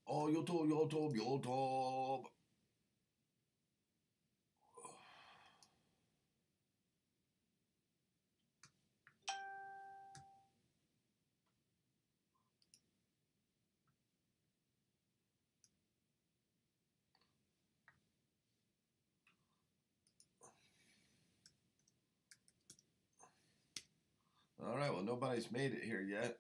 Oh, YouTube, YouTube, YouTube. All right, well, nobody's made it here yet.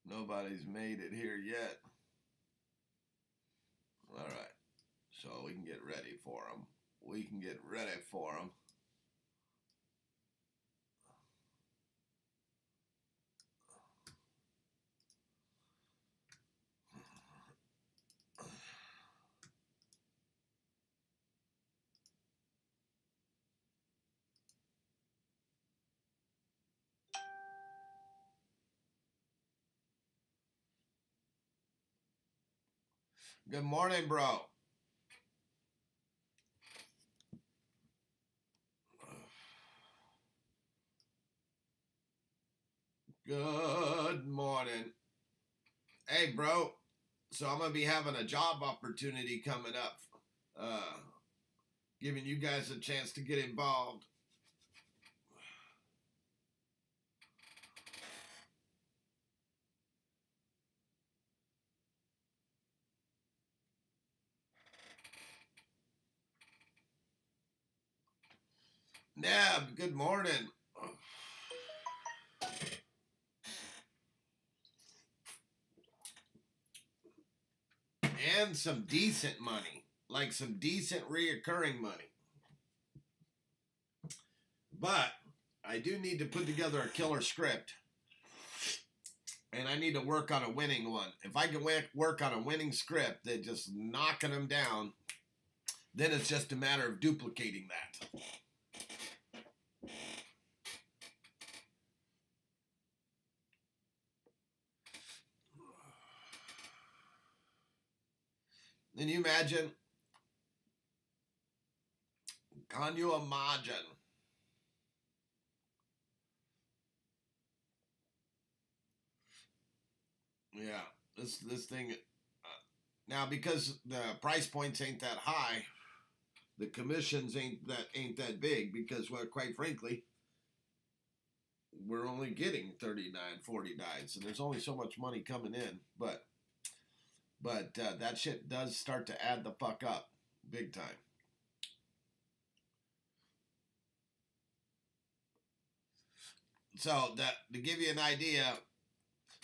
Nobody's made it here yet. All right, so we can get ready for them. We can get ready for them. Good morning, bro. Good morning. Hey, bro. So I'm going to be having a job opportunity coming up. Giving you guys a chance to get involved. Neb, good morning. And some decent money, like some decent reoccurring money. But I do need to put together a killer script, and I need to work on a winning one. If I can work on a winning script that just knocking them down, then it's just a matter of duplicating that. Can you imagine? Can you imagine? Yeah, this thing. Now, because the price points ain't that high, the commissions ain't that big. Because, well, quite frankly, we're only getting 39, 49, so there's only so much money coming in. But that shit does start to add the fuck up big time. So that to give you an idea,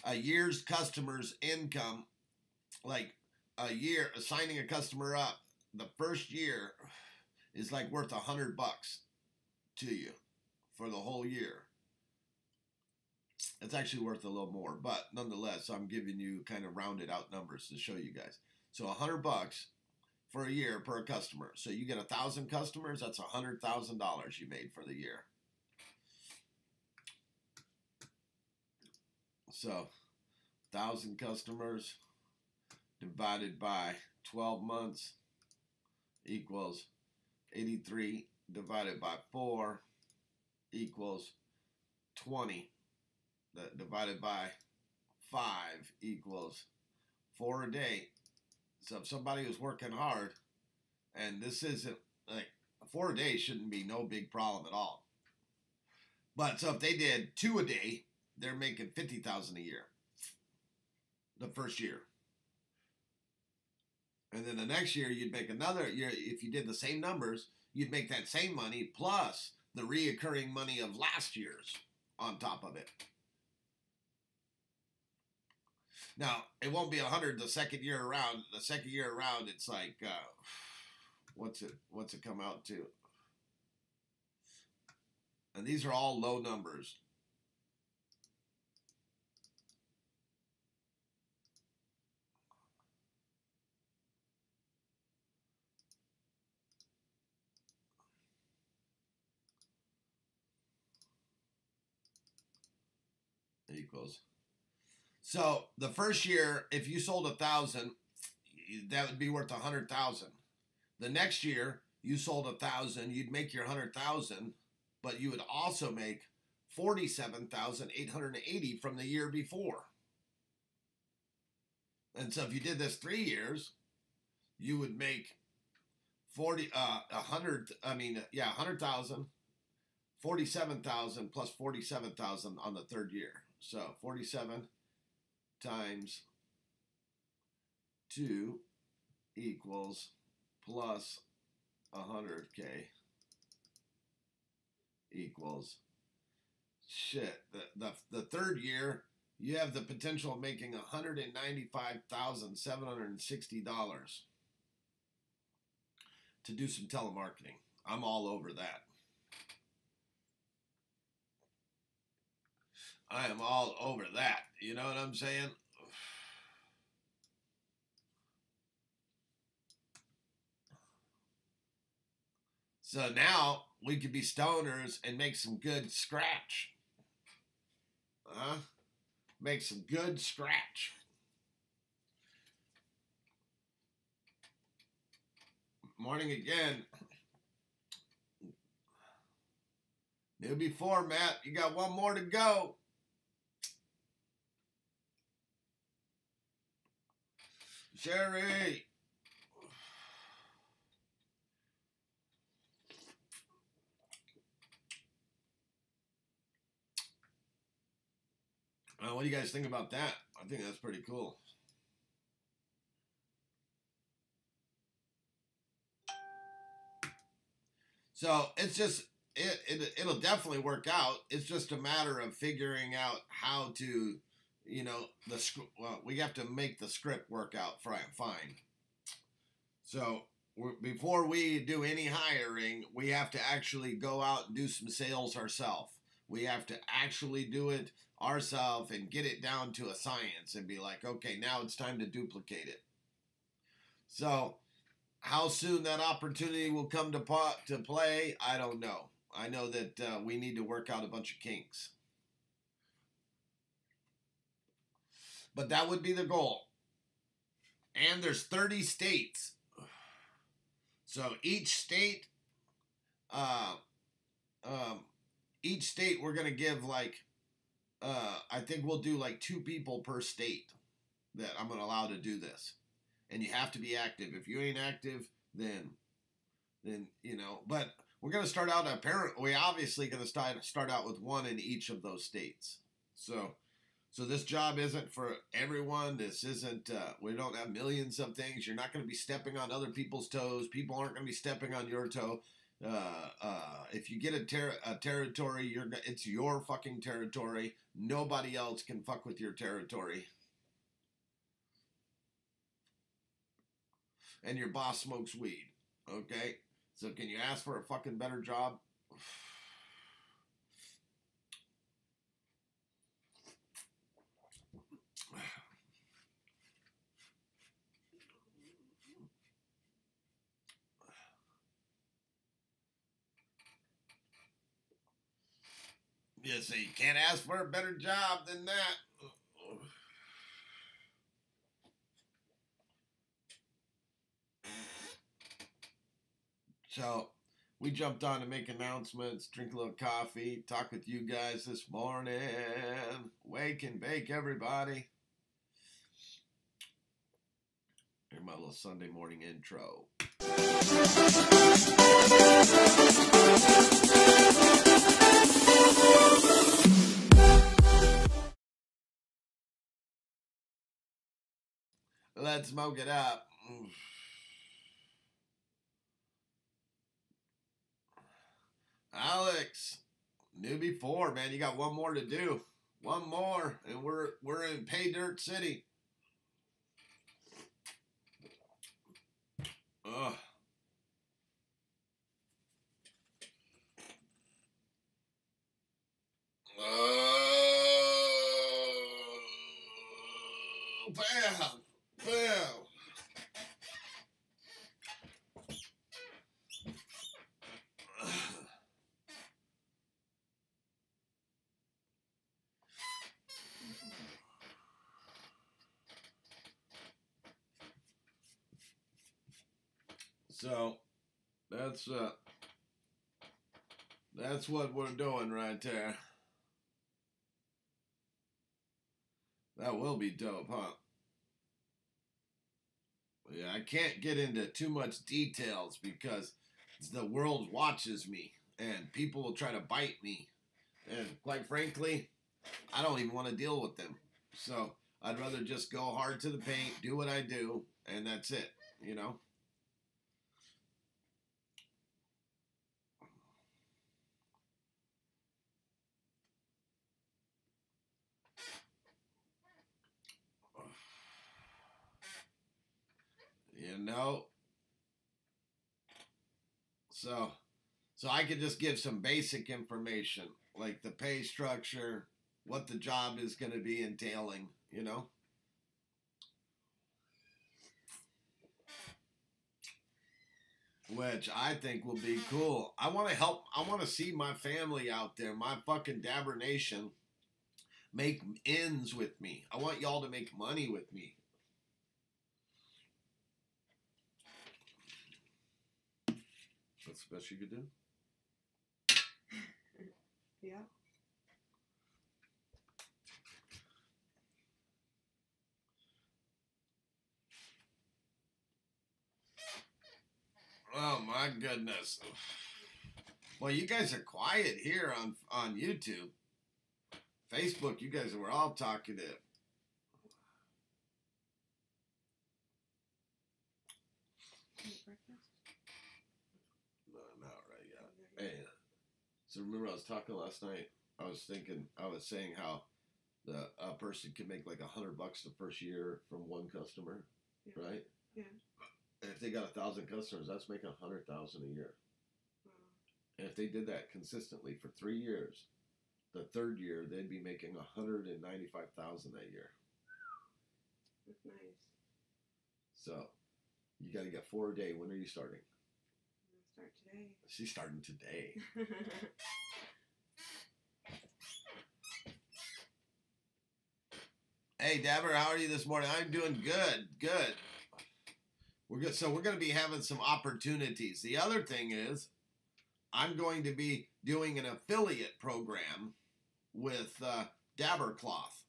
a year's customer's income, like a year signing a customer up, the first year is like worth $100 to you for the whole year. It's actually worth a little more, but nonetheless, I'm giving you kind of rounded out numbers to show you guys. So $100 for a year per customer. So you get 1,000 customers, that's $100,000 you made for the year. So 1,000 customers divided by 12 months equals 83 divided by 4 equals 20. That divided by 5 equals 4 a day. So if somebody was working hard, and this isn't like 4 a day shouldn't be no big problem at all. But so if they did 2 a day, they're making $50,000 a year. The first year. And then the next year you'd make another year. If you did the same numbers, you'd make that same money plus the reoccurring money of last year's on top of it. Now, it won't be 100 the second year around. The second year around, it's like, what's it come out to? And these are all low numbers. Equals. So the first year, if you sold 1,000, that would be worth 100,000. The next year, you sold 1,000, you'd make your 100,000, but you would also make 47,880 from the year before. And so if you did this 3 years, you would make 100,000, 47,000 plus 47,000 on the third year. So 47 times 2 equals plus 100K equals shit. The third year, you have the potential of making $195,760 to do some telemarketing. I'm all over that. I am all over that. You know what I'm saying? So now we could be stoners and make some good scratch. Make some good scratch. Morning again. Newbie 4, Matt. You got one more to go. Sherry. What do you guys think about that? I think that's pretty cool. So it's just, it'll definitely work out. It's just a matter of figuring out how to, you know, we have to make the script work out fine. So before we do any hiring, we have to actually go out and do some sales ourselves. We have to actually do it ourselves and get it down to a science and be like, okay, now it's time to duplicate it. So how soon that opportunity will come to play, I don't know. I know that we need to work out a bunch of kinks. But that would be the goal. And there's 30 states. So each state we're going to give like, I think we'll do like 2 people per state that I'm going to allow to do this. And you have to be active. If you ain't active, then you know, but we're going to start out we obviously going to start out with 1 in each of those states. So this job isn't for everyone. This isn't, we don't have millions of things. You're not going to be stepping on other people's toes. People aren't going to be stepping on your toe. If you get a territory, it's your fucking territory. Nobody else can fuck with your territory. And your boss smokes weed. Okay? So can you ask for a fucking better job? Yeah, so you can't ask for a better job than that. So we jumped on to make announcements, drink a little coffee, talk with you guys this morning. Wake and bake, everybody. Here's my little Sunday morning intro. Let's smoke it up. Alex, newbie 4, man, you got one more to do. One more, and we're in Pay Dirt City. Ugh. Bam, bam. So that's what we're doing right there. That will be dope, huh? Yeah, I can't get into too much details because the world watches me and people will try to bite me. And quite frankly, I don't even want to deal with them. So I'd rather just go hard to the paint, do what I do, and that's it, you know? You know? So I could just give some basic information, like the pay structure, what the job is going to be entailing, you know? Which I think will be cool. I want to help. I want to see my family out there, my fucking Dabber Nation, make ends with me. I want y'all to make money with me. What's the best you could do? Yeah. Oh my goodness. Well, you guys are quiet here on YouTube. Facebook, you guys were all talkative. No, not right yet. Hey, so remember I was talking last night? I was saying how a person could make like $100 the first year from one customer, Yeah. right? Yeah. And if they got 1,000 customers, that's making $100,000 a year. Wow. And if they did that consistently for 3 years, the third year they'd be making $195,000 that year. That's nice. So you got to get 4 a day. When are you starting? I'm gonna start today. She's starting today. Hey, Dabber, how are you this morning? I'm doing good. Good. We're good. So we're going to be having some opportunities. The other thing is, I'm going to be doing an affiliate program with Dabber Cloth.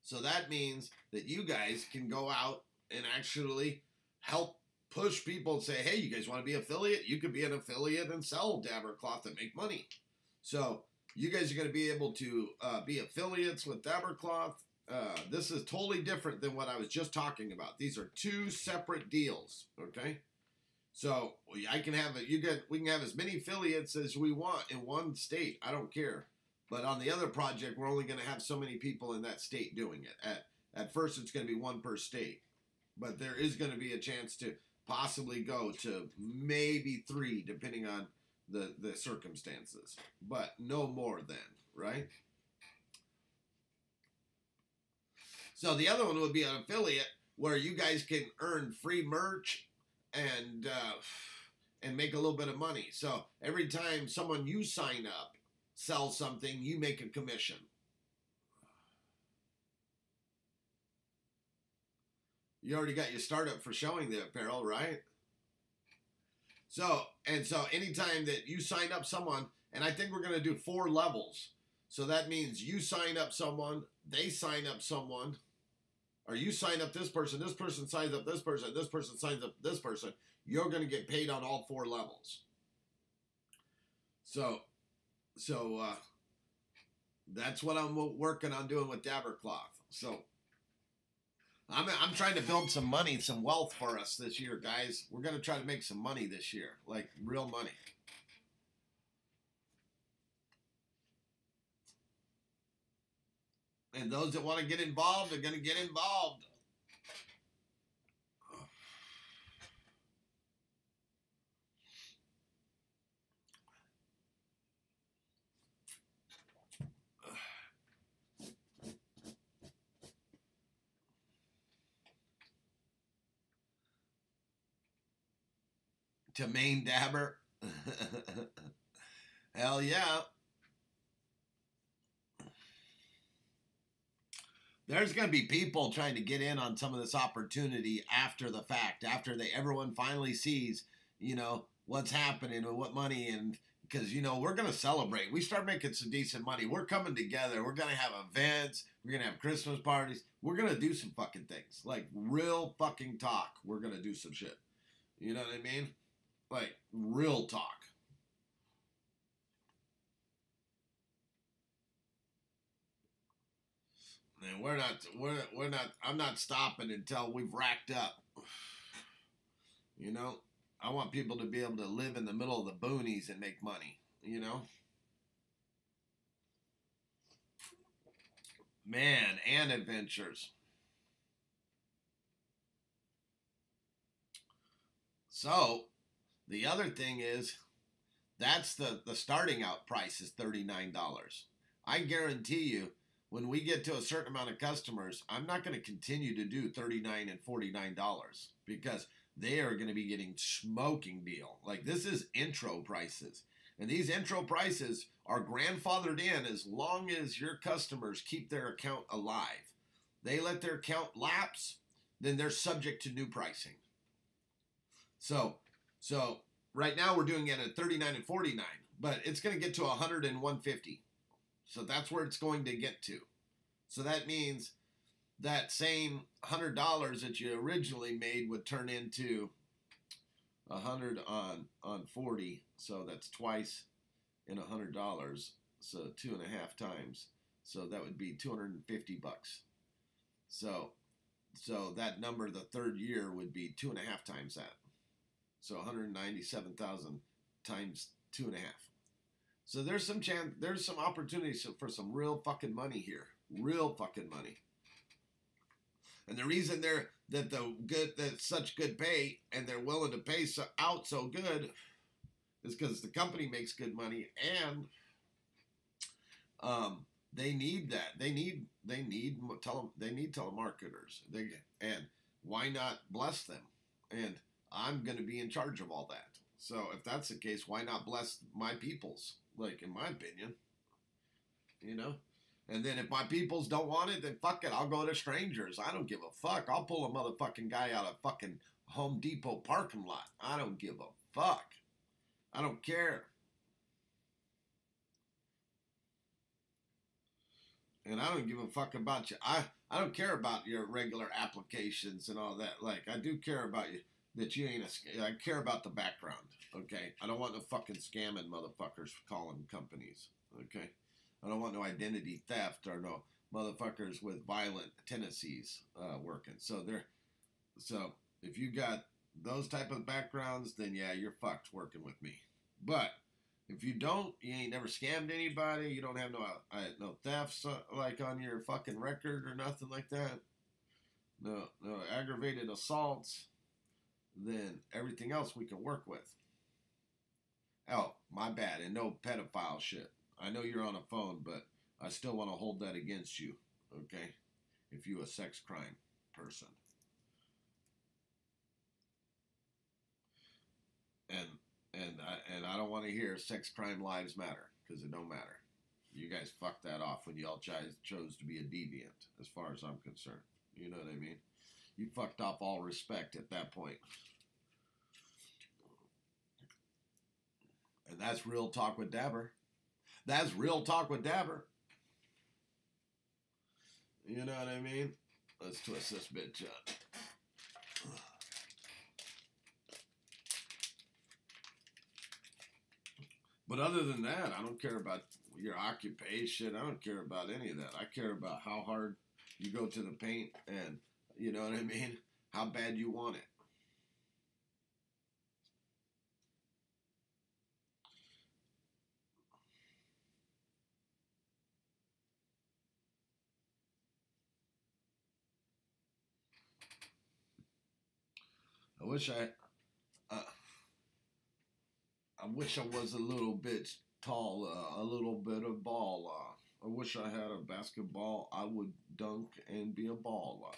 So that means that you guys can go out and actually help push people and say, hey, you guys want to be affiliate? You could be an affiliate and sell Dabber Cloth and make money. So you guys are going to be able to be affiliates with Dabber Cloth. This is totally different than what I was just talking about. These are two separate deals, okay? So I can have we can have as many affiliates as we want in one state. I don't care. But on the other project, we're only going to have so many people in that state doing it. At first, it's going to be one per state. But there is going to be a chance to possibly go to maybe 3, depending on the circumstances. But no more than, right? So the other one would be an affiliate where you guys can earn free merch and make a little bit of money. So every time someone you sign up sells something, you make a commission. You already got your startup for showing the apparel, right? So anytime that you sign up someone, and I think we're going to do 4 levels. So that means you sign up someone, they sign up someone, or you sign up this person signs up this person signs up this person. You're going to get paid on all 4 levels. So that's what I'm working on doing with Dabber Cloth. So I'm trying to build some money, some wealth for us this year, guys. We're going to try to make some money this year, like real money. And those that want to get involved are going to get involved. To main Dabber. Hell yeah. There's going to be people trying to get in on some of this opportunity after the fact, after everyone finally sees, you know, what's happening and what money, and because, you know, we're going to celebrate. We start making some decent money. We're coming together. We're going to have events. We're going to have Christmas parties. We're going to do some fucking things. Like, real fucking talk. We're going to do some shit. You know what I mean? Like, real talk. And we're not, I'm not stopping until we've racked up. You know? I want people to be able to live in the middle of the boonies and make money, you know? Man, and adventures. So, the other thing is, that's the starting out price is $39. I guarantee you, when we get to a certain amount of customers, I'm not going to continue to do $39 and $49 because they are going to be getting smoking deal. Like, this is intro prices. And these intro prices are grandfathered in as long as your customers keep their account alive. They let their account lapse, then they're subject to new pricing. So right now we're doing it at $39 and $49, but it's going to get to $100 and $150. So that's where it's going to get to. So that means that same $100 that you originally made would turn into 100 on 40. So that's twice in $100. So 2.5 times. So that would be $250. So that number the third year would be 2.5 times that. So 197,000 times 2.5. So there's some chance, there's some opportunities for some real fucking money here. Real fucking money. And the reason that's such good pay and they're willing to pay out so good is because the company makes good money and they need that. They need telemarketers. And why not bless them? And I'm going to be in charge of all that. So if that's the case, why not bless my peoples? Like, in my opinion, you know? And then if my peoples don't want it, then fuck it. I'll go to strangers. I don't give a fuck. I'll pull a motherfucking guy out of fucking Home Depot parking lot. I don't give a fuck. I don't care. And I don't give a fuck about you. I don't care about your regular applications and all that. Like, I do care about you. That you ain't I care about the background, okay? I don't want no fucking scamming motherfuckers calling companies, okay? I don't want no identity theft or no motherfuckers with violent tendencies working. So if you got those type of backgrounds, then yeah, you're fucked working with me. But if you don't, you ain't never scammed anybody, you don't have no thefts like on your fucking record or nothing like that, no aggravated assaults, then everything else we can work with. Oh, my bad. And no pedophile shit. I know you're on a phone, but I still want to hold that against you, okay? If you a sex crime person. And I don't want to hear sex crime lives matter, because it don't matter. You guys fucked that off when you all chose to be a deviant, as far as I'm concerned. You know what I mean? You fucked off all respect at that point. And that's real talk with Dabber. That's real talk with Dabber. You know what I mean? Let's twist this bitch up. But other than that, I don't care about your occupation. I don't care about any of that. I care about how hard you go to the paint and, you know what I mean? How bad you want it. I wish I was a little bit taller, a little bit of baller. I wish I had a basketball. I would dunk and be a baller.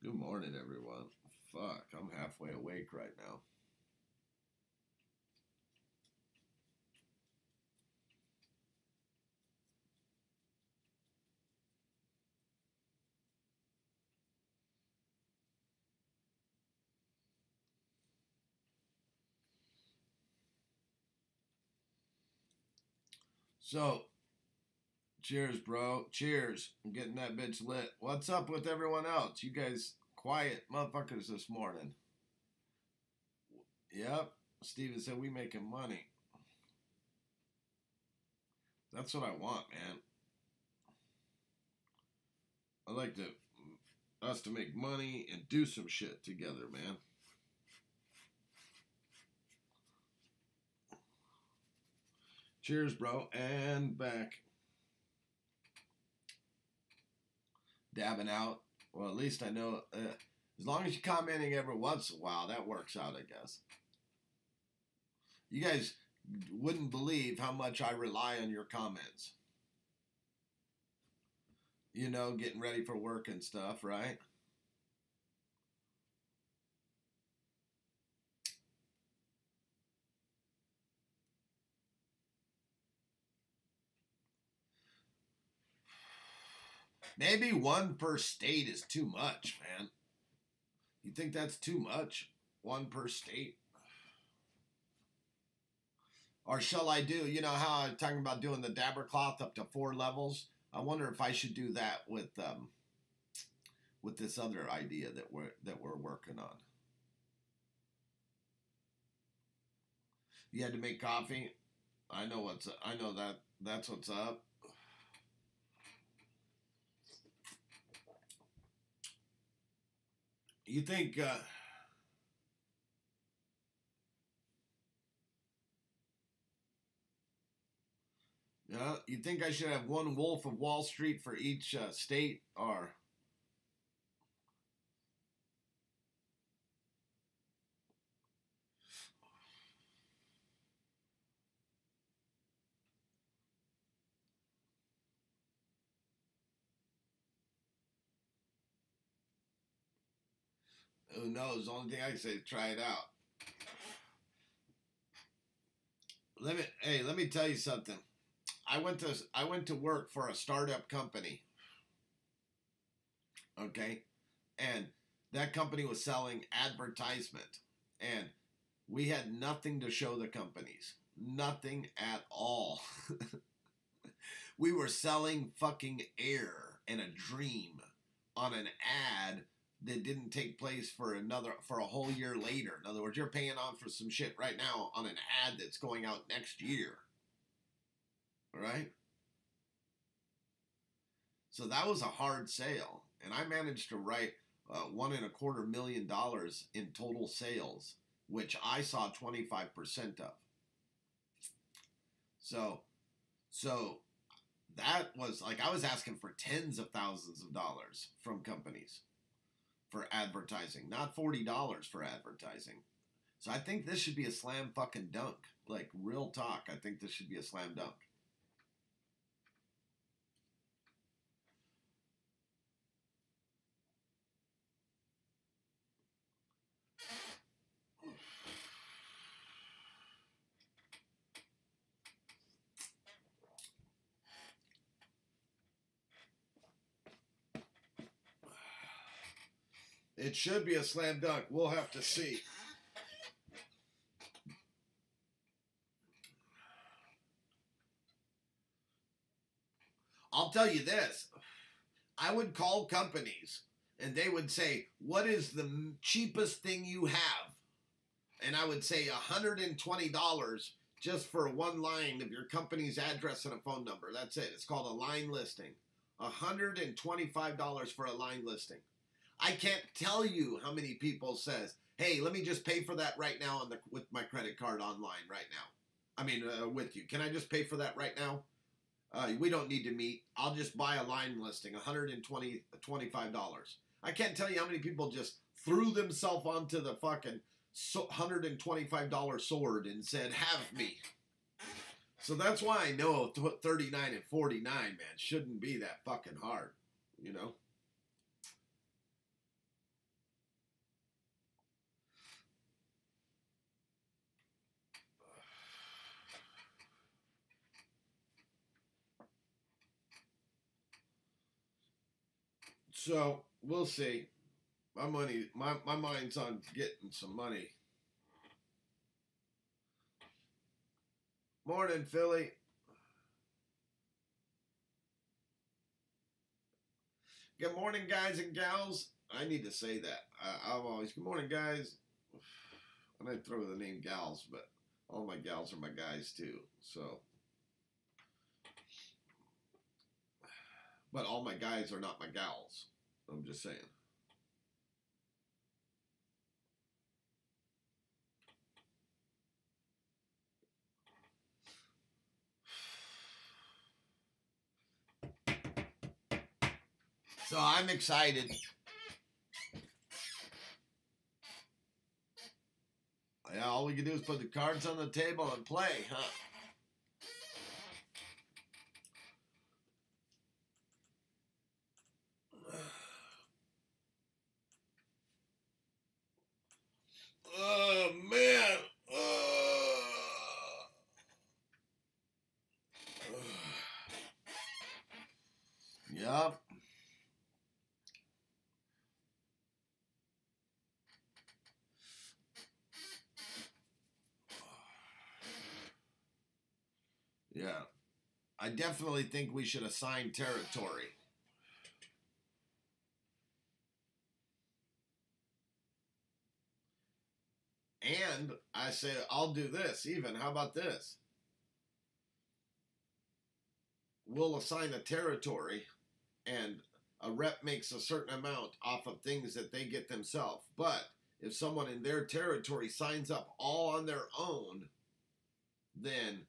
Good morning, everyone. Fuck, I'm halfway awake right now. So, cheers, bro. Cheers. I'm getting that bitch lit. What's up with everyone else? You guys quiet motherfuckers this morning. Yep. Steven said we making money. That's what I want, man. I like us to make money and do some shit together, man. Cheers, bro. And back. Dabbing out. Well, at least I know, as long as you're commenting every once in a while, that works out, I guess. You guys wouldn't believe how much I rely on your comments. You know, getting ready for work and stuff, right? Maybe one per state is too much, man. You think that's too much? One per state? Or shall I do, you know how I'm talking about doing the dabber cloth up to 4 levels? I wonder if I should do that with this other idea that we're working on. You had to make coffee? I know that's what's up. You think you think I should have one Wolf of Wall Street for each state, or who knows? The only thing I can say is try it out. Let me tell you something. I went to work for a startup company. Okay? And that company was selling advertisement, and we had nothing to show the companies. Nothing at all. We were selling fucking air and a dream on an ad that didn't take place for a whole year later. In other words, you're paying on for some shit right now on an ad that's going out next year. Right? So that was a hard sale. And I managed to write $1.25 million in total sales, which I saw 25% of. So that was like, I was asking for tens of thousands of dollars from companies for advertising, not $40 for advertising. So I think this should be a slam fucking dunk. Like, real talk, I think this should be a slam dunk. It should be a slam dunk. We'll have to see. I'll tell you this. I would call companies and they would say, what is the cheapest thing you have? And I would say $120 just for one line of your company's address and a phone number. That's it. It's called a line listing. $125 for a line listing. I can't tell you how many people says, hey, let me just pay for that right now with my credit card online right now. I mean, with you. Can I just pay for that right now? We don't need to meet. I'll just buy a line listing, $125. I can't tell you how many people just threw themselves onto the fucking $125 sword and said, have me. So that's why I know 39 and 49, man, shouldn't be that fucking hard, you know? So we'll see. My mind's on getting some money. Morning, Philly. Good morning, guys and gals. I need to say that. I'm always, good morning, guys. And I throw the name gals, but all my gals are my guys, too. So, but all my guys are not my gals. I'm just saying. So I'm excited. Yeah, all we can do is put the cards on the table and play, huh? Oh, man. Yep. Yeah. I definitely think we should assign territory. And I say, I'll do this even. How about this? We'll assign a territory and a rep makes a certain amount off of things that they get themselves. But if someone in their territory signs up all on their own, then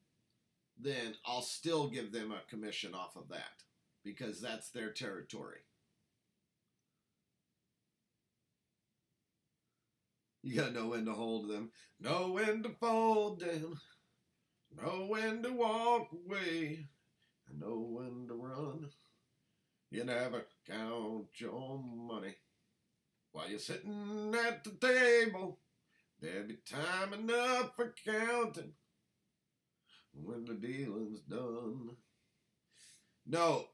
I'll still give them a commission off of that because that's their territory. You gotta know when to hold them, know when to fold them, know when to walk away, and know when to run. You never count your money while you're sitting at the table. There'll be time enough for counting when the dealing's done. No,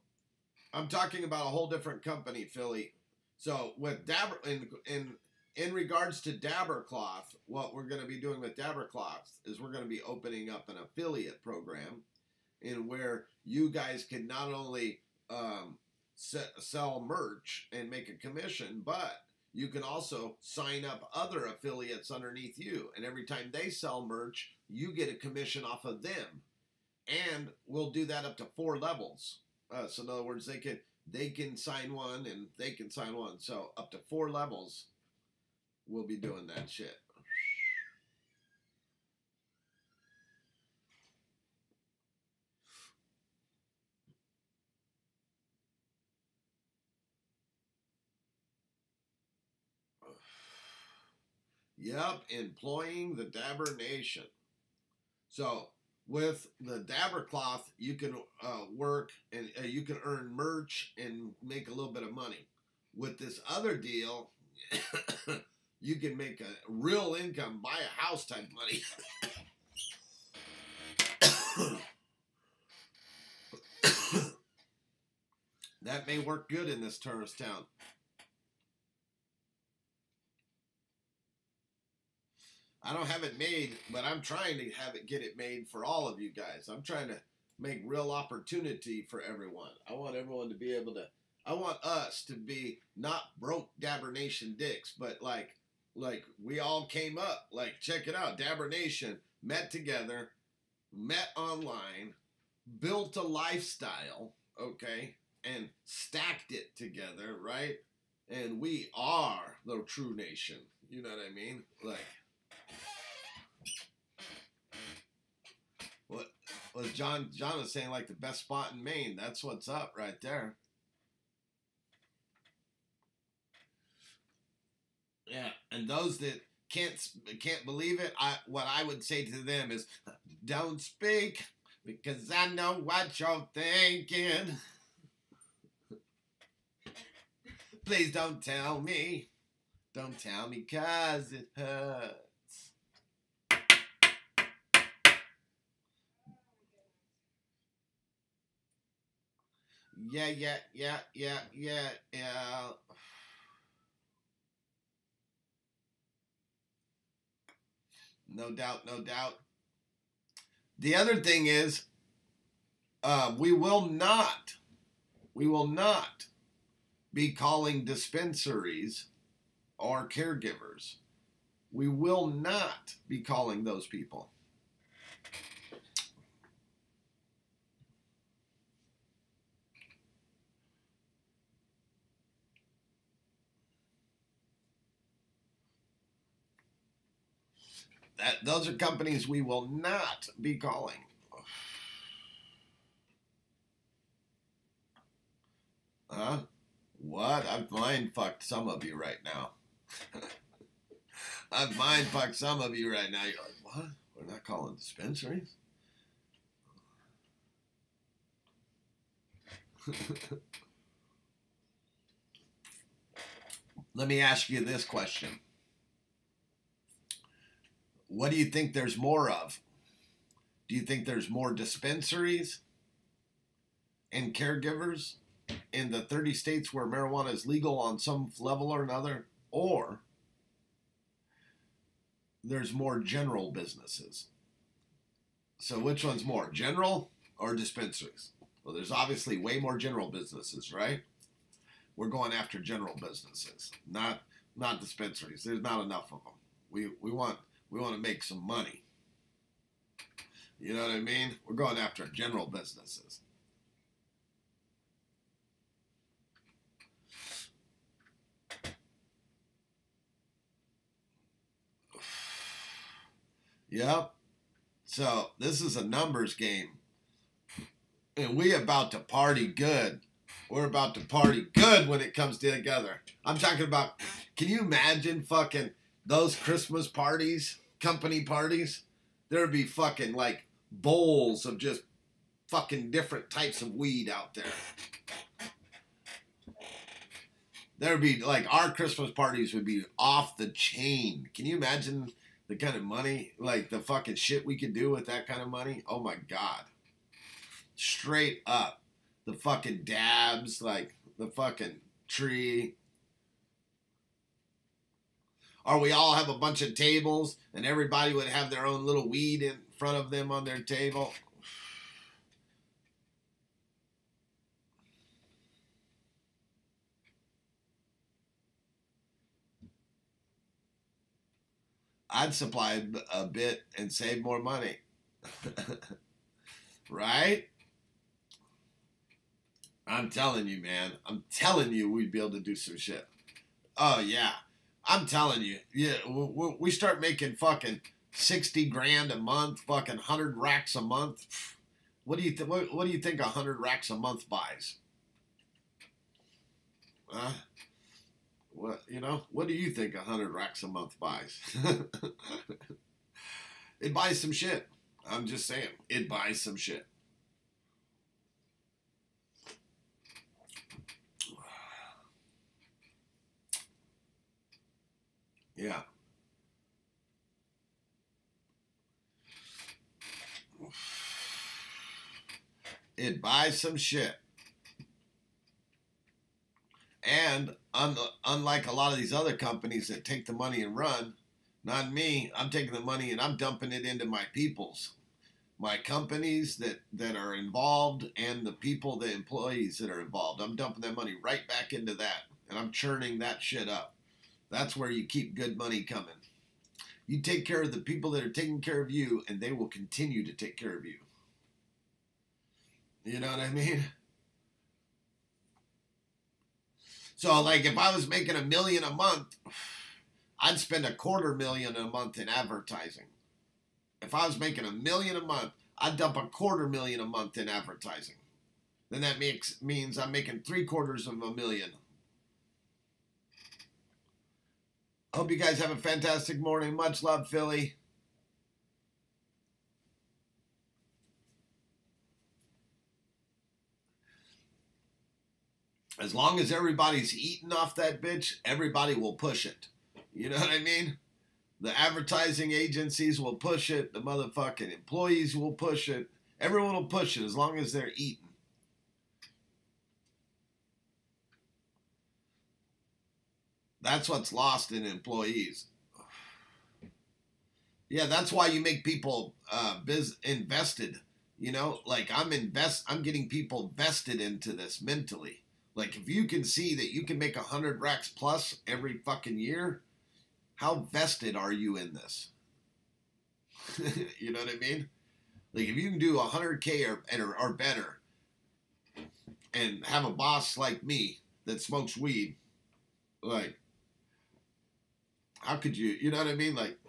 I'm talking about a whole different company, Philly. So with Dabber, in regards to Dabbercloth, what we're going to be doing with Dabbercloth is we're going to be opening up an affiliate program in where you guys can not only sell merch and make a commission, but you can also sign up other affiliates underneath you. And every time they sell merch, you get a commission off of them. And we'll do that up to 4 levels. So in other words, they can sign one and they can sign one. So up to 4 levels, we'll be doing that shit. Yep, employing the Dabber Nation. So with the Dabbercloth, you can work and you can earn merch and make a little bit of money. With this other deal, you can make a real income, buy a house type money. That may work good in this tourist town. I don't have it made, but I'm trying to get it made for all of you guys. I'm trying to make real opportunity for everyone. I want everyone to be able to, I want us to be not broke Dabber Nation dicks, but like we all came up. Like, check it out. Dabber Nation met together, met online, built a lifestyle, okay, and stacked it together, right? And we are the true nation. You know what I mean? Like, what was John was saying, like the best spot in Maine. That's what's up right there. Yeah, and those that can't believe it, what I would say to them is, don't speak because I know what you're thinking. Please don't tell me. Don't tell me 'cause it hurts. Yeah. No doubt. The other thing is, we will not be calling dispensaries or caregivers. We will not be calling those people. Those are companies we will not be calling. Huh? What? I've mind fucked some of you right now. I've mind fucked some of you right now. You're like, what? We're not calling dispensaries? Let me ask you this question. What do you think there's more of? Do you think there's more dispensaries and caregivers in the 30 states where marijuana is legal on some level or another? Or there's more general businesses? So which one's more, general or dispensaries? Well, there's obviously way more general businesses, right? We're going after general businesses, not dispensaries. There's not enough of them. We want to make some money. You know what I mean? We're going after general businesses. Yep. So this is a numbers game. And we about to party good. We're about to party good when it comes together. I'm talking about, can you imagine fucking those Christmas parties, company parties? There'd be fucking like bowls of just fucking different types of weed out there. There'd be like, our Christmas parties would be off the chain. Can you imagine the kind of money, like the fucking shit we could do with that kind of money? Oh my God. Straight up. The fucking dabs, like the fucking tree. Or we all have a bunch of tables and everybody would have their own little weed in front of them on their table. I'd supply a bit and save more money. Right? I'm telling you, man. I'm telling you we'd be able to do some shit. Oh, yeah. I'm telling you. Yeah, we start making fucking 60 grand a month, fucking 100 racks a month. What do you think 100 racks a month buys? What do you think 100 racks a month buys? It buys some shit. I'm just saying. It buys some shit. Yeah. It buys some shit. And unlike a lot of these other companies that take the money and run, not me. I'm taking the money and I'm dumping it into my peoples. My companies that are involved and the people, the employees that are involved. I'm dumping that money right back into that. And I'm churning that shit up. That's where you keep good money coming. You take care of the people that are taking care of you, and they will continue to take care of you. You know what I mean? So, like, if I was making $1 million a month, I'd spend $250,000 a month in advertising. If I was making $1 million a month, I'd dump $250,000 a month in advertising. Then that means I'm making $750,000. Hope you guys have a fantastic morning. Much love, Philly. As long as everybody's eating off that bitch, everybody will push it. You know what I mean? The advertising agencies will push it. The motherfucking employees will push it. Everyone will push it as long as they're eating. That's what's lost in employees. Yeah, that's why you make people invested. You know, like I'm getting people vested into this mentally. Like, if you can see that you can make 100 racks plus every fucking year, how vested are you in this? You know what I mean? Like, if you can do 100K or better and have a boss like me that smokes weed, like, how could you know what I mean? Like,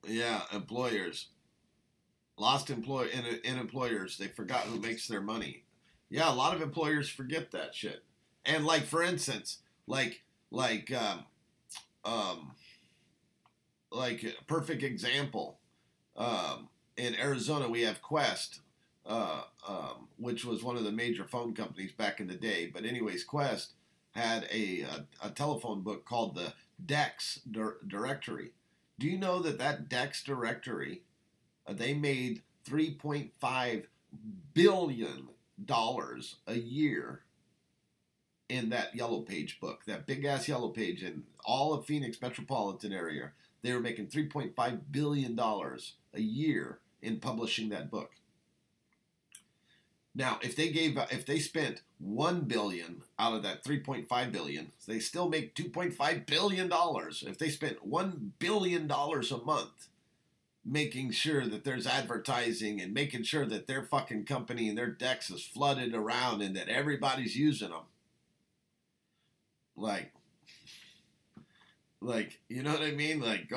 yeah, employers. Lost in employers, they forgot who makes their money. Yeah, a lot of employers forget that shit. And like, for instance, like um like a perfect example. In Arizona, we have Quest, which was one of the major phone companies back in the day. But anyways, Quest had a telephone book called the Dex directory. Do you know that Dex directory, they made $3.5 billion a year in that yellow page book, that big ass yellow page in all of Phoenix metropolitan area. They were making $3.5 billion a year in publishing that book. Now, if they spent $1 billion out of that $3.5 billion, they still make $2.5 billion. If they spent $1 billion a month making sure that there's advertising and making sure that their fucking company and their decks is flooded around and that everybody's using them. Like, you know what I mean? Like,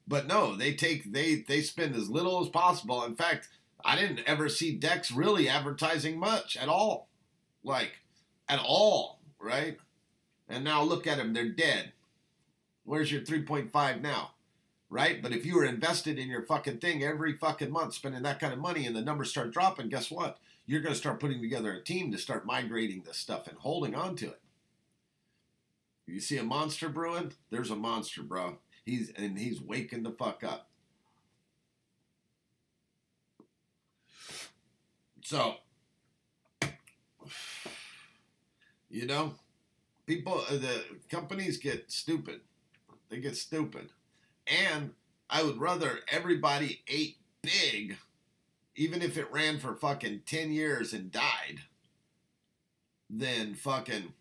but no, they spend as little as possible. In fact, I didn't ever see decks really advertising much at all. Like, at all, right? And now look at them, they're dead. Where's your 3.5 now? Right? But if you were invested in your fucking thing every fucking month, spending that kind of money, and the numbers start dropping, guess what? You're going to start putting together a team to start migrating this stuff and holding on to it. You see a monster brewing? There's a monster, bro. He's waking the fuck up. So, you know, the companies get stupid. They get stupid. And I would rather everybody ate big, even if it ran for fucking 10 years and died, than fucking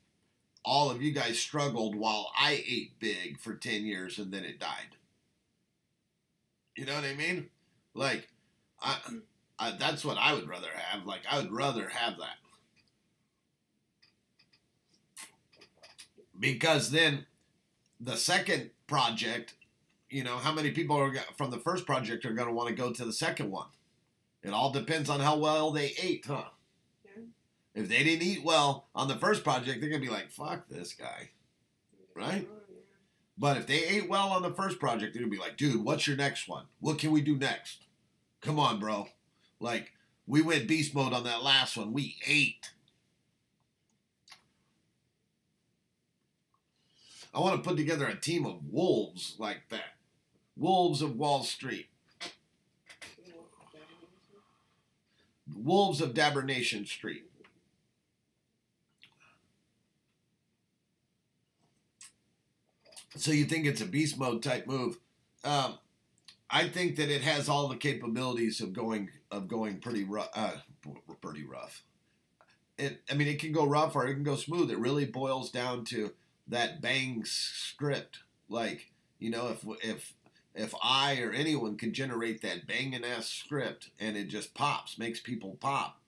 all of you guys struggled while I ate big for 10 years and then it died. You know what I mean? Like, that's what I would rather have. Like, I would rather have that. Because then the second project, you know, how many people are from the first project are going to want to go to the second one? It all depends on how well they ate, huh? Yeah. If they didn't eat well on the first project, they're going to be like, fuck this guy. Right? But if they ate well on the first project, they're going to be like, dude, what's your next one? What can we do next? Come on, bro. Like, we went beast mode on that last one. We ate. I want to put together a team of wolves like that. Wolves of Wall Street. Wolves of Dabernation Street. So you think it's a beast mode type move? I think that it has all the capabilities of going pretty rough. Pretty rough. It can go rough or it can go smooth. It really boils down to that bang script. Like, you know, if I or anyone can generate that banging ass script and it just pops, makes people pop,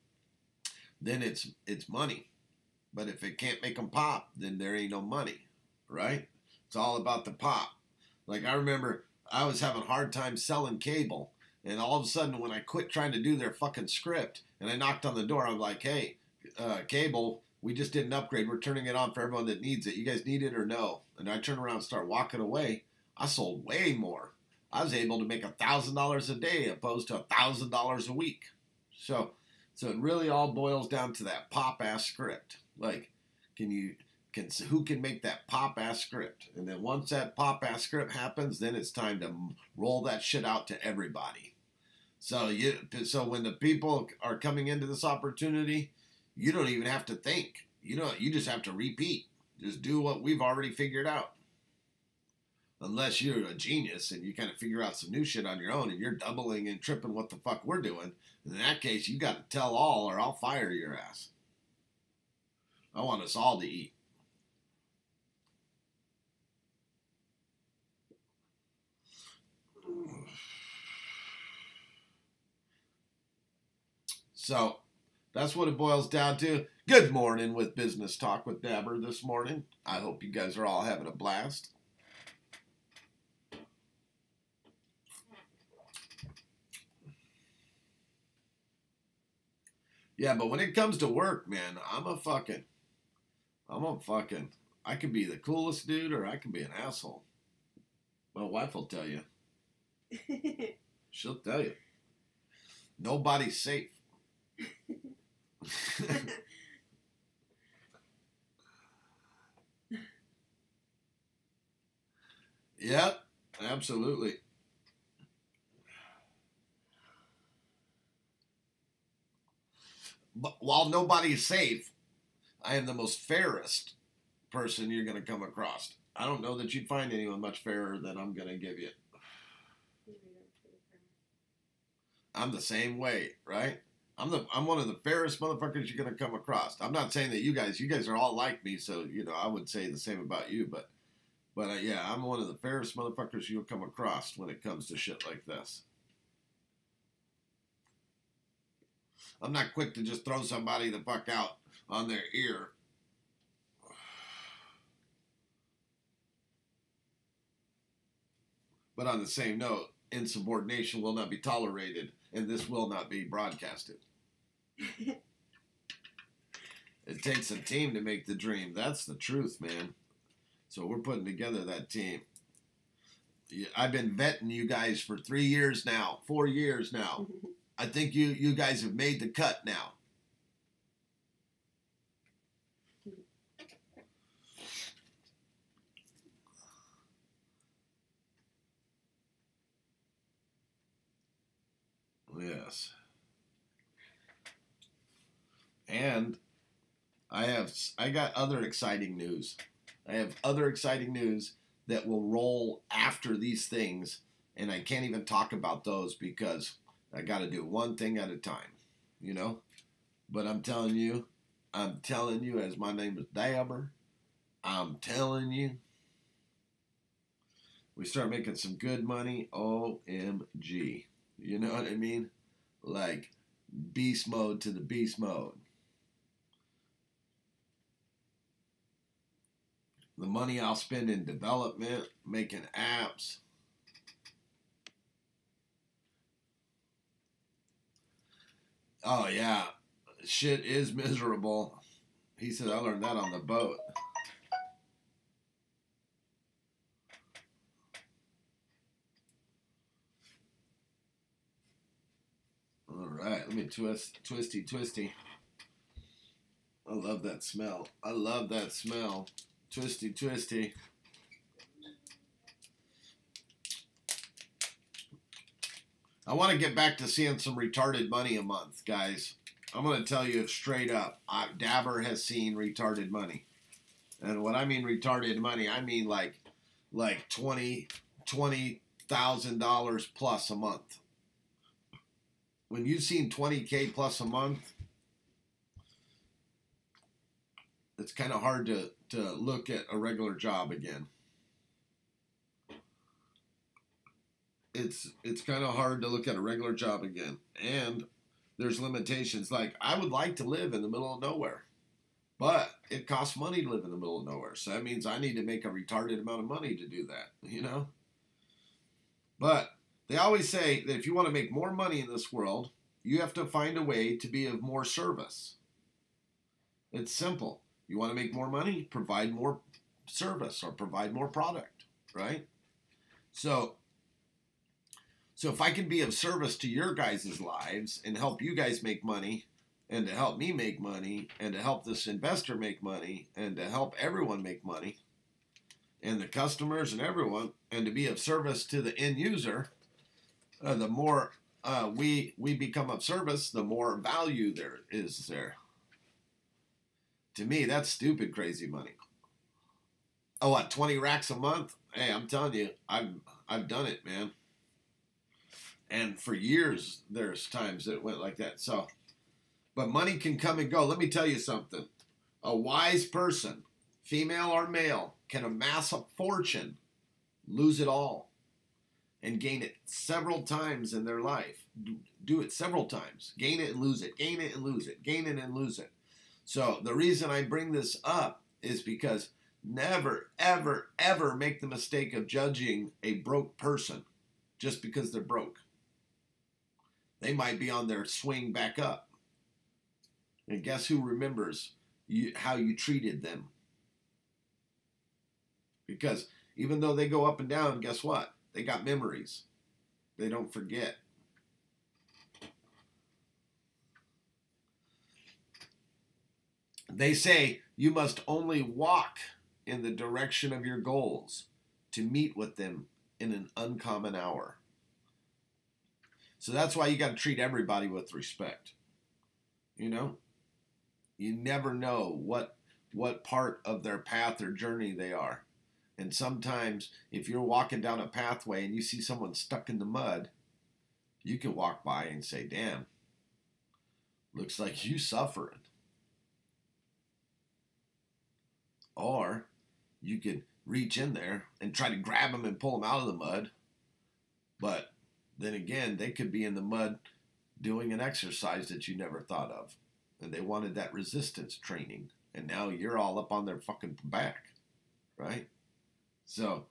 then it's money. But if it can't make them pop, then there ain't no money, right? It's all about the pop. Like, I remember I was having a hard time selling cable, and all of a sudden when I quit trying to do their fucking script and I knocked on the door, I'm like, hey, cable, we just did an upgrade. We're turning it on for everyone that needs it. You guys need it or no? And I turn around and start walking away. I sold way more. I was able to make $1,000 a day opposed to $1,000 a week. So it really all boils down to that pop ass script. Like, who can make that pop ass script? And then once that pop ass script happens, then it's time to roll that shit out to everybody. So when the people are coming into this opportunity, you don't even have to think. You just have to repeat. Just do what we've already figured out. Unless you're a genius and you kind of figure out some new shit on your own and you're doubling and tripping what the fuck we're doing. In that case, you got to tell all or I'll fire your ass. I want us all to eat. So that's what it boils down to. Good morning with Business Talk with Dabber this morning. I hope you guys are all having a blast. Yeah, but when it comes to work, man, I could be the coolest dude or I could be an asshole. My wife will tell you. She'll tell you. Nobody's safe. Yep, absolutely. But while nobody's safe, I am the most fairest person you're going to come across. I don't know that you'd find anyone much fairer than I'm going to give you. I'm the same way, right? I'm one of the fairest motherfuckers you're going to come across. I'm not saying that you guys are all like me, so, I would say the same about you, but yeah, I'm one of the fairest motherfuckers you'll come across when it comes to shit like this. I'm not quick to just throw somebody the fuck out on their ear. But on the same note, insubordination will not be tolerated, and this will not be broadcasted. It takes a team to make the dream. That's the truth, man. So we're putting together that team. I've been vetting you guys for 3 years now, 4 years now. I think you guys have made the cut now. Yes. And I got other exciting news. I have other exciting news that will roll after these things, and I can't even talk about those because I got to do one thing at a time, But I'm telling you, as my name is Dabber, I'm telling you, we start making some good money, OMG. You know what I mean? Like beast mode to the beast mode. The money I'll spend in development, making apps. Oh, yeah. Shit is miserable. He said, I learned that on the boat. All right. Let me twisty. I love that smell. Twisty. I want to get back to seeing some retarded money a month, guys. I'm going to tell you straight up. Dabber has seen retarded money. And what I mean retarded money, I mean like $20,000 plus a month. When you've seen 20K plus a month, it's kind of hard to look at a regular job again. It's kind of hard to look at a regular job again. And there's limitations. Like, I would like to live in the middle of nowhere. But it costs money to live in the middle of nowhere. So that means I need to make a retarded amount of money to do that, But they always say that if you want to make more money in this world, you have to find a way to be of more service. It's simple. You want to make more money? Provide more service or provide more product, right? So if I can be of service to your guys' lives and help you guys make money and to help me make money and to help this investor make money and to help everyone make money and the customers and everyone and to be of service to the end user, the more we become of service, the more value there is there. To me, that's stupid crazy money. Oh, what, 20 racks a month? Hey, I'm telling you, I've done it, man. And for years, there's times that it went like that. So, but money can come and go. Let me tell you something. A wise person, female or male, can amass a fortune, lose it all, and gain it several times in their life. Do it several times. Gain it and lose it. Gain it and lose it. Gain it and lose it. So the reason I bring this up is because never, ever, ever make the mistake of judging a broke person just because they're broke. They might be on their swing back up. And guess who remembers how you treated them? Because even though they go up and down, guess what? They got memories. They don't forget. They say you must only walk in the direction of your goals to meet with them in an uncommon hour. So that's why you got to treat everybody with respect. You know? You never know what part of their path or journey they are. And sometimes if you're walking down a pathway and you see someone stuck in the mud, you can walk by and say, damn, looks like you suffering. Or you could reach in there and try to grab them and pull them out of the mud. But then again, they could be in the mud doing an exercise that you never thought of. And they wanted that resistance training. And now you're all up on their fucking back. Right? So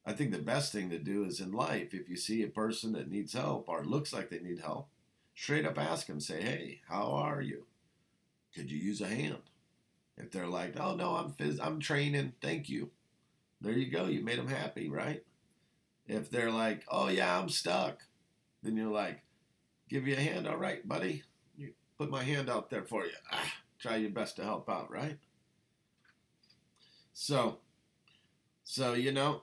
I think the best thing to do is in life, if you see a person that needs help or looks like they need help, straight up ask them, say, hey, how are you? Could you use a hand? If they're like, oh, no, I'm training, thank you. There you go. You made them happy, right? If they're like, oh, yeah, I'm stuck, then you're like, give you a hand. All right, buddy. You put my hand out there for you. Try your best to help out, right? So, you know,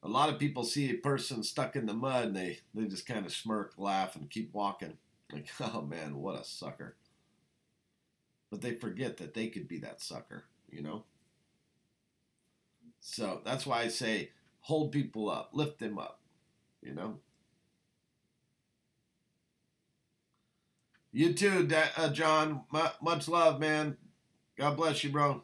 a lot of people see a person stuck in the mud and they just kind of smirk, laugh, and keep walking. Like, oh, man, what a sucker. But they forget that they could be that sucker, you know? So that's why I say hold people up, lift them up, you know? You too, John. Much love, man. God bless you, bro.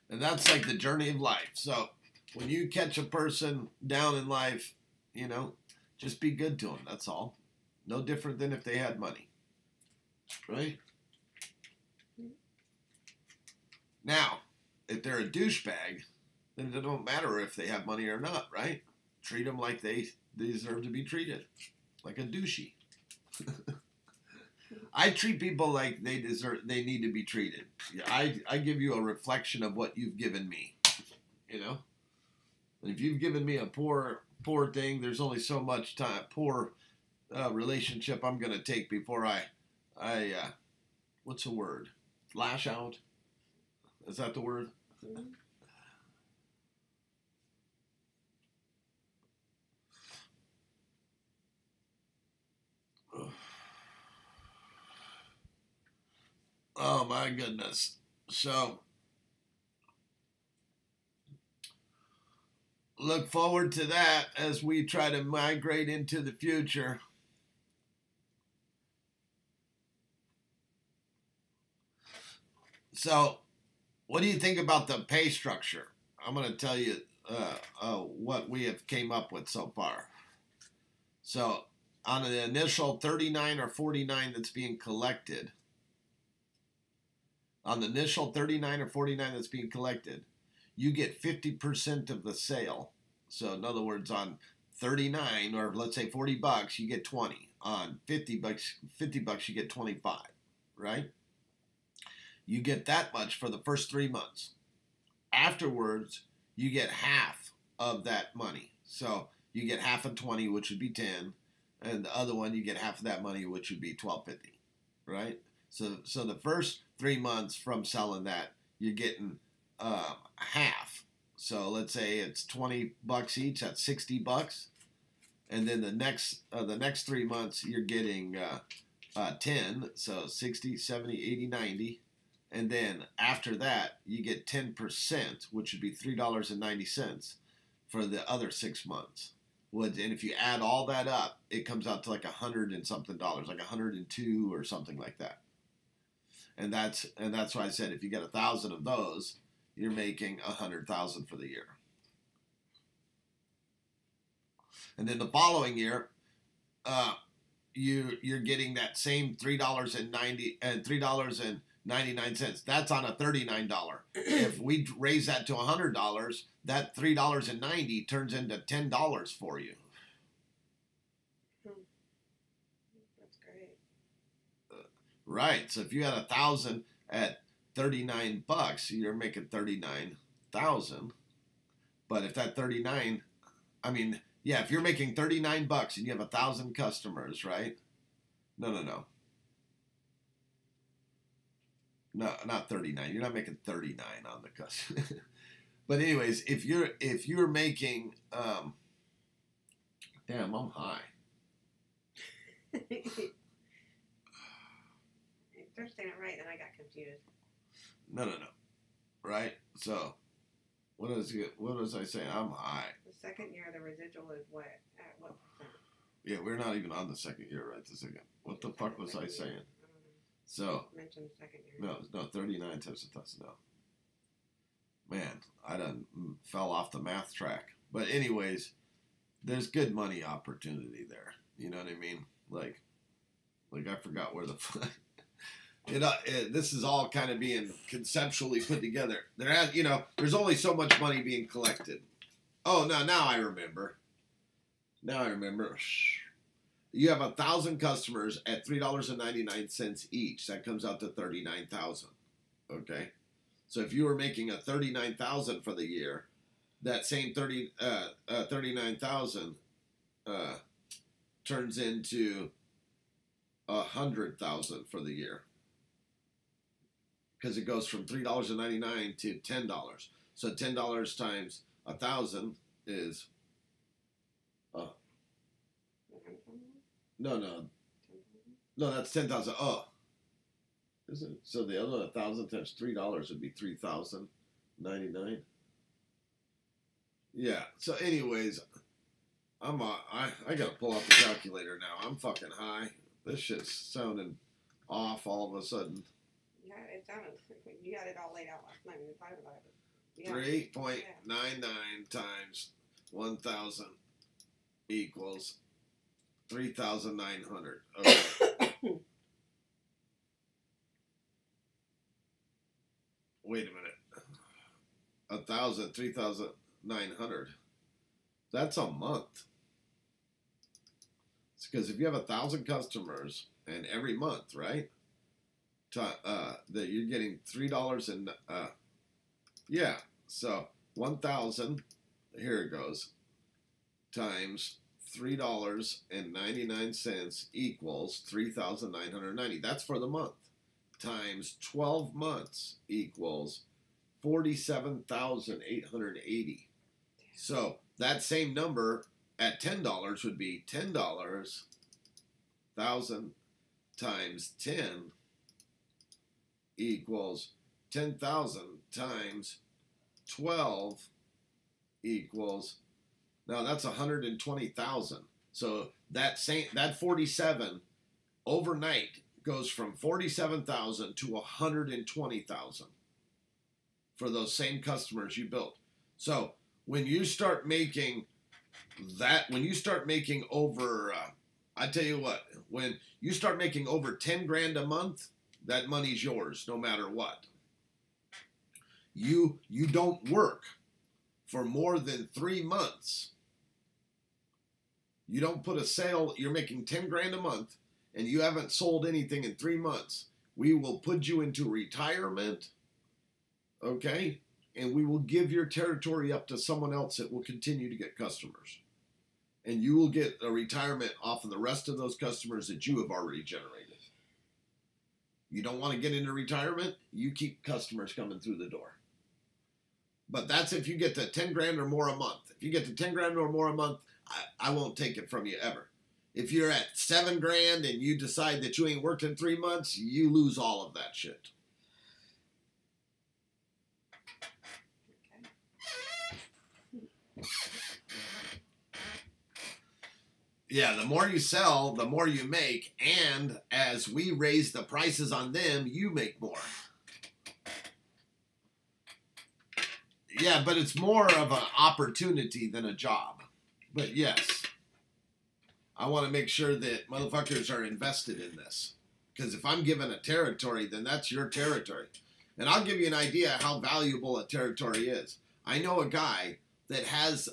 And that's like the journey of life. So when you catch a person down in life, you know, just be good to them. That's all. No different than if they had money. Right? Now, if they're a douchebag, then it don't matter if they have money or not, right? Treat them like they deserve to be treated. Like a douchey. I treat people like they need to be treated. I give you a reflection of what you've given me, you know? And if you've given me a poor thing, there's only so much poor relationship I'm going to take before I what's the word? Lash out? Is that the word? Mm-hmm. Oh my goodness. So look forward to that as we try to migrate into the future. So what do you think about the pay structure? I'm going to tell you what we have came up with so far. So on the initial 39 or 49 that's being collected, you get 50% of the sale. So in other words, on 39 or let's say $40, you get 20. On $50, you get 25, right? You get that much for the first 3 months. Afterwards, you get half of that money. So you get half of 20, which would be 10, and the other one you get half of that money, which would be $12.50, right? So the first 3 months from selling that, you're getting half. So let's say it's $20 each. That's $60. And then the next 3 months you're getting 10. So 60, 70, 80, 90. And then after that you get 10%, which would be $3.90 for the other 6 months. And if you add all that up, it comes out to like $100 and something, like 102 or something like that. And that's why I said if you get 1,000 of those, you're making 100,000 for the year. And then the following year, you're getting that same $3.99. That's on a $39. If we raise that to $100, that $3.90 turns into $10 for you. That's great. Right. So if you had 1,000 at $39, you're making 39,000. But if that 39, if you're making $39 and you have 1,000 customers, right? No, not 39. You're not making 39 on the customer. But anyways, if you're making, damn, I'm high. They're saying it right, and I got confused. No. Right? So, what was I saying? I'm high. The second year, the residual is what? At what percent? Yeah, we're not even on the second year right this second. What the fuck was I saying? So, mentioned second year. No, 39 times 1,000. No. Man, I done fell off the math track. But anyways, there's good money opportunity there. You know what I mean? Like I forgot where the fuck. This is all kind of being conceptually put together. There's only so much money being collected. Oh, now I remember. You have 1,000 customers at $3.99 each. That comes out to 39,000. Okay, so if you were making a 39,000 for the year, that same 39,000 turns into 100,000 for the year. Because it goes from $3.99 to $10. So $10 times 1,000 is no, that's 10,000. Oh, is it? So the other 1,000 times $3 would be 3,099. Yeah. So anyways, I gotta pull out the calculator now. I'm fucking high. This shit's sounding off all of a sudden. Yeah, it sounded. You had it all laid out last night when we talked about it. Yeah. 3.99 times 1,000 equals 3,900. Okay. Wait a minute. 1,000, 3,900. That's a month. It's because if you have 1,000 customers and every month, right? That you're getting $3 and so 1,000, here it goes, times $3.99 equals 3,990. That's for the month. Times 12 months equals 47,880. So that same number at $10 would be $10, 1,000 times 10 equals 10,000 times 12 equals, now that's 120,000. So that 47 overnight goes from 47,000 to 120,000 for those same customers you built. So when you start making over, I tell you what, when you start making over 10 grand a month, that money's yours no matter what. You don't work for more than 3 months. You don't put a sale, you're making 10 grand a month and you haven't sold anything in 3 months. We will put you into retirement, okay? And we will give your territory up to someone else that will continue to get customers. And you will get a retirement off of the rest of those customers that you have already generated. You don't want to get into retirement? You keep customers coming through the door. But that's if you get to 10 grand or more a month. If you get to 10 grand or more a month, I won't take it from you ever. If you're at 7 grand and you decide that you ain't worked in 3 months, you lose all of that shit. Yeah, the more you sell, the more you make, and as we raise the prices on them, you make more. Yeah, but it's more of an opportunity than a job. But yes, I want to make sure that motherfuckers are invested in this. Because if I'm given a territory, then that's your territory. And I'll give you an idea how valuable a territory is. I know a guy that has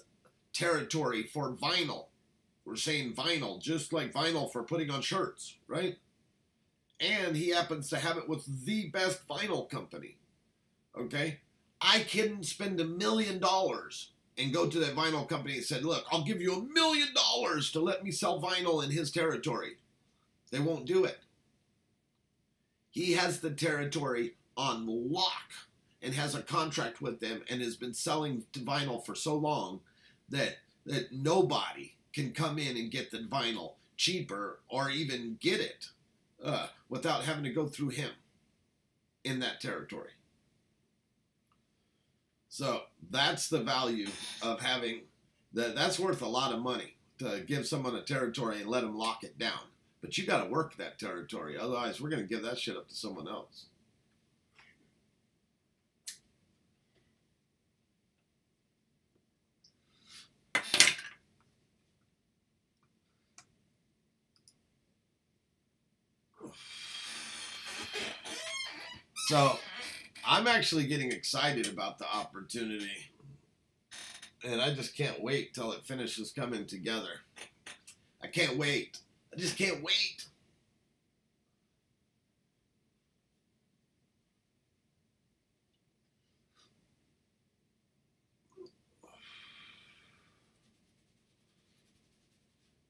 territory for vinyl. We're saying vinyl, just like vinyl for putting on shirts, right? And he happens to have it with the best vinyl company, okay? I couldn't spend $1 million and go to that vinyl company and said, look, I'll give you $1 million to let me sell vinyl in his territory. They won't do it. He has the territory on lock and has a contract with them and has been selling vinyl for so long that nobody can come in and get the vinyl cheaper or even get it without having to go through him in that territory. So that's the value of having that. That's worth a lot of money to give someone a territory and let them lock it down. But you got to work that territory. Otherwise, we're going to give that shit up to someone else. So I'm actually getting excited about the opportunity. And I just can't wait till it finishes coming together. I can't wait. I just can't wait.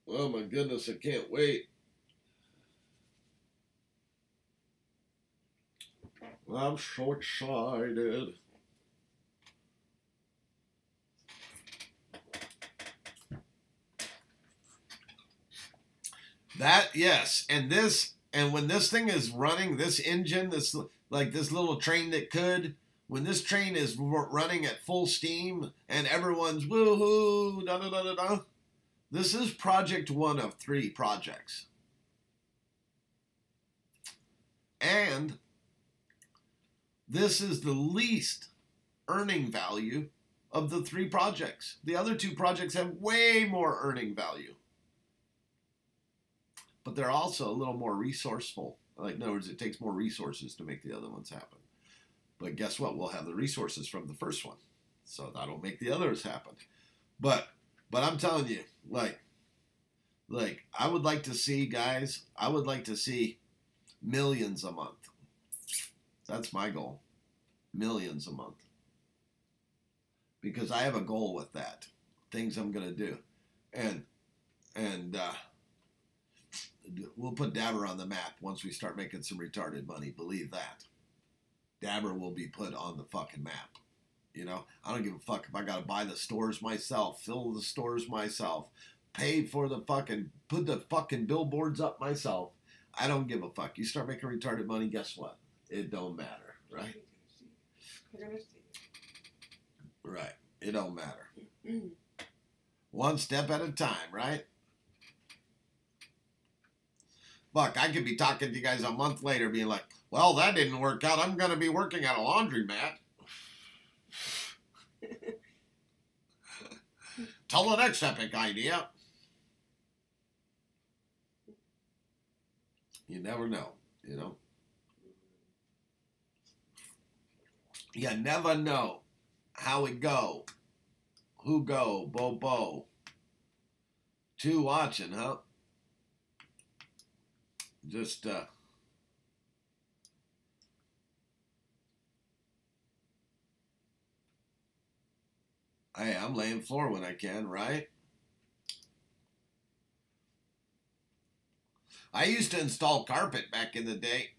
Oh my goodness, I can't wait. I'm so excited. That, yes, and when this thing is running, this engine, this little train that could, when this train is running at full steam and everyone's woohoo, da da da da da, this is project 1 of 3 projects. And this is the least earning value of the 3 projects. The other 2 projects have way more earning value. But they're also a little more resourceful. Like, in other words, it takes more resources to make the other ones happen. But guess what? We'll have the resources from the first one. So that'll make the others happen. But I'm telling you, like I would like to see, guys, I would like to see millions a month. That's my goal. Millions a month. Because I have a goal with that. Things I'm going to do. And we'll put Dabber on the map once we start making some retarded money. Believe that. Dabber will be put on the fucking map. You know, I don't give a fuck if I got to buy the stores myself, fill the stores myself, pay for the fucking, put the fucking billboards up myself. I don't give a fuck. You start making retarded money, guess what? It don't matter, right? Right. It don't matter. One step at a time, right? Fuck, I could be talking to you guys a month later being like, well, that didn't work out. I'm going to be working at a laundromat. Tell the next epic idea. You never know, you know? You never know how it go. Who go, bo. 2 watching, huh? Just, hey, I'm laying floor when I can, right? I used to install carpet back in the day.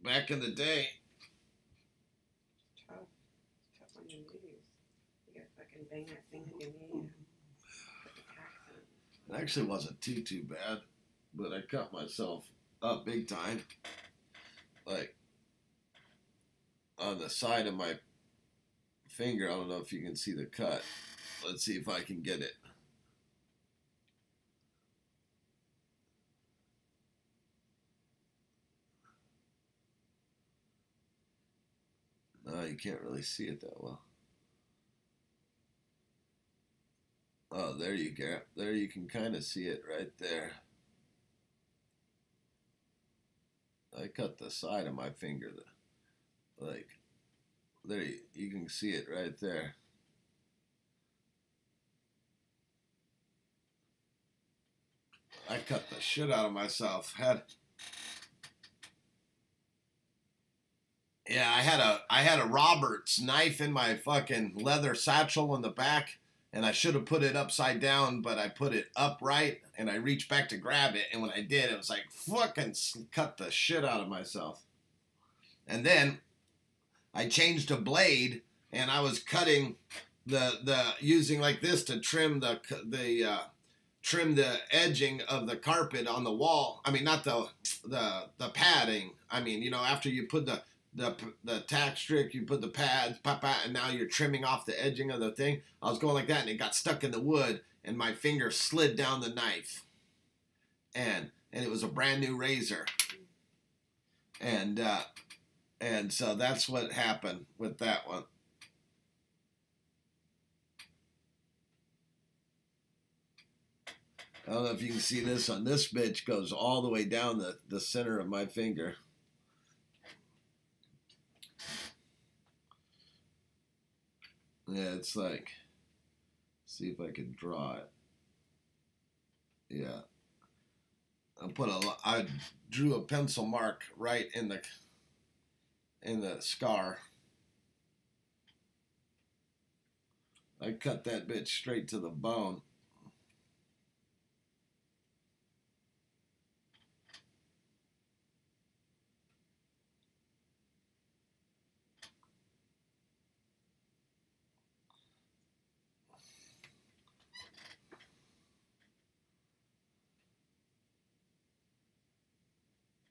Back in the day. bang that thing on your knee. It actually wasn't too bad, but I cut myself up big time, like on the side of my finger. I don't know if you can see the cut. Let's see if I can get it. No, you can't really see it that well. Oh, there you go. There you can kind of see it right there. I cut the side of my finger, like there. You can see it right there. I cut the shit out of myself. Yeah, I had a Roberts knife in my fucking leather satchel in the back, and I should have put it upside down, but I put it upright, and I reached back to grab it, and when I did, it was like fucking cut the shit out of myself. And then I changed a blade, and I was cutting the using like this to trim the edging of the carpet on the wall. I mean, not the padding. I mean, you know, after you put the tack strip, you put the pads, and now you're trimming off the edging of the thing. I was going like that, and it got stuck in the wood, and my finger slid down the knife, and it was a brand new razor, and so that's what happened with that one. I don't know if you can see this on this bitch, goes all the way down the center of my finger. Yeah, it's like, see if I can draw it. Yeah. I drew a pencil mark right in the scar. I cut that bitch straight to the bone.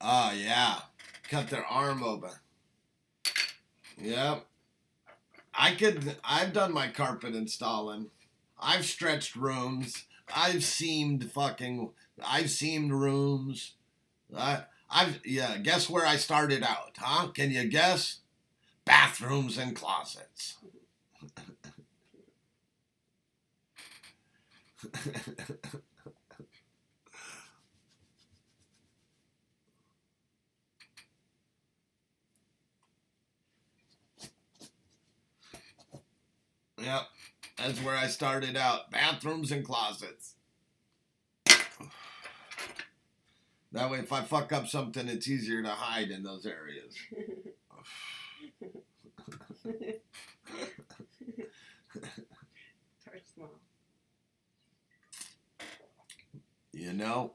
Oh, yeah. Cut their arm open. Yep. I've done my carpet installing. I've stretched rooms. I've seamed rooms. Yeah, guess where I started out, huh? Can you guess? Bathrooms and closets. Yep, that's where I started out. Bathrooms and closets. That way, if I fuck up something, it's easier to hide in those areas. You know?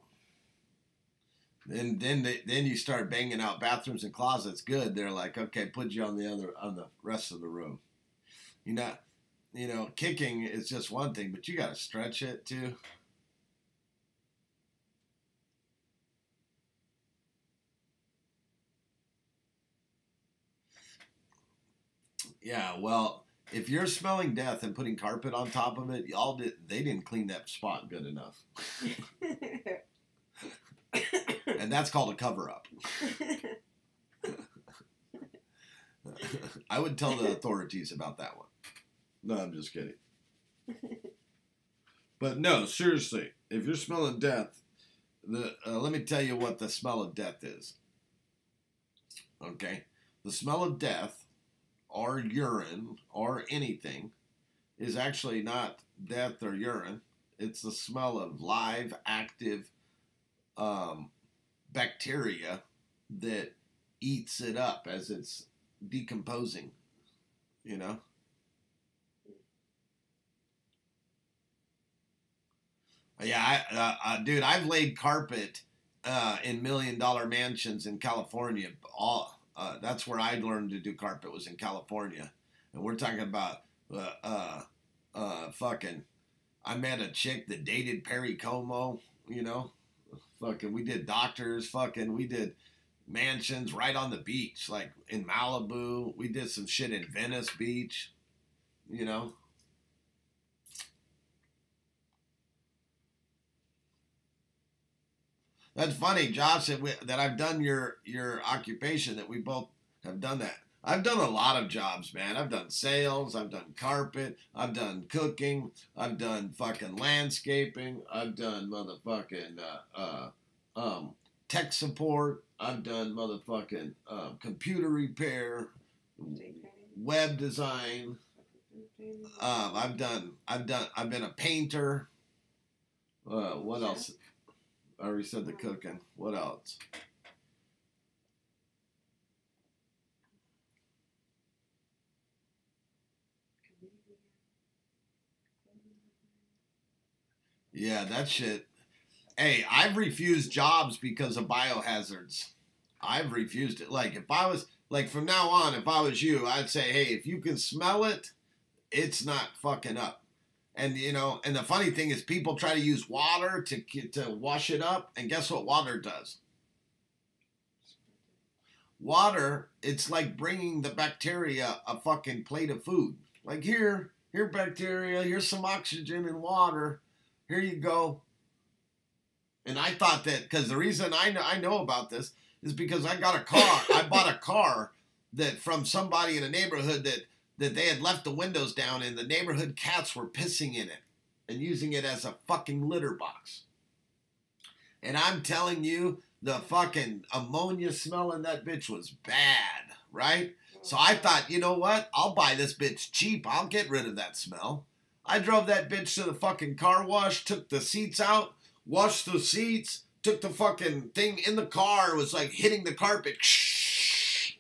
Then you start banging out bathrooms and closets good. They're like, okay, put you on the rest of the room. You know, kicking is just one thing, but you got to stretch it too. Yeah, well, if you're smelling death and putting carpet on top of it, they didn't clean that spot good enough. And that's called a cover-up. I would tell the authorities about that one. No, I'm just kidding. But no, seriously, if you're smelling death, let me tell you what the smell of death is. Okay? The smell of death, or urine, or anything, is actually not death or urine. It's the smell of live, active bacteria that eats it up as it's decomposing, you know? Yeah, dude, I've laid carpet in $1 million mansions in California. That's where I learned to do carpet, was in California, and we're talking about fucking, I met a chick that dated Perry Como, you know. Fucking, we did doctors, fucking, we did mansions right on the beach, like in Malibu. We did some shit in Venice Beach, you know. That's funny, Josh, that I've done your occupation, that we both have done that. I've done a lot of jobs, man. I've done sales, I've done carpet, I've done cooking, I've done fucking landscaping, I've done motherfucking tech support, I've done motherfucking computer repair, web design. I've been a painter. What else? I already said the cooking. What else? Yeah, that shit. Hey, I've refused jobs because of biohazards. I've refused it. Like, if I was, like, from now on, if I was you, I'd say, hey, if you can smell it, it's not fucking up. And, you know, and the funny thing is people try to use water to wash it up, and guess what water does? Water, it's like bringing the bacteria a fucking plate of food. Like, here bacteria, here's some oxygen and water. Here you go. And I thought that, because the reason I know about this is because I got a car. I bought a car that from somebody in a neighborhood that they had left the windows down, and the neighborhood cats were pissing in it and using it as a fucking litter box. And I'm telling you, the fucking ammonia smell in that bitch was bad, right? So I thought, you know what? I'll buy this bitch cheap. I'll get rid of that smell. I drove that bitch to the fucking car wash, took the seats out, washed the seats, took the fucking thing in the car, it was like hitting the carpet,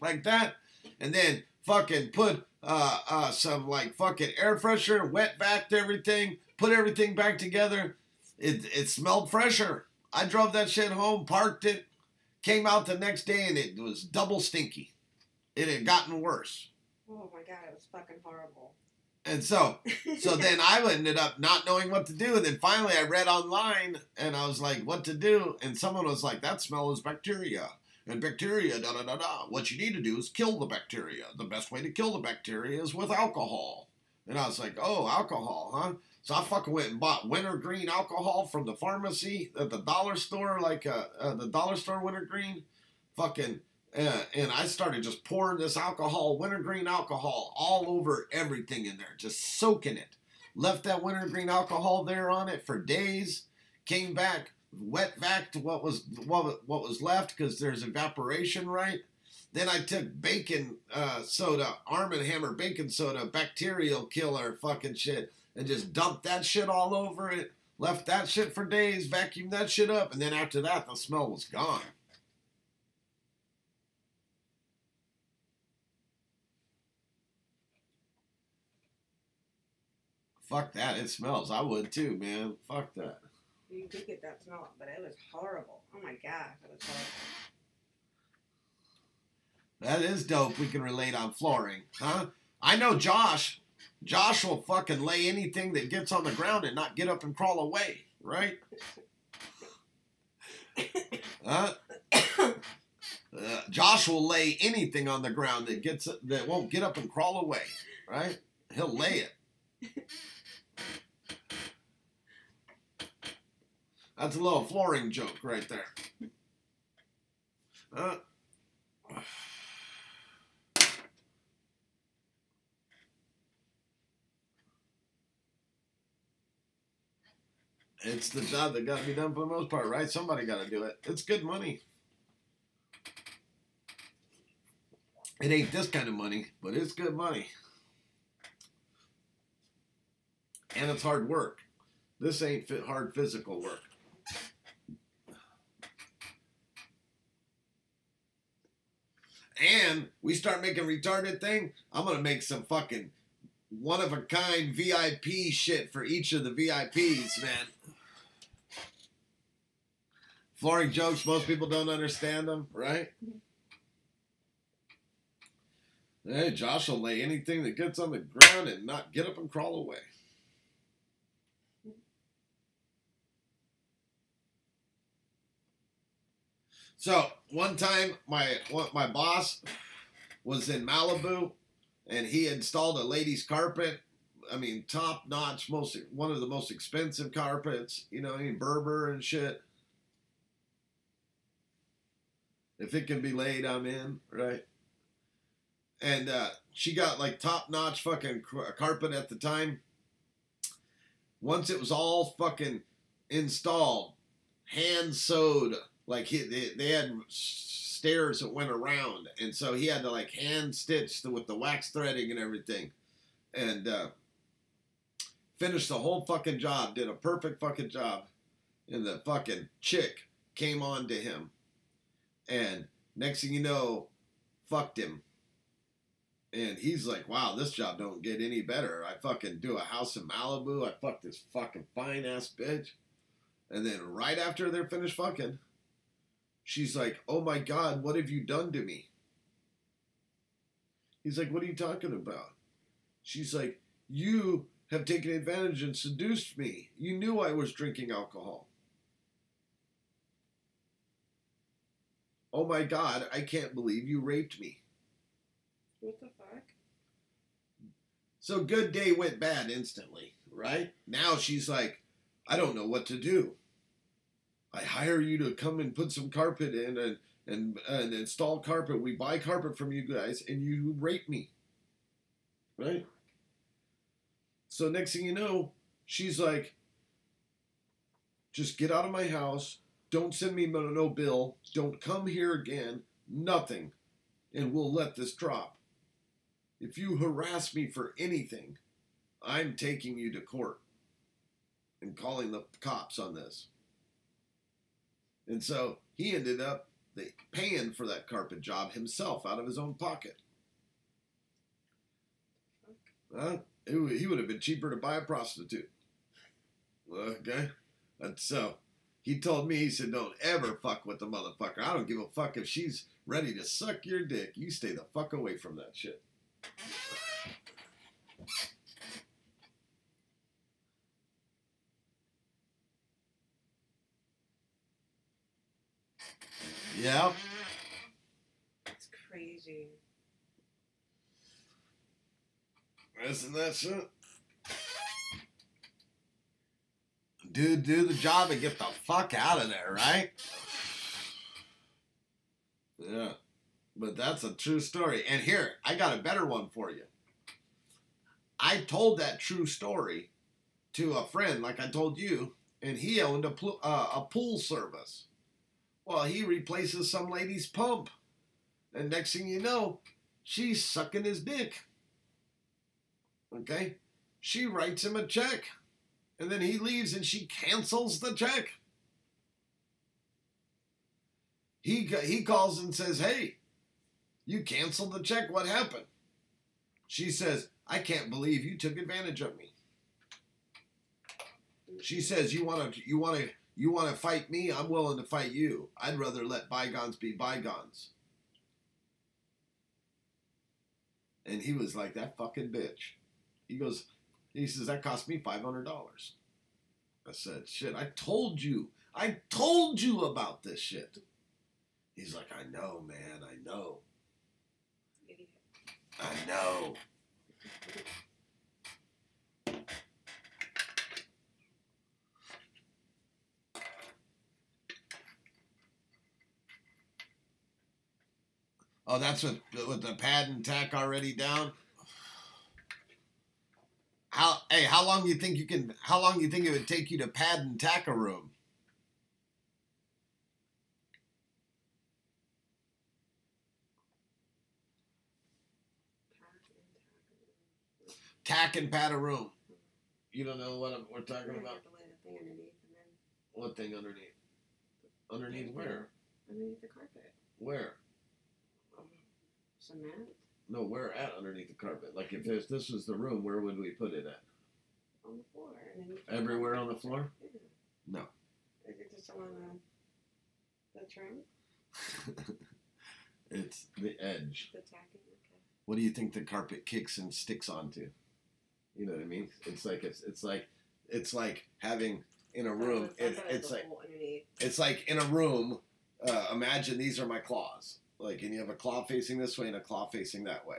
like that, and then fucking put some like fucking air freshener, wet vacuumed everything, put everything back together. It smelled fresher. I drove that shit home, parked it, came out the next day, and it was double stinky. It had gotten worse. Oh my god, it was fucking horrible. And so then I ended up not knowing what to do. And then finally I read online and I was like, what to do? And someone was like, that smell is bacteria. And bacteria, da-da-da-da. What you need to do is kill the bacteria. The best way to kill the bacteria is with alcohol. And I was like, oh, alcohol, huh? So I fucking went and bought wintergreen alcohol from the pharmacy at the dollar store, like the dollar store wintergreen. Fucking... and I started just pouring this alcohol, wintergreen alcohol, all over everything in there, just soaking it. Left that wintergreen alcohol there on it for days. Came back, wet vacuumed what was left because there's evaporation, right? Then I took baking soda, Arm & Hammer baking soda, bacterial killer fucking shit, and just dumped that shit all over it. Left that shit for days, vacuumed that shit up, and then after that, the smell was gone. Fuck that, it smells. I would too, man. Fuck that. You did get that smell, but it was horrible. Oh my god, it was horrible. That is dope. We can relate on flooring, huh? I know Josh. Josh will fucking lay anything that gets on the ground and not get up and crawl away, right? Huh? Josh will lay anything on the ground that won't get up and crawl away, right? He'll lay it. That's a little flooring joke right there. It's the job that got to be done for the most part, right? Somebody got to do it. It's good money. It ain't this kind of money, but it's good money. And it's hard work. This ain't hard physical work. And we start making retarded thing, I'm going to make some fucking one-of-a-kind VIP shit for each of the VIPs, man. Flooring jokes, most people don't understand them, right? Hey, Josh will lay anything that gets on the ground and not get up and crawl away. So one time, my boss was in Malibu, and he installed a lady's carpet. I mean, top notch, one of the most expensive carpets. You know, I mean, Berber and shit. If it can be laid, I'm in, right? And she got like top notch fucking carpet at the time. Once it was all fucking installed, hand sewed, like they had stairs that went around, and so he had to like hand stitch with the wax threading and everything, and finished the whole fucking job, did a perfect fucking job, and the fucking chick came on to him, and next thing you know, fucked him. And he's like, wow, this job don't get any better. I fucking do a house in Malibu. I fuck this fucking fine-ass bitch. And then right after they're finished fucking, she's like, oh my God, what have you done to me? He's like, what are you talking about? She's like, you have taken advantage and seduced me. You knew I was drinking alcohol. Oh my God, I can't believe you raped me. What the fuck? So good day went bad instantly, right? Now she's like, I don't know what to do. I hire you to come and put some carpet in and install carpet. We buy carpet from you guys and you rape me. Right? So next thing you know, she's like, just get out of my house. Don't send me no bill. Don't come here again. Nothing. And we'll let this drop. If you harass me for anything, I'm taking you to court and calling the cops on this. And so he ended up paying for that carpet job himself out of his own pocket. He would have been cheaper to buy a prostitute. Okay? And so he told me, he said, don't ever fuck with the motherfucker. I don't give a fuck if she's ready to suck your dick. You stay the fuck away from that shit. Yeah. It's crazy. Isn't that shit? Dude, do the job and get the fuck out of there, right? Yeah. But that's a true story. And here, I got a better one for you. I told that true story to a friend, like I told you, and he owned a pool service. Well, he replaces some lady's pump. And next thing you know, she's sucking his dick. Okay? She writes him a check. And then he leaves and she cancels the check. He calls and says, hey, you canceled the check. What happened? She says, I can't believe you took advantage of me. She says, you want to fight me? I'm willing to fight you. I'd rather let bygones be bygones. And he was like, that fucking bitch. He says, that cost me $500. I said, shit, I told you about this shit. He's like, I know, man, I know. Idiot. I know. Oh, that's with the pad and tack already down? How long do you think it would take you to pad and tack a room? Tack and pad a room. You don't know what we're talking about? Have to lay the thing underneath and then What thing underneath? Underneath where? underneath the carpet. Where? Cement? No, where at underneath the carpet? Like if this was the room, where would we put it at? On the floor. And then Everywhere on the floor? Yeah. No. Is it just along the trim? It's the edge. The tacking? Okay. What do you think the carpet kicks and sticks onto? You know what I mean? It's like having in a room. It's like in a room. imagine these are my claws. Like, and you have a claw facing this way and a claw facing that way.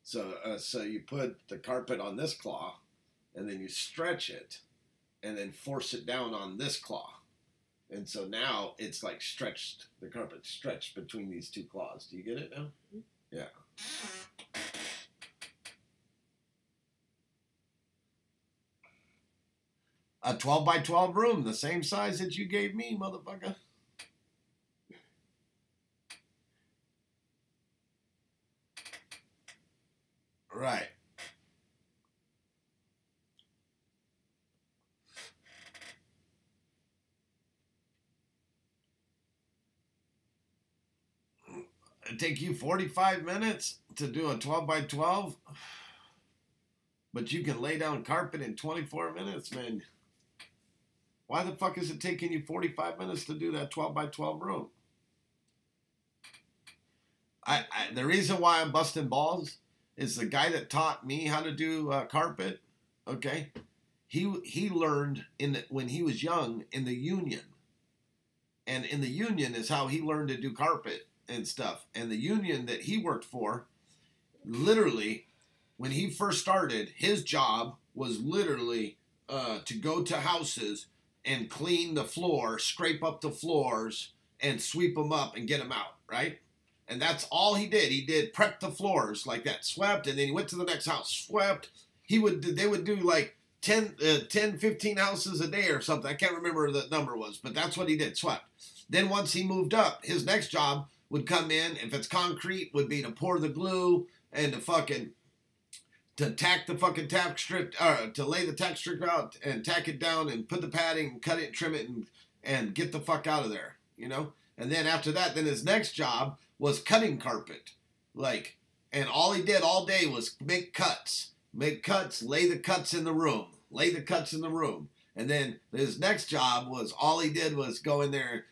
So, so you put the carpet on this claw, and then you stretch it, and then force it down on this claw. And so now it's like stretched, the carpet stretched between these two claws. Do you get it now? Mm-hmm. Yeah. A 12 by 12 room, the same size that you gave me, motherfucker. Right. It'd take you 45 minutes to do a 12 by 12, but you can lay down carpet in 24 minutes, man. Why the fuck is it taking you 45 minutes to do that 12 by 12 room? The reason why I'm busting balls is the guy that taught me how to do carpet, okay? He learned when he was young in the union. And in the union is how he learned to do carpet and stuff. And the union that he worked for, literally, when he first started, his job was literally to go to houses and clean the floor, scrape up the floors, and sweep them up and get them out, right? And that's all he did. He did prep the floors like that, swept, and then he went to the next house, swept. They would do like 10, 15 houses a day or something. I can't remember what the number was, but that's what he did, swept. Then once he moved up, his next job would come in, if it's concrete, would be to pour the glue and to tack the fucking tack strip, to lay the tack strip out and tack it down and put the padding and cut it and trim it and get the fuck out of there, you know? And then after that, then his next job was cutting carpet. Like, and all he did all day was make cuts, lay the cuts in the room, And then his next job was, all he did was go in there,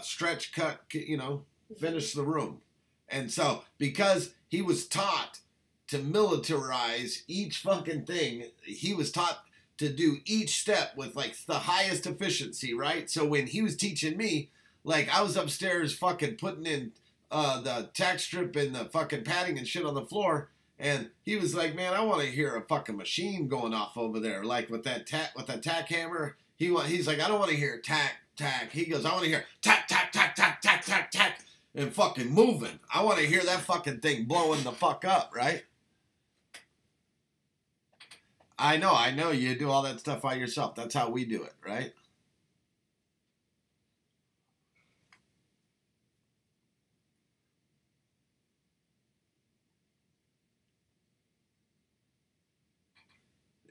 stretch, cut, you know, finish the room. And so, because he was taught to militarize each fucking thing, he was taught to do each step with like the highest efficiency, right? So when he was teaching me, like I was upstairs fucking putting in the tack strip and the fucking padding and shit on the floor, and he was like, man, I want to hear a fucking machine going off over there, like with that tack hammer. He's like, I don't want to hear tack. He goes, I want to hear tack, and fucking moving. I want to hear that fucking thing blowing the fuck up, right? I know, you do all that stuff by yourself. That's how we do it, right?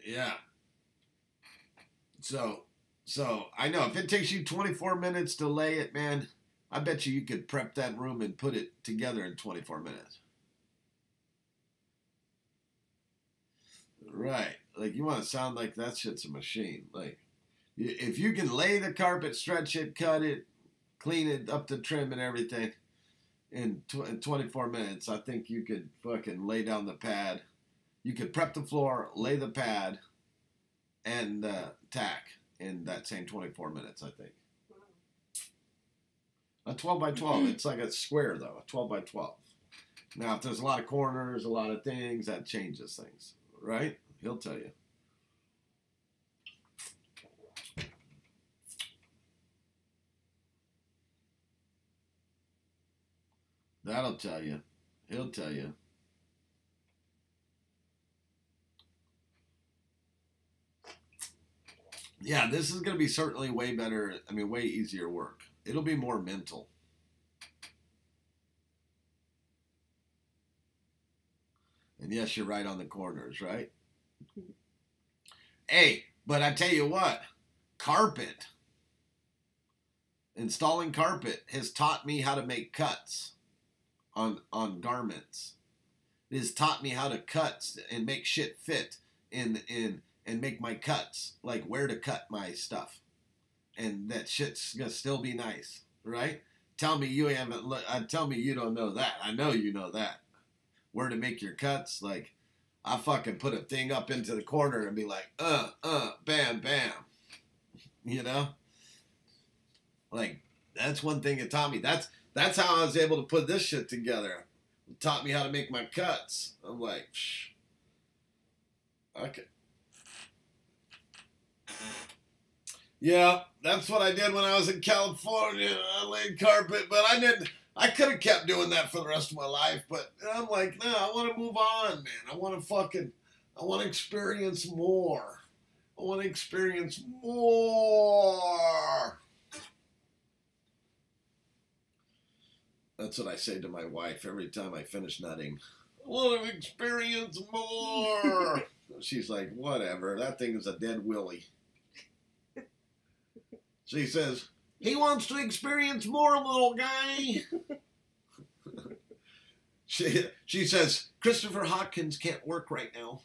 Yeah. So I know if it takes you 24 minutes to lay it, man, I bet you could prep that room and put it together in 24 minutes. Right. Like, you want to sound like that shit's a machine. Like, if you can lay the carpet, stretch it, cut it, clean it up to trim and everything in 24 minutes, I think you could fucking lay down the pad. You could prep the floor, lay the pad, and tack in that same 24 minutes, I think. A 12 by 12. It's like a square, though. A 12 by 12. Now, if there's a lot of corners, a lot of things, that changes things. Right? He'll tell you. That'll tell you. He'll tell you. Yeah, this is going to be certainly way better. I mean, way easier work. It'll be more mental. And yes, you're right on the corners, right? Hey, but I tell you what, carpet, installing carpet has taught me how to make cuts on garments. It has taught me how to cut and make shit fit and make my cuts, like where to cut my stuff. And that shit's gonna still be nice, right? Tell me you tell me you don't know that. I know you know that. Where to make your cuts, like I fucking put a thing up into the corner and be like, bam, bam. You know? Like That's one thing it taught me. That's how I was able to put this shit together. It taught me how to make my cuts. I'm like, shh. Okay. Yeah, that's what I did when I was in California. I laid carpet, but I didn't. I could have kept doing that for the rest of my life, but I'm like, no, I want to move on, man. I want to experience more. I want to experience more. That's what I say to my wife every time I finish nutting. I want to experience more. She's like, whatever. That thing is a dead willy. She says, he wants to experience more, little guy. She says, Christopher Hawkins can't work right now.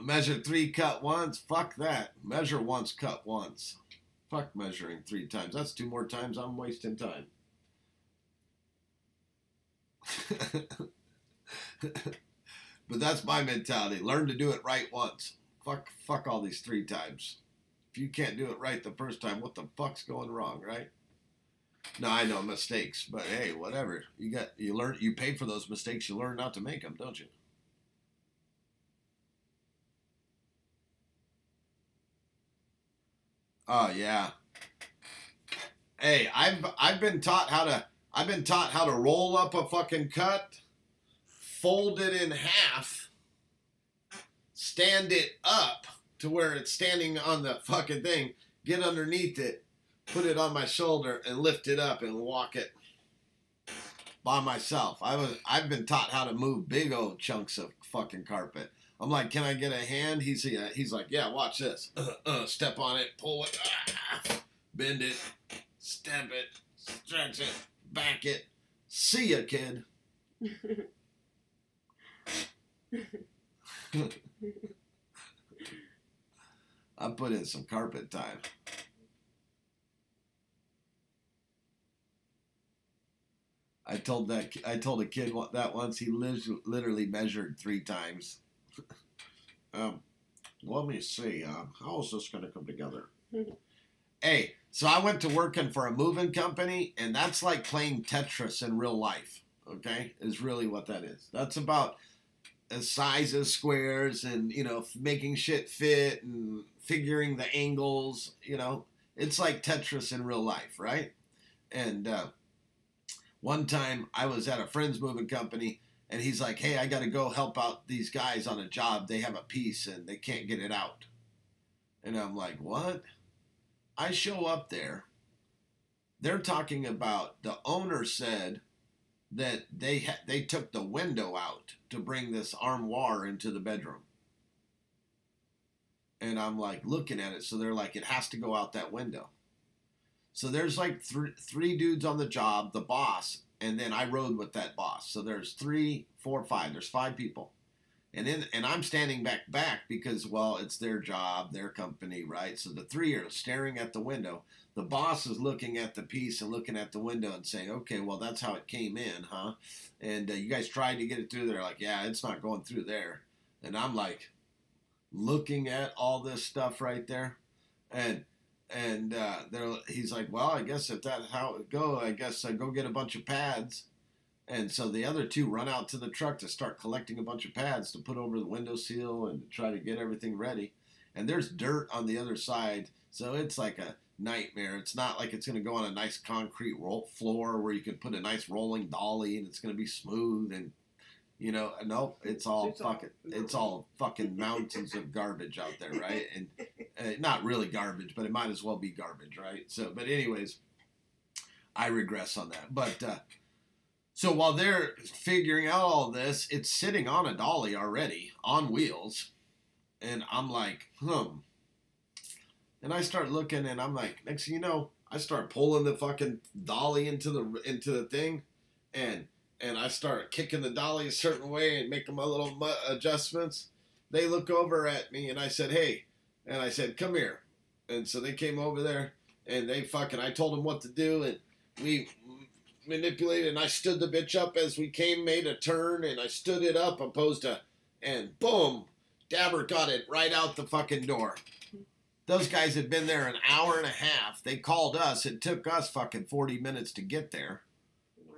Measure 3, cut once. Fuck that. Measure once, cut once. Fuck measuring 3 times. That's 2 more times I'm wasting time. But that's my mentality. Learn to do it right once. Fuck all these 3 times. If you can't do it right the first time, what the fuck's going wrong, right? No, I know mistakes, but hey, whatever. You pay for those mistakes, you learn not to make them, don't you? Oh yeah. Hey, I've been taught how to roll up a fucking cut, fold it in half, stand it up to where it's standing on the fucking thing, get underneath it, put it on my shoulder, and lift it up and walk it by myself. I've been taught how to move big old chunks of fucking carpet. I'm like, can I get a hand? He's like, yeah, watch this. Step on it, pull it, bend it, step it, stretch it, back it. See ya, kid. I put in some carpet time. I told a kid that once. He literally measured 3 times. Let me see. How is this going to come together? Hey, so I went to working for a moving company, and that's like playing Tetris in real life. Okay, is really what that is. That's about sizes, squares, and making shit fit and figuring the angles. It's like Tetris in real life, right? And one time I was at a friend's moving company. And he's like, hey, I got to go help out these guys on a job. They have a piece and they can't get it out. And I'm like, what? I show up there. They're talking about the owner said that they took the window out to bring this armoire into the bedroom. And I'm like looking at it. So they're like, it has to go out that window. So there's like three dudes on the job, the boss. And then I rode with that boss. So there's 3, 4, 5. There's 5 people. And I'm standing back because, well, it's their job, their company, right? So the 3 are staring at the window. The boss is looking at the piece and looking at the window and saying, okay, well, that's how it came in, huh? And you guys tried to get it through there. Like, yeah, it's not going through there. And I'm like looking at all this stuff right there. And he's like, well, I guess if that's how it go, I guess go get a bunch of pads. And so the other 2 run out to the truck to start collecting a bunch of pads to put over the windowsill and try to get everything ready. And there's dirt on the other side, so it's like a nightmare. It's not like it's going to go on a nice concrete floor where you can put a nice rolling dolly and it's going to be smooth and nope, it's all fucking mountains of garbage out there, right? And not really garbage, but it might as well be garbage, right? So, but anyways, I regress on that. But so while they're figuring out all this, it's sitting on a dolly already on wheels, and I'm like, And I start looking, and I'm like, next thing you know, I start pulling the fucking dolly into the thing, and I start kicking the dolly a certain way and making my little adjustments. They look over at me, and I said, hey. And I said, come here. And so they came over there, and I told them what to do, and manipulated, and I stood the bitch up as we made a turn, and I stood it up and boom, Dabber got it right out the fucking door. Those guys had been there an hour and a half. They called us. It took us fucking 40 minutes to get there. Wow.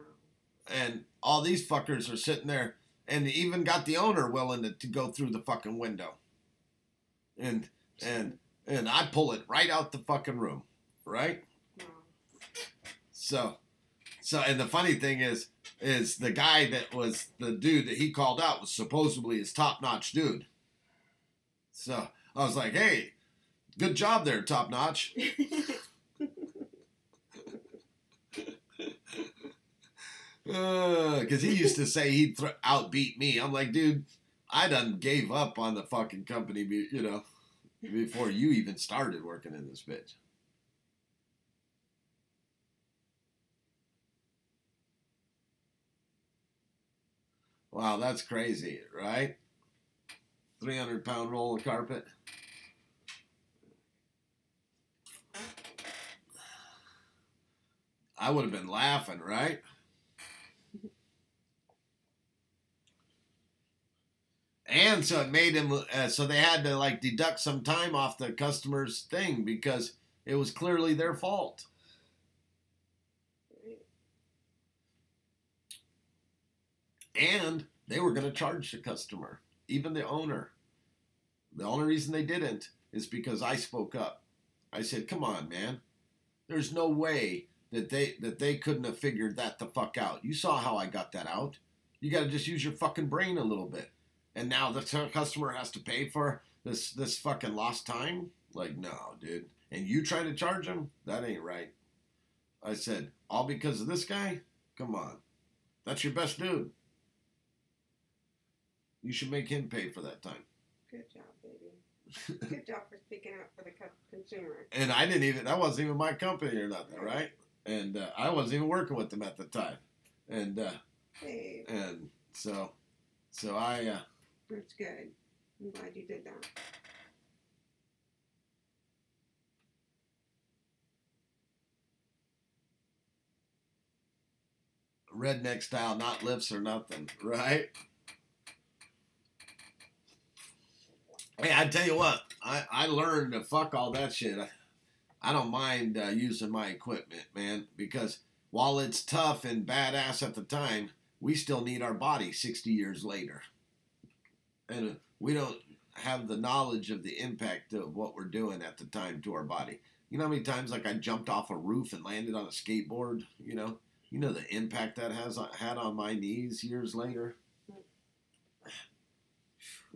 And all these fuckers are sitting there, and even got the owner willing to go through the fucking window. And I pull it right out the fucking room, right? Wow. So, and the funny thing is the guy that was the dude that he called out was supposedly his top-notch dude. So I was like, hey, good job there, top-notch. Because he used to say he'd outbeat me. I'm like, dude, I done gave up on the fucking company, you know, before you even started working in this bitch. Wow, that's crazy, right? 300-pound roll of carpet. I would have been laughing, right? And so it made him, so they had to like deduct some time off the customer's thing because it was clearly their fault. And they were going to charge the customer, even the owner. The only reason they didn't is because I spoke up. I said, come on, man. There's no way that they couldn't have figured that the fuck out. You saw how I got that out. You got to just use your fucking brain a little bit. And now the customer has to pay for this fucking lost time? Like, no, dude. And you trying to charge him? That ain't right. I said, all because of this guy? Come on. That's your best dude. You should make him pay for that time. Good job, baby. Good job for speaking up for the consumer. And that wasn't even my company or nothing, right? And I wasn't even working with them at the time. And and so I... That's good. I'm glad you did that. Redneck style, not lifts or nothing, right? Hey, I tell you what, I learned to fuck all that shit. I don't mind using my equipment, man, because while it's tough and badass at the time, we still need our body 60 years later. And we don't have the knowledge of the impact of what we're doing at the time to our body. You know how many times like I jumped off a roof and landed on a skateboard, you know? You know the impact that had on my knees years later?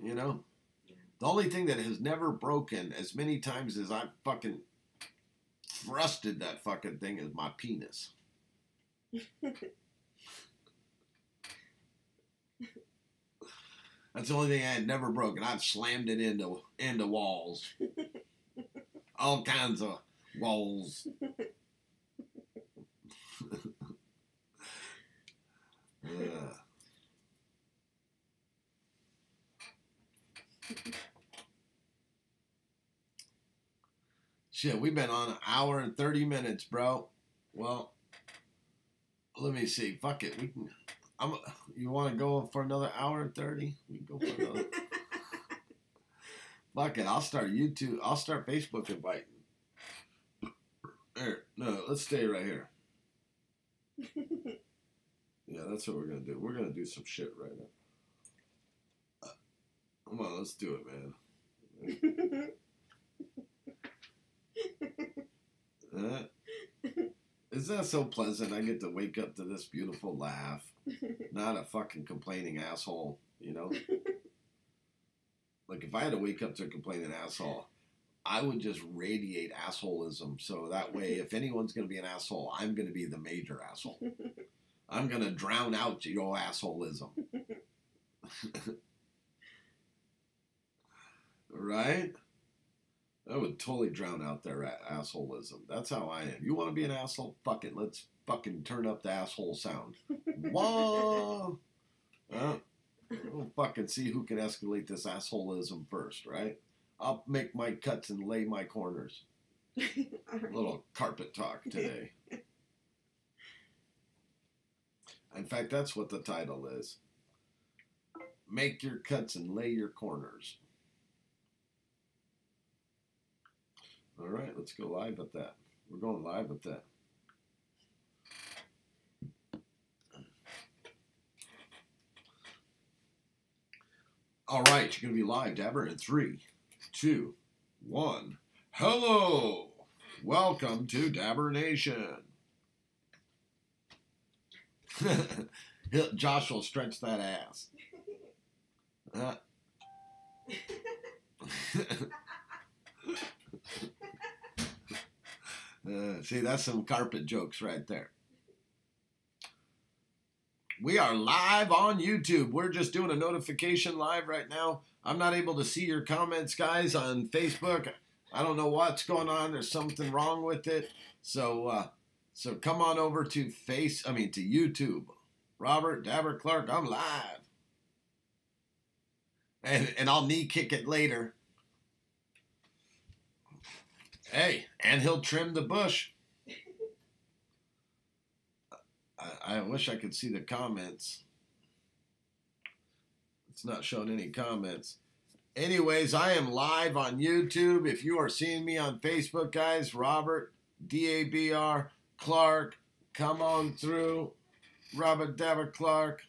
You know? The only thing that has never broken as many times as I've fucking thrusted that fucking thing is my penis. That's the only thing I had never broken. I've slammed it into walls. All kinds of walls. Shit, we've been on an hour and 30 minutes, bro. Well, let me see. Fuck it. We can. You want to go for another hour and 30? We can go for another. Fuck it. I'll start YouTube. I'll start Facebook inviting. Here, no, let's stay right here. Yeah, that's what we're gonna do. We're gonna do some shit right now. Come on, let's do it, man. Isn't that so pleasant? I get to wake up to this beautiful laugh. Not a fucking complaining asshole, you know? Like, if I had to wake up to a complaining asshole, I would just radiate assholism. So that way, if anyone's going to be an asshole, I'm going to be the major asshole. I'm going to drown out your assholism. Right? That would totally drown out their assholism. That's how I am. You want to be an asshole? Fuck it. Let's fucking turn up the asshole sound. Whoa! We'll fucking see who can escalate this assholism first, right? I'll make my cuts and lay my corners. A little carpet talk today. In fact, that's what the title is. Make your cuts and lay your corners. All right, let's go live with that. We're going live with that. All right, you're going to be live, Dabber, in 3, 2, 1. Hello! Welcome to Dabber Nation. Josh will stretch that ass. See, that's some carpet jokes right there. We are live on YouTube. We're just doing a notification live right now. I'm not able to see your comments, guys, on Facebook. I don't know what's going on. There's something wrong with it. So come on over to YouTube. Robert Dabber Clark, I'm live. And I'll knee kick it later. Hey, and he'll trim the bush. I wish I could see the comments. It's not showing any comments. Anyways, I am live on YouTube. If you are seeing me on Facebook, guys, Robert, D-A-B-R, Clark, come on through. Robert Dabber Clark.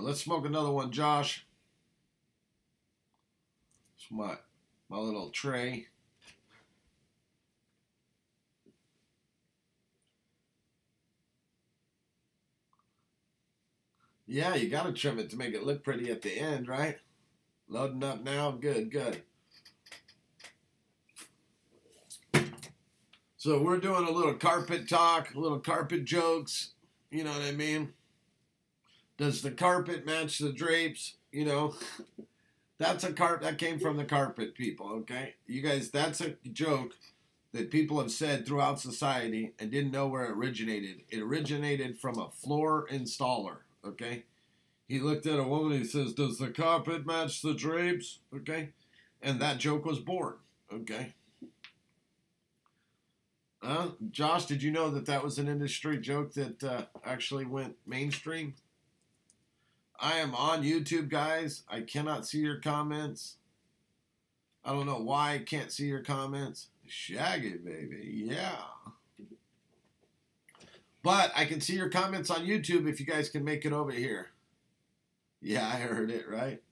Let's smoke another one, Josh. It's my little tray. Yeah, you got to trim it to make it look pretty at the end, right? Loading up now. Good, good. So we're doing a little carpet talk, a little carpet jokes. You know what I mean? Does the carpet match the drapes? You know, that's a that came from the carpet people, okay? You guys, that's a joke that people have said throughout society and didn't know where it originated. It originated from a floor installer, okay? He looked at a woman and he says, does the carpet match the drapes? Okay? And that joke was born, okay? Josh, did you know that that was an industry joke that actually went mainstream? I am on YouTube, guys. I cannot see your comments. I don't know why I can't see your comments. Shaggy, baby. Yeah. But I can see your comments on YouTube if you guys can make it over here. Yeah, I heard it, right?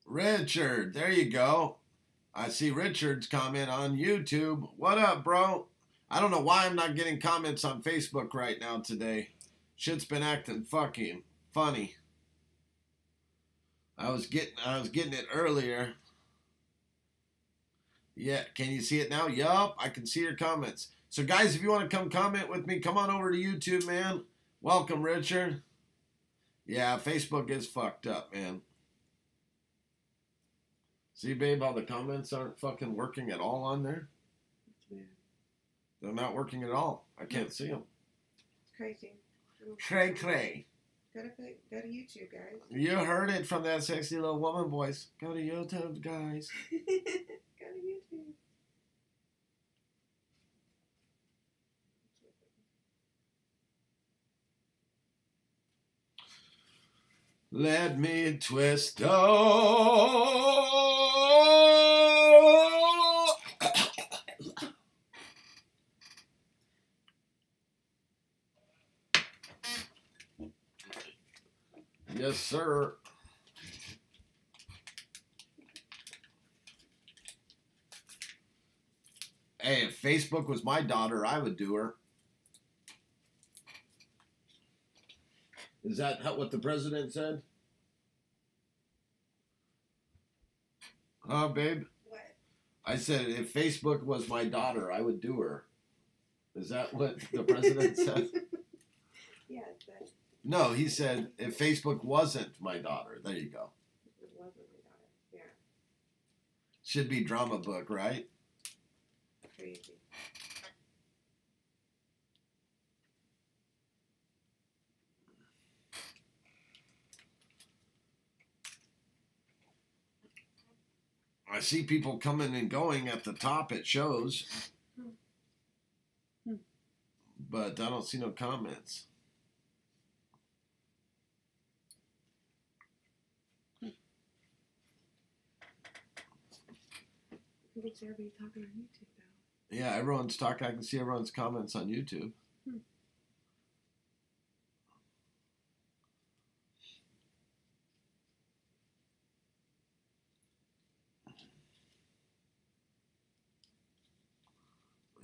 Richard, there you go. I see Richard's comment on YouTube. What up, bro? I don't know why I'm not getting comments on Facebook right now today. Shit's been acting fucking funny. I was getting it earlier. Yeah, can you see it now? Yup, I can see your comments. So guys, if you want to come comment with me, come on over to YouTube, man. Welcome, Richard. Yeah, Facebook is fucked up, man. See, babe, how the comments aren't fucking working at all on there? Yeah. They're not working at all. I can't see them. It's crazy. Cray, cray. Go to YouTube, guys. You heard it from that sexy little woman voice. Go to YouTube, guys. Go to YouTube. Let me twist. Yes, sir. Hey, if Facebook was my daughter, I would do her. Is that what the president said? Huh, babe? What? I said, if Facebook was my daughter, I would do her. Is that what the president said? Yeah, it said. No, he said, if Facebook wasn't my daughter. There you go. It wasn't my daughter. Yeah. Should be drama book, right? Crazy. see people coming and going at the top. It shows, but I don't see no comments. I think everybody's talking on YouTube though. Yeah, everyone's talking. I can see everyone's comments on YouTube.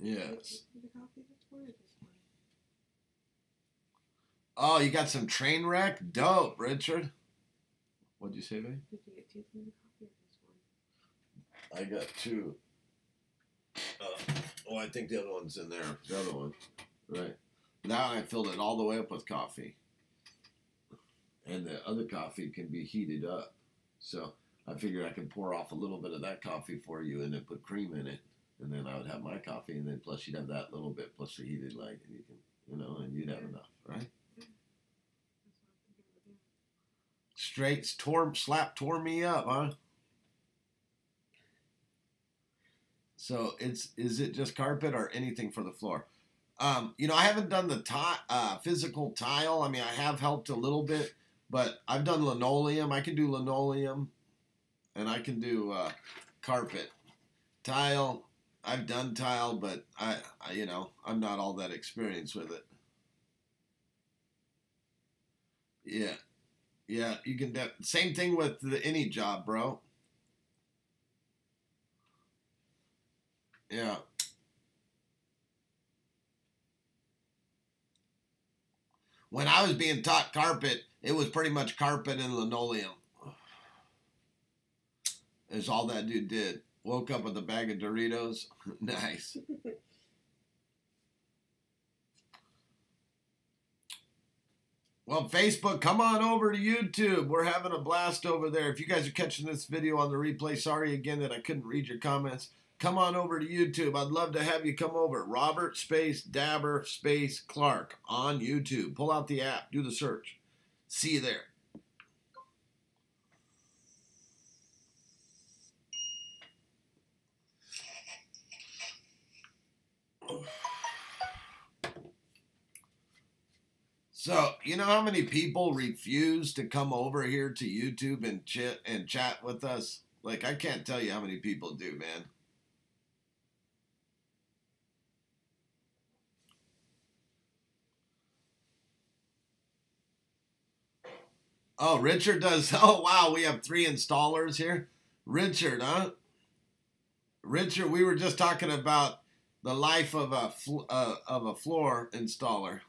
Yes. The coffee this morning or this morning? Oh, you got some train wreck? Dope, Richard. What'd you say, babe? Did you get two from the coffee or this one? I got two. I think the other one's in there. The other one. Right. Now I filled it all the way up with coffee. And the other coffee can be heated up. So I figured I could pour off a little bit of that coffee for you and then put cream in it. And then I would have my coffee, and then plus you'd have that little bit plus the heated light, and you can, and you'd have enough, right? Straight tore me up, huh? So is it just carpet or anything for the floor? I haven't done the physical tile. I mean, I have helped a little bit, but I've done linoleum. I can do linoleum, and I can do carpet. Tile, I've done tile, but I'm not all that experienced with it. Yeah, you can. Same thing with any job, bro. Yeah. When I was being taught carpet, it was pretty much carpet and linoleum. Is all that dude did. Woke up with a bag of Doritos. Nice. Well, Facebook, come on over to YouTube. We're having a blast over there. If you guys are catching this video on the replay, sorry again that I couldn't read your comments. Come on over to YouTube. I'd love to have you come over. Robert space Dabber space Clark on YouTube. Pull out the app. Do the search. See you there. So, you know how many people refuse to come over here to YouTube and chat with us? Like, I can't tell you how many people do, man. Oh, Richard does. Oh, wow, we have 3 installers here. Richard, huh? Richard, we were just talking about the life of a floor installer.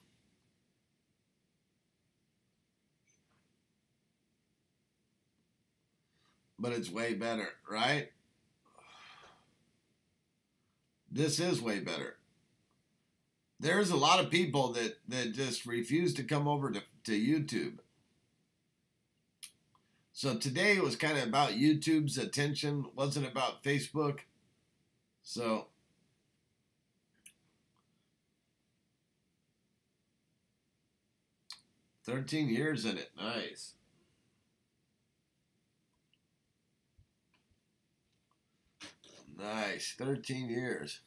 But it's way better, right? This is way better. There's a lot of people that just refuse to come over to YouTube. So today it was kind of about YouTube's attention, wasn't about Facebook. So $13 years in it. Nice. Nice. 13 years.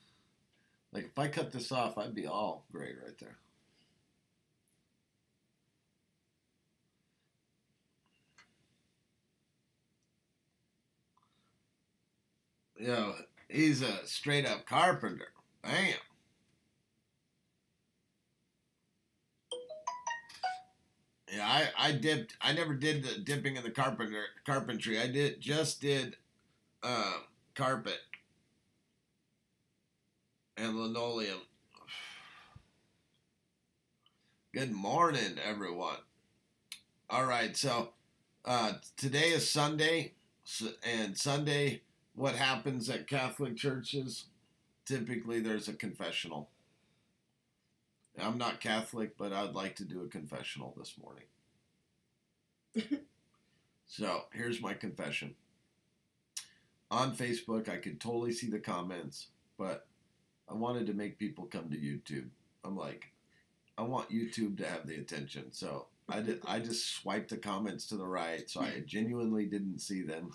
Like, if I cut this off, I'd be all great right there. He's a straight up carpenter. Bam. Yeah, I dipped. I never did the dipping in the carpentry. I did carpet and linoleum. Good morning, everyone. All right, so today is Sunday, and Sunday, what happens at Catholic churches? Typically, there's a confessional. I'm not Catholic, but I'd like to do a confessional this morning. So, here's my confession. On Facebook, I could totally see the comments, but I wanted to make people come to YouTube. I'm like, I want YouTube to have the attention. So, I just swiped the comments to the right, so I genuinely didn't see them.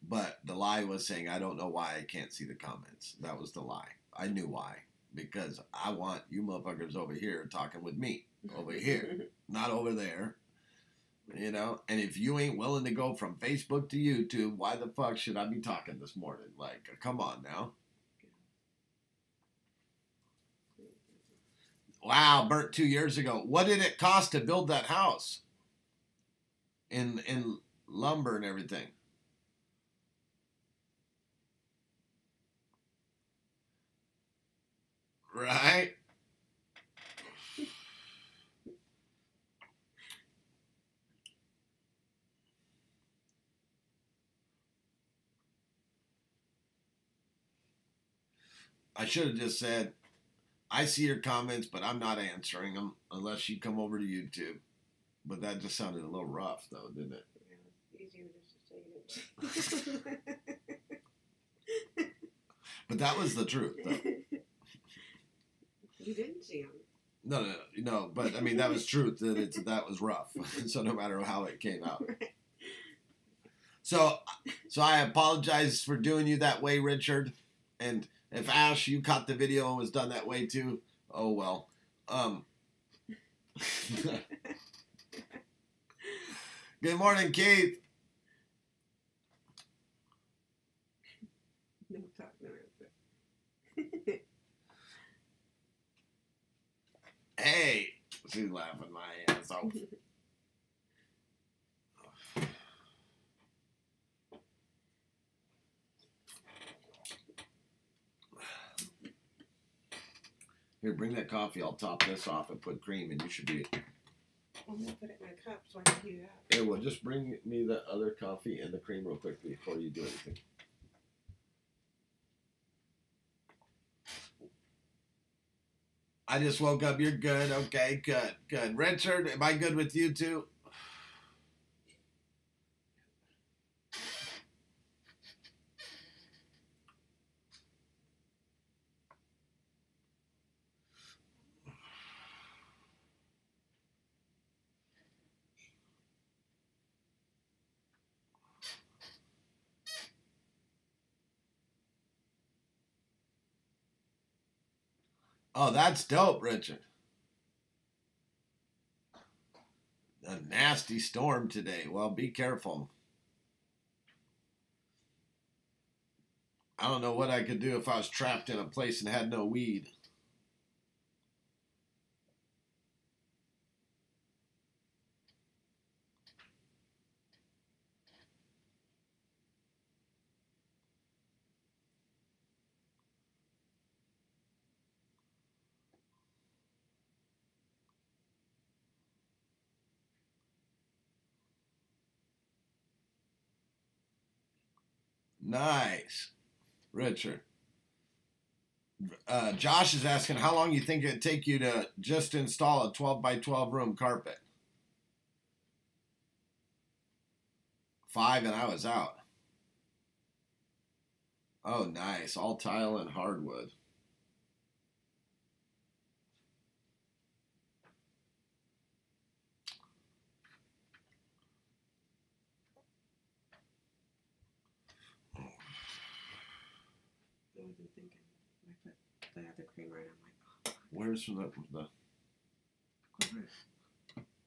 But the lie was saying, I don't know why I can't see the comments. That was the lie. I knew why. Because I want you motherfuckers over here talking with me. Over here. Not over there. You know? And if you ain't willing to go from Facebook to YouTube, why the fuck should I be talking this morning? Like, come on now. Wow, burnt 2 years ago. What did it cost to build that house? In lumber and everything. Right? I should have just said, I see your comments, but I'm not answering them unless you come over to YouTube. But that just sounded a little rough, though, didn't it? Yeah, it's easier just to say it. But that was the truth, though. You didn't see them. No. But I mean, that was truth. That was rough. So no matter how it came out. Right. So I apologize for doing you that way, Richard. And if Ash, you caught the video and was done that way too, oh well. Good morning, Keith. No talk, no answer. Hey, she's laughing my ass off. Here, bring that coffee. I'll top this off and put cream, and you should be. I'm gonna put it in a cup so I can heat it up. Hey, well, just bring me the other coffee and the cream real quick before you do anything. I just woke up. You're good. Okay, good. Richard, am I good with you too? Oh, that's dope, Richard. A nasty storm today. Well, be careful. I don't know what I could do if I was trapped in a place and had no weed. Nice. Richard. Josh is asking how long you think it'd take you to just install a 12 by 12 room carpet. 5 and I was out. Oh, nice. All tile and hardwood. I wasn't thinking. I put the other creamer in. I'm like, oh. Where's the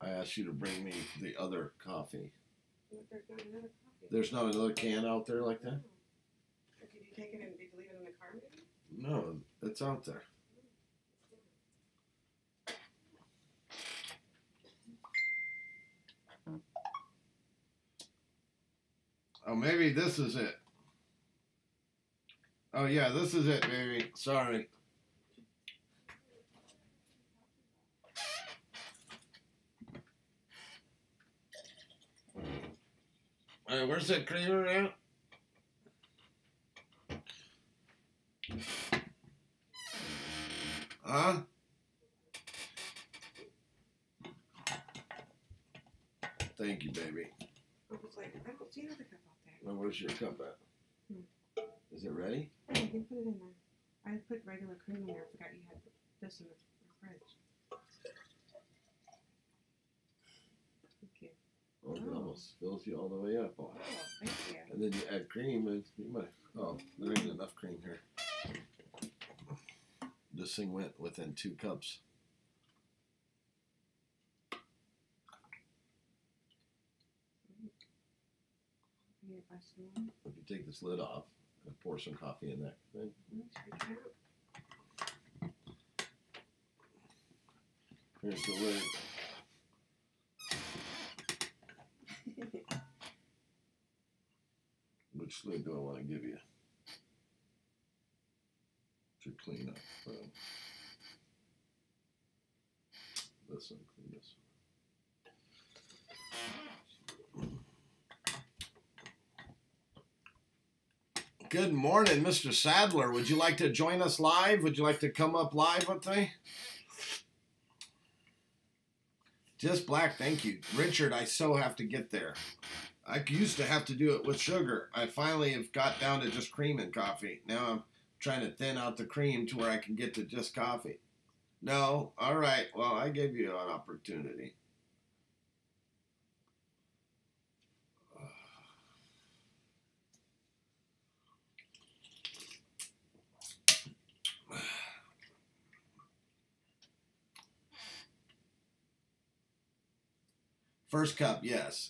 I asked you to bring me the other coffee. Look, there's not another coffee. There's not another can out there like that? No. Did you take it and did you leave it in the car maybe? No, it's out there. Oh, maybe this is it. Oh, yeah, this is it, baby. Sorry. Hey, where's that creamer at? Huh? Thank you, baby. I was like, I don't see another cup out there. Now, where's your cup at? Is it ready? Oh, you can put it in there. I put regular cream in there. I forgot you had this in the fridge. Thank you. Oh, it almost fills you all the way up. Oh, thank you. And then you add cream, and you might. Oh, there ain't enough cream here. This thing went within 2 cups. If you take this lid off and pour some coffee in that thing. Here's the lid. Which lid do I want to give you to clean up? This one, clean this one. Good morning, Mr. Sadler. Would you like to join us live? Would you like to come up live with me? Just black, thank you. Richard, I so have to get there. I used to have to do it with sugar. I finally have got down to just cream and coffee. Now I'm trying to thin out the cream to where I can get to just coffee. No? All right. Well, I gave you an opportunity. First cup, yes.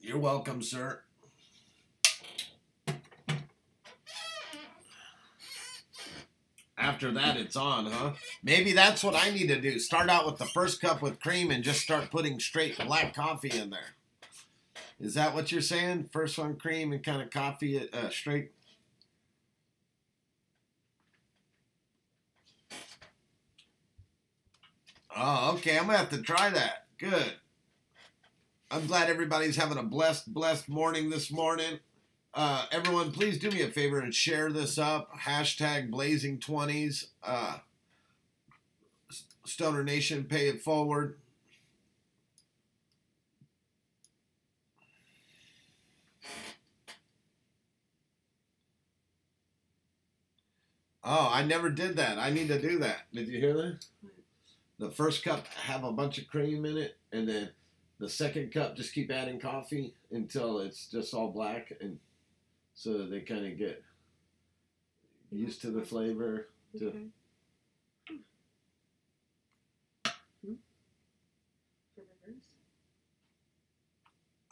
You're welcome, sir. After that, it's on, huh? Maybe that's what I need to do. Start out with the first cup with cream and just start putting straight black coffee in there. Is that what you're saying? First one, cream, and kind of coffee it straight? Oh, okay. I'm going to have to try that. Good. I'm glad everybody's having a blessed morning this morning. Everyone, please do me a favor and share this up. Hashtag Blazing20s. Stoner Nation, pay it forward. Oh, I never did that. I need to do that. Did you hear that? The first cup have a bunch of cream in it, and then the second cup just keep adding coffee until it's just all black, and so that they kind of get used to the flavor. Okay.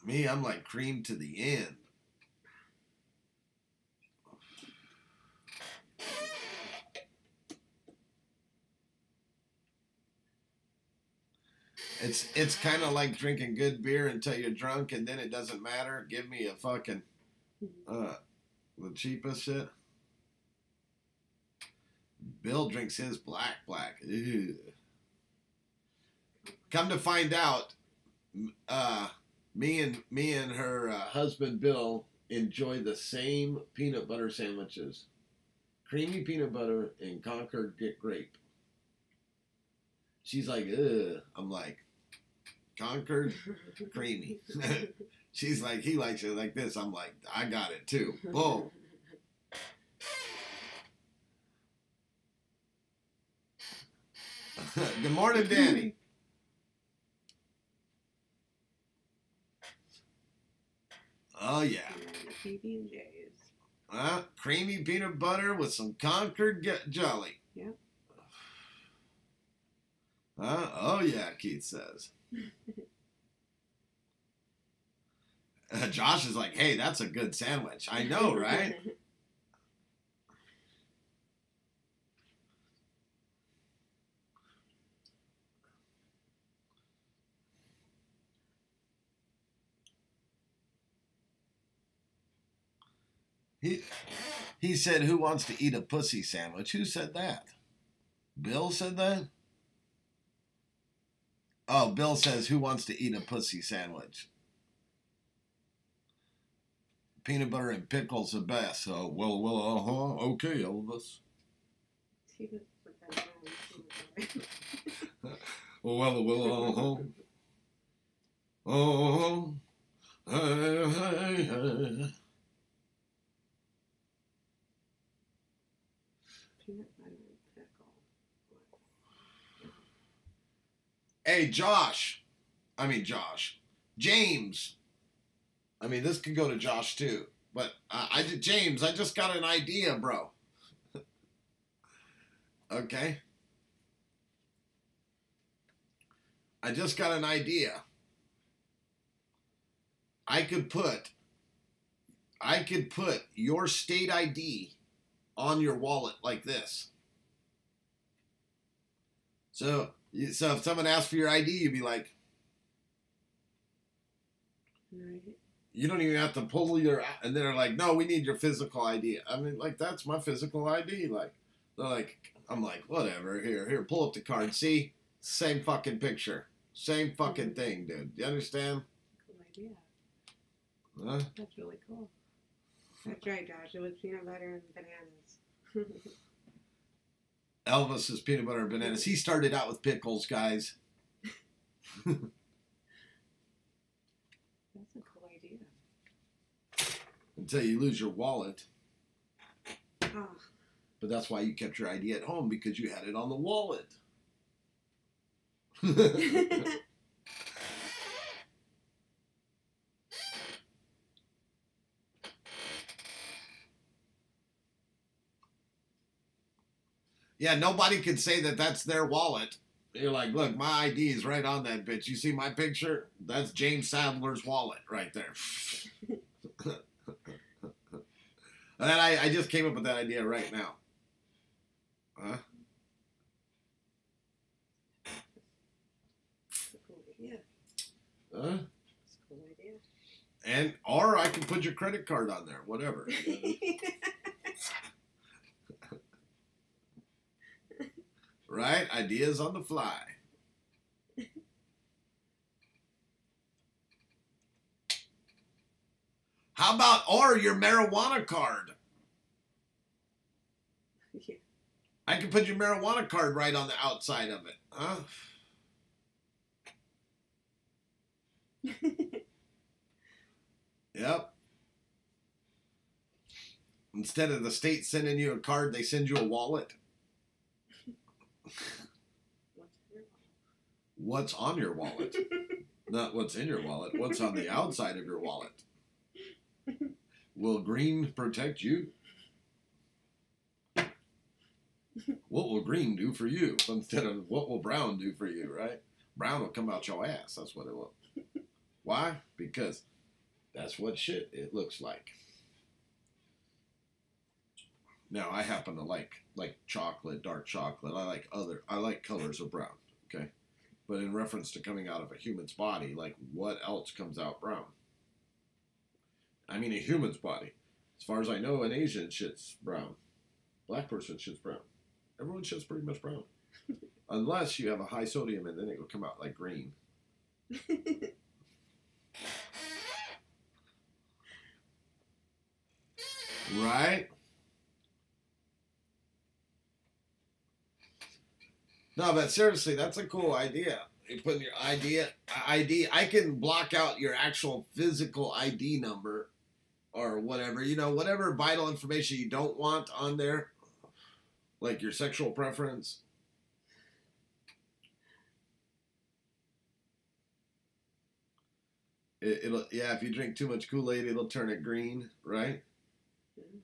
Me, I'm like cream to the end. It's kind of like drinking good beer until you're drunk, and then it doesn't matter. Give me a fucking the cheapest shit. Bill drinks his black. Ew. Come to find out, me and her husband Bill enjoy the same peanut butter sandwiches. Creamy peanut butter and Concord grape. She's like, ugh. I'm like, Concord, creamy. She's like, he likes it like this. I'm like, I got it too. Boom. Good morning, Danny. Oh, yeah. PB&J's. Creamy peanut butter with some Concord jelly. Yep. Oh, yeah, Keith says. Josh is like, hey, that's a good sandwich. I know, right? He said, who wants to eat a pussy sandwich? Who said that? Bill said that? Oh, Bill says, who wants to eat a pussy sandwich? Peanut butter and pickles the best. Oh, well, okay, Elvis. Well, oh, hey. Hey, Josh. James. I mean, this could go to Josh too. But James, I just got an idea, bro. Okay? I just got an idea. I could put your state ID on your wallet like this. So if someone asks for your ID, you'd be like, Right. you don't even have to pull your, and they're like, no, we need your physical ID. I mean, like, that's my physical ID. Like, they're like, I'm like, whatever, here, pull up the card. See? Same fucking picture. Same fucking thing, dude. You understand? Cool idea. Huh? That's really cool. That's right, Josh. It was peanut butter and bananas. Elvis is peanut butter and bananas. He started out with pickles, guys. That's a cool idea. Until you lose your wallet. Oh. But that's why you kept your ID at home, because you had it on the wallet. Yeah, nobody can say that that's their wallet. You're like, look, my ID is right on that bitch. You see my picture? That's James Sadler's wallet right there. And I just came up with that idea right now. Huh? That's a cool idea. Huh? That's a cool idea. Or I can put your credit card on there, whatever. Right? Ideas on the fly. How about, or your marijuana card? Yeah. I can put your marijuana card right on the outside of it. Huh? Yep. Instead of the state sending you a card, they send you a wallet. What's on your wallet? Not what's in your wallet. What's on the outside of your wallet? Will green protect you? What will green do for you? Instead of what will brown do for you, right? Brown will come out your ass. That's what it will. Why? Because that's what shit it looks like. Now, I happen to like chocolate, dark chocolate. I like colors of brown, okay? But in reference to coming out of a human's body, like what else comes out brown? I mean a human's body. As far as I know, an Asian shit's brown. Black person shit's brown. Everyone shit's pretty much brown. Unless you have a high sodium and then it will come out like green. Right? No, but seriously, that's a cool idea. You put your ID. I can block out your actual physical ID number or whatever. You know, whatever vital information you don't want on there, like your sexual preference. It'll, yeah, if you drink too much Kool-Aid, it'll turn it green, right? Mm-hmm.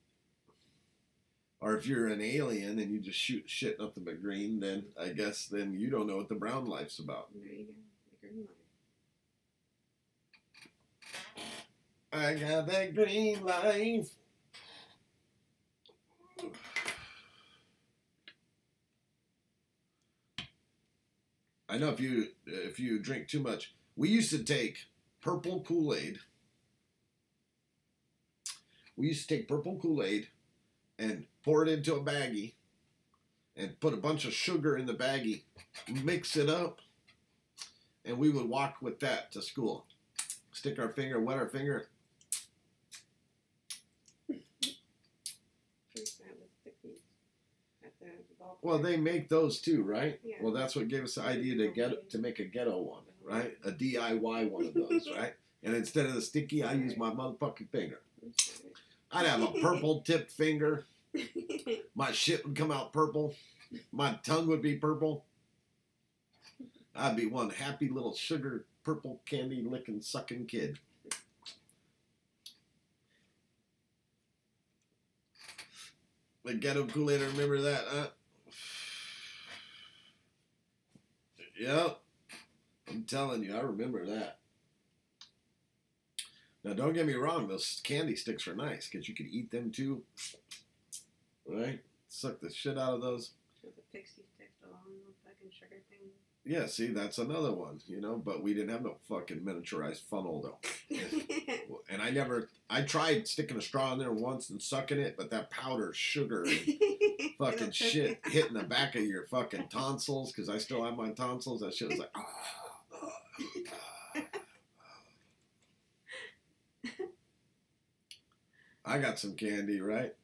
Or if you're an alien and you just shoot shit nothing but green, then I guess then you don't know what the brown life's about. There you go. The green life. I got that green life. I know if you drink too much. We used to take purple Kool-Aid. We used to take purple Kool-Aid and pour it into a baggie and put a bunch of sugar in the baggie, mix it up, and we would walk with that to school. Stick our finger, wet our finger. Well, they make those too, right? Yeah. Well, that's what gave us the idea to make a ghetto one, right? A DIY one of those, right? And instead of the sticky, I use my motherfucking finger. I'd have a purple tipped finger. My shit would come out purple. My tongue would be purple. I'd be one happy little sugar purple candy licking sucking kid. The ghetto Kool-Aid, remember that, huh? Yep. I'm telling you, I remember that. Now, don't get me wrong, those candy sticks are nice, because you could eat them too. Right? Suck the shit out of those. With the pixie sticks, the long fucking sugar thing. Yeah, see, that's another one, you know, but we didn't have no fucking miniaturized funnel, though. And I tried sticking a straw in there once and sucking it, but that powder sugar and fucking shit hitting the back of your fucking tonsils, because I still have my tonsils, that shit was like, I got some candy, right?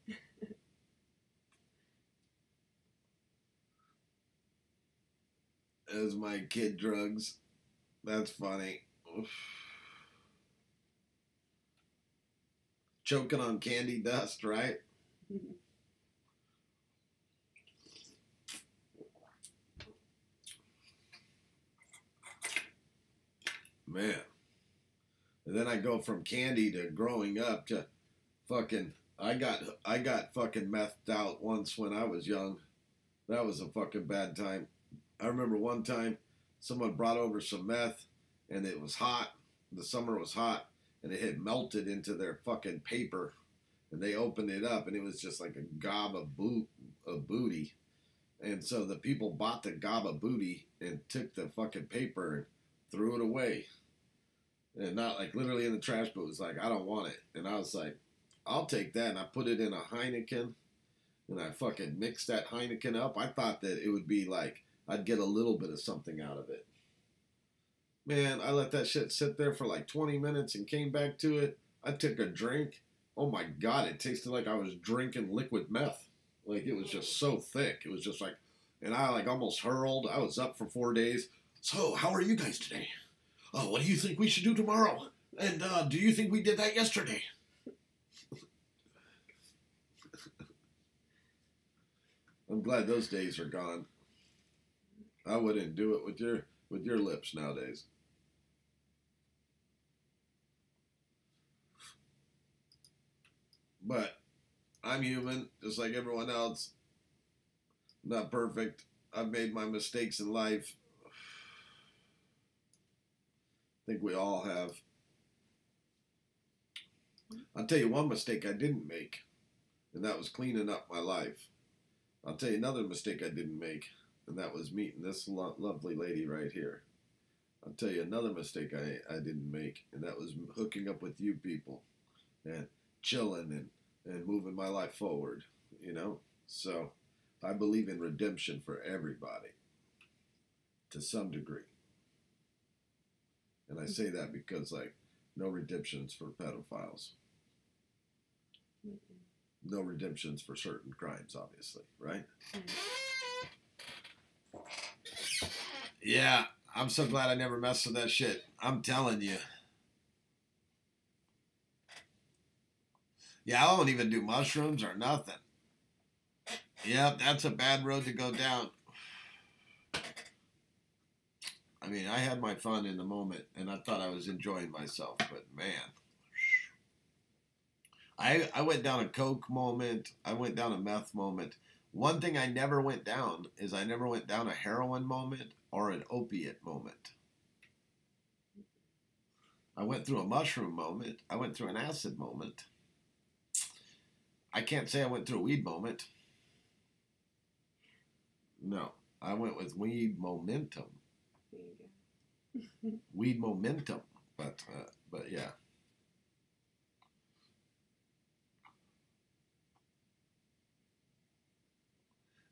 As my kid drugs. That's funny. Oof. Choking on candy dust, right? Man. And then I go from candy to growing up to fucking I got fucking methed out once when I was young. That was a fucking bad time. I remember one time someone brought over some meth and it was hot. The summer was hot and it had melted into their fucking paper. And they opened it up and it was just like a gob of booty. And so the people bought the gob of booty and took the fucking paper and threw it away. And not like literally in the trash, but it was like, I don't want it. And I was like, I'll take that. And I put it in a Heineken and I fucking mixed that Heineken up. I thought that it would be like, I'd get a little bit of something out of it. Man, I let that shit sit there for like 20 minutes and came back to it. I took a drink. Oh my God, it tasted like I was drinking liquid meth. Like it was just so thick. It was just like, and I like almost hurled. I was up for 4 days. So, how are you guys today? Oh, what do you think we should do tomorrow? And do you think we did that yesterday? I'm glad those days are gone. I wouldn't do it with your lips nowadays. But I'm human, just like everyone else. I'm not perfect. I've made my mistakes in life. I think we all have. I'll tell you one mistake I didn't make, and that was cleaning up my life. I'll tell you another mistake I didn't make, and that was meeting this lovely lady right here. I'll tell you another mistake I didn't make, and that was hooking up with you people and chilling and moving my life forward, you know? So I believe in redemption for everybody to some degree. And I say that because, like, no redemptions for pedophiles. No redemptions for certain crimes, obviously, right? Yeah, I'm so glad I never messed with that shit. I'm telling you. Yeah, I won't even do mushrooms or nothing. Yep, that's a bad road to go down. I mean, I had my fun in the moment, and I thought I was enjoying myself, but man. I went down a coke moment. I went down a meth moment. One thing I never went down is I never went down a heroin moment or an opiate moment. I went through a mushroom moment. I went through an acid moment. I can't say I went through a weed moment. No, I went with weed momentum. Weed momentum, but yeah.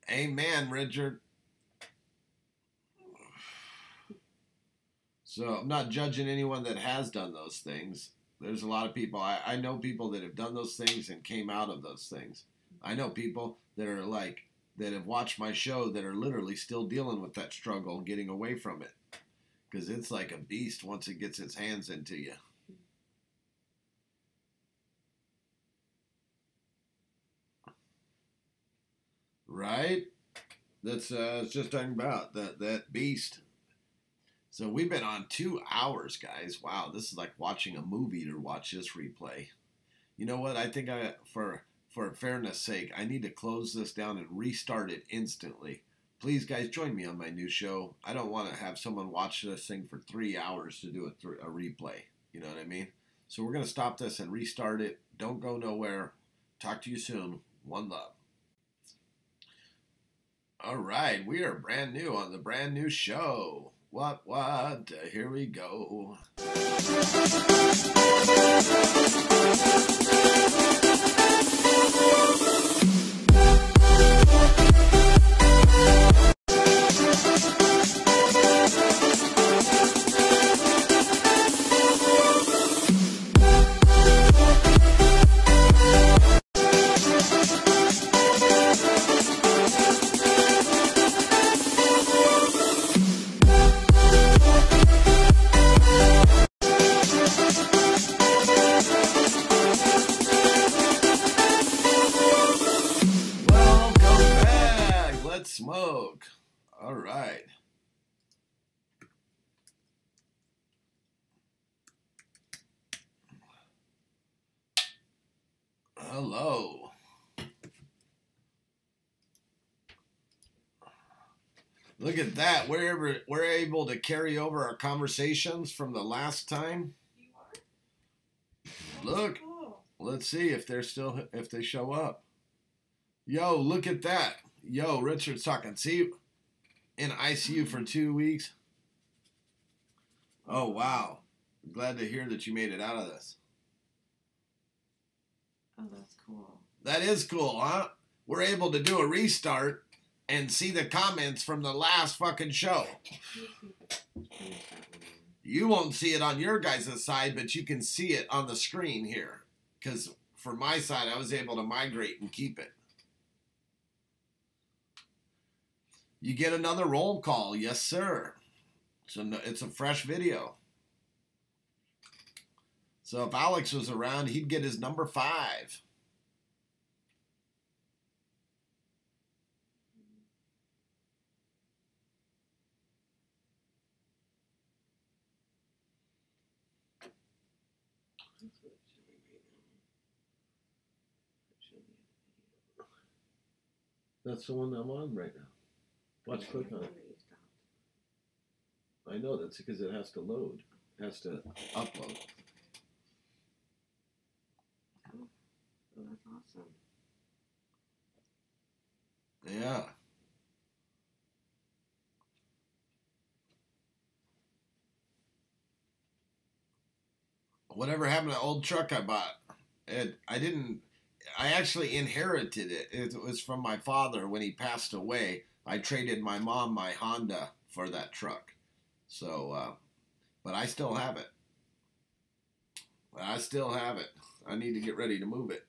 Amen, Richard. So I'm not judging anyone that has done those things. There's a lot of people. I know people that have done those things and came out of those things. I know people that are like, that have watched my show that are literally still dealing with that struggle and getting away from it. Because it's like a beast once it gets its hands into you. Right? That's it's just talking about that beast. So we've been on 2 hours, guys. Wow, this is like watching a movie to watch this replay. You know what? I think for fairness sake, I need to close this down and restart it instantly. Please, guys, join me on my new show. I don't want to have someone watch this thing for 3 hours to do a replay. You know what I mean? So we're going to stop this and restart it. Don't go nowhere. Talk to you soon. One love. All right, we are brand new on the brand new show. What? Here we go. Smoke. All right. Hello. Look at that. We're able to carry over our conversations from the last time. You are? Look. Cool. Let's see if they show up. Yo, look at that. Yo, Richard's talking. See, in ICU for 2 weeks. Oh, wow. Glad to hear that you made it out of this. Oh, that's cool. That is cool, huh? We're able to do a restart and see the comments from the last fucking show. You won't see it on your guys' side, but you can see it on the screen here. Because for my side, I was able to migrate and keep it. You get another roll call. Yes, sir. So it's a fresh video. So if Alex was around, he'd get his number 5. That's the one I'm on right now. Watch, click on it. I know, that's because it has to load. It has to upload. Oh, that's awesome. Yeah. Whatever happened to the old truck I bought? I actually inherited it. It was from my father when he passed away. I traded my mom my Honda for that truck. So, but I still have it. I need to get ready to move it.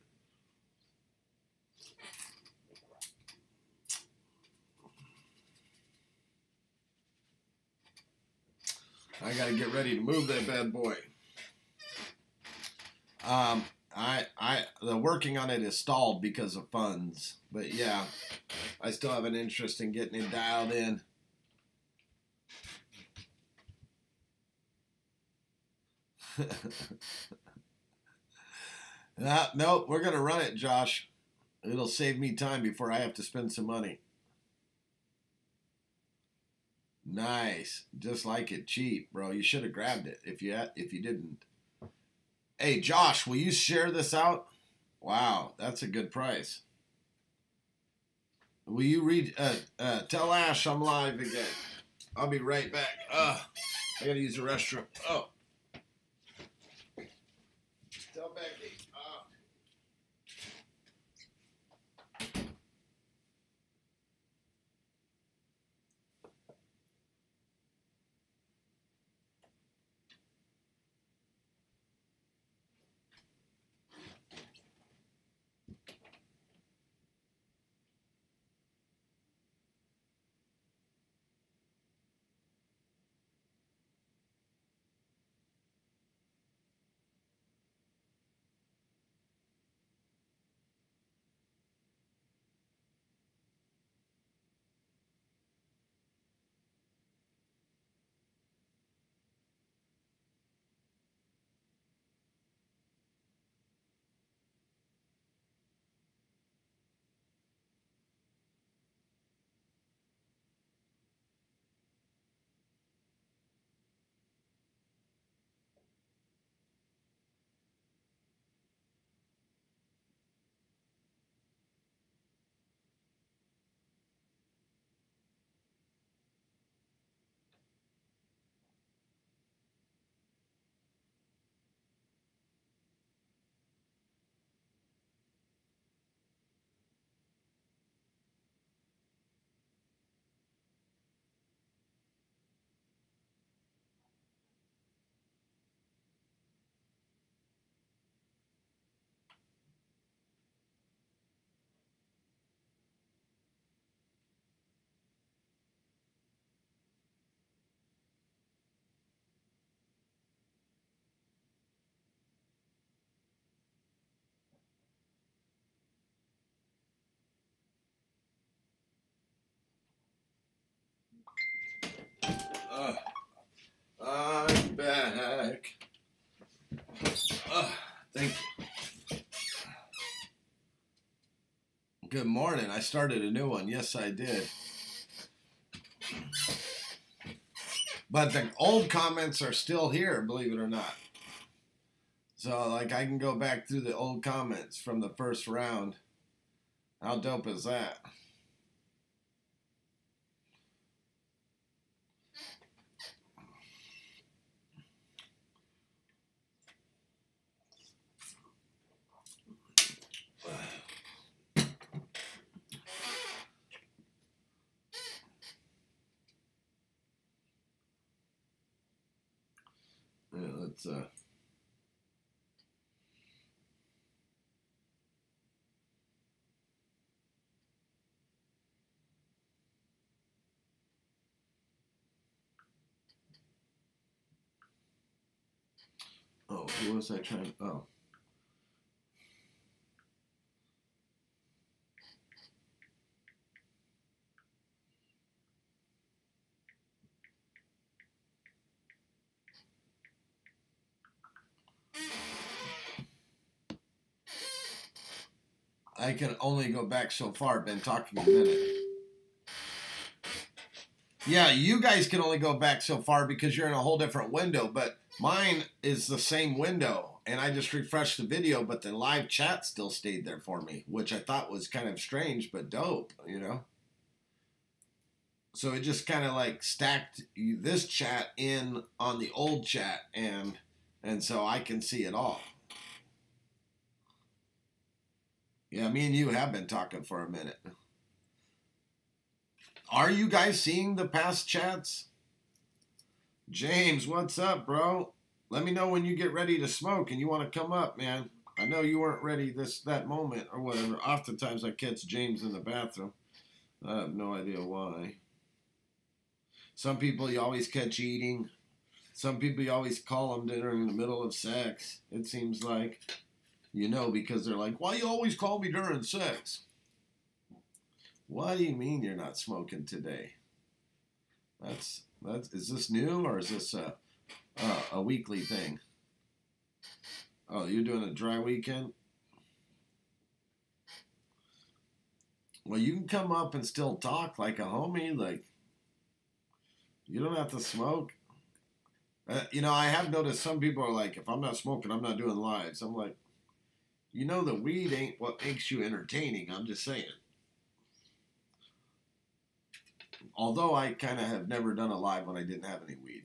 I got to get ready to move that bad boy. The working on it is stalled because of funds, but yeah, I still have an interest in getting it dialed in. Nope, we're gonna run it, Josh. It'll save me time before I have to spend some money. Nice, just like it, cheap, bro. You should have grabbed it if you didn't. Hey, Josh, will you share this out? Wow, that's a good price. Will you read? Tell Ash I'm live again. I'll be right back. I gotta use the restroom. Oh. Tell Becky. Good morning. I started a new one. Yes, I did. But the old comments are still here, believe it or not. So, like, I can go back through the old comments from the first round. How dope is that? Yeah, let's oh, who was I trying? Oh. I can only go back so far. Been talking a minute. Yeah, you guys can only go back so far because you're in a whole different window, but mine is the same window, and I just refreshed the video, but the live chat still stayed there for me, which I thought was kind of strange, but dope, you know? So it just kind of like stacked this chat in on the old chat, and so I can see it all. Yeah, me and you have been talking for a minute. Are you guys seeing the past chats? James, what's up, bro? Let me know when you get ready to smoke and you want to come up, man. I know you weren't ready that moment or whatever. Oftentimes I catch James in the bathroom. I have no idea why. Some people you always catch eating. Some people you always call them during the middle of sex. It seems like, you know, because they're like, why you always call me during sex? What do you mean you're not smoking today? Is this new or is this a weekly thing? Oh, you're doing a dry weekend? Well, you can come up and still talk like a homie. Like, you don't have to smoke. You know, I have noticed some people are like, if I'm not smoking, I'm not doing lives. I'm like, you know, the weed ain't what makes you entertaining. I'm just saying. Although I kind of have never done a live when I didn't have any weed.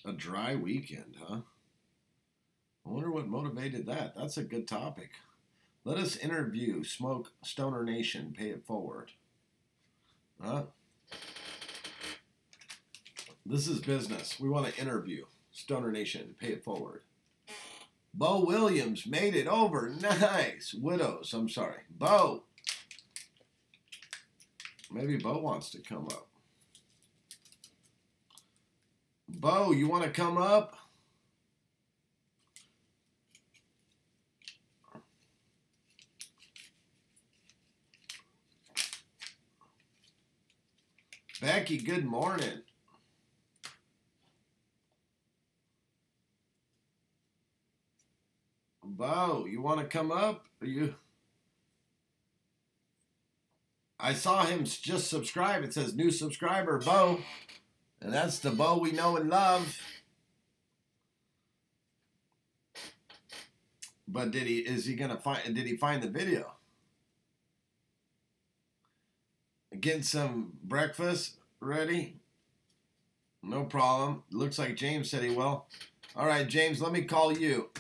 A dry weekend, huh? I wonder what motivated that. That's a good topic. Let us interview Smoke Stoner Nation. Pay it forward. Huh? This is business. We want to interview Stoner Nation. Pay it forward. Bo Williams made it over. Nice. Widows. I'm sorry. Bo. Maybe Bo wants to come up. Bo, you want to come up? Becky, good morning. Bo, you want to come up? Are you? I saw him just subscribe. It says new subscriber, Bo. And that's the Bo we know and love. But did he find the video? Getting some breakfast ready? No problem. Looks like James said he will. All right, James, let me call you.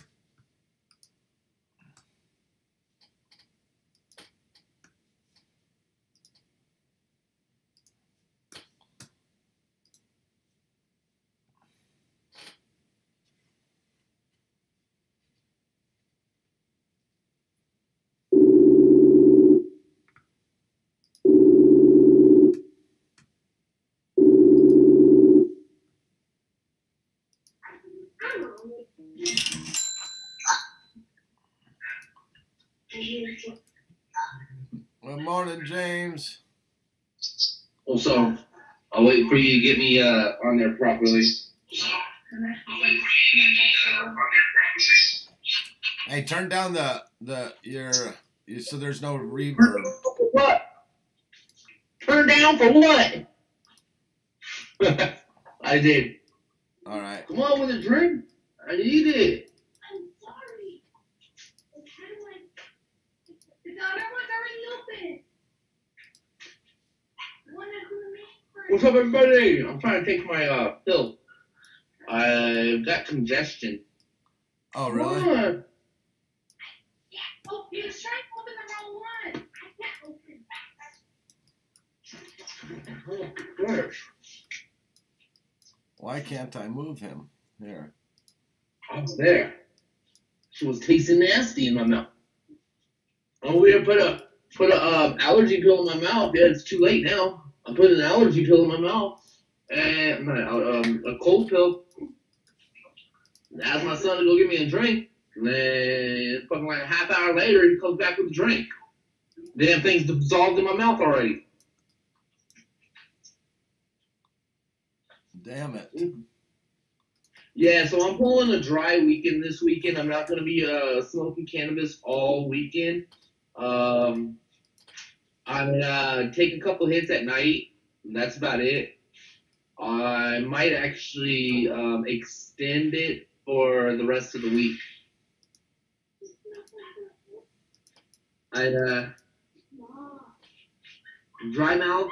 Good morning, James. Also, I'll wait for you to get me on there properly. Hey, turn down so there's no reverb. What? Turn down for what? I did. All right. Come on with a drink. I need it. I'm sorry. It's kind of like the other one's already open. The one that grew me first. What's up, everybody? I'm trying to take my pill. I've got congestion. Oh, really? What? Yeah. Oh, you was trying to open the wrong one. I can't open. Oh, gosh. Why can't I move him? Here. Oh, there. She was tasting nasty in my mouth. Oh, we put a allergy pill in my mouth. Yeah, it's too late now. I put an allergy pill in my mouth and a cold pill. Asked my son to go get me a drink. And then fucking like a half hour later, he comes back with a drink. Damn thing's dissolved in my mouth already. Damn it. Yeah, so I'm pulling a dry weekend this weekend. I'm not going to be smoking cannabis all weekend. I'm going to take a couple hits at night. And that's about it. I might actually extend it for the rest of the week. Dry mouth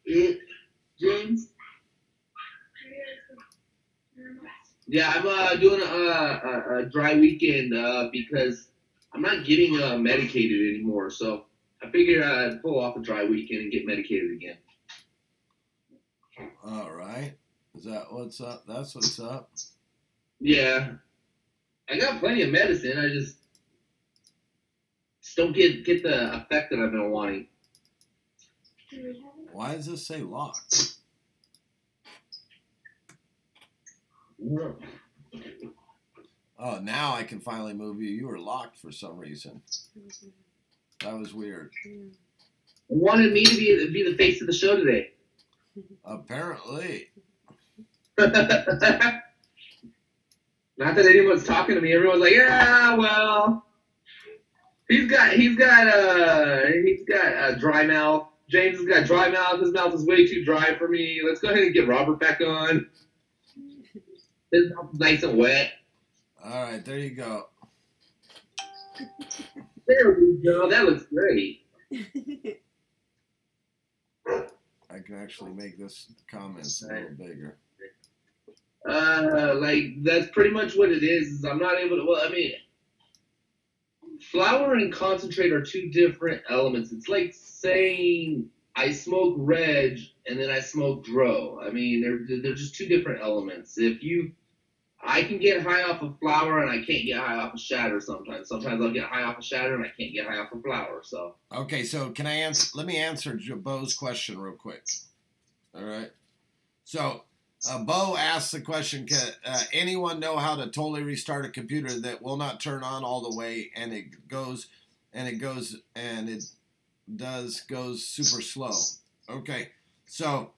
it, James? Yeah, I'm doing a dry weekend because I'm not getting medicated anymore. So I figured I'd pull off a dry weekend and get medicated again. All right. Is that what's up? That's what's up. Yeah. I got plenty of medicine. I just don't get the effect that I've been wanting. Why does this say locked? Oh, now I can finally move you. You were locked for some reason. That was weird. Wanted me to be the face of the show today. Apparently. Not that anyone's talking to me. Everyone's like, yeah, well, he's got a dry mouth. James has got dry mouth. His mouth is way too dry for me. Let's go ahead and get Robert back on. His mouth is nice and wet. All right, there you go. There we go. That looks great. I can actually make this comments a little bigger. Like that's pretty much what it is I'm not able to. Well, I mean, flower and concentrate are two different elements. It's like saying I smoke reg and then I smoke dro. I mean, they're just two different elements. I can get high off of flower and I can't get high off of shatter sometimes. Sometimes I'll get high off of shatter and I can't get high off of flower. So okay, so can I answer? Let me answer Bo's question real quick. All right. So Bo asked the question: can anyone know how to totally restart a computer that will not turn on all the way and it goes super slow? Okay, so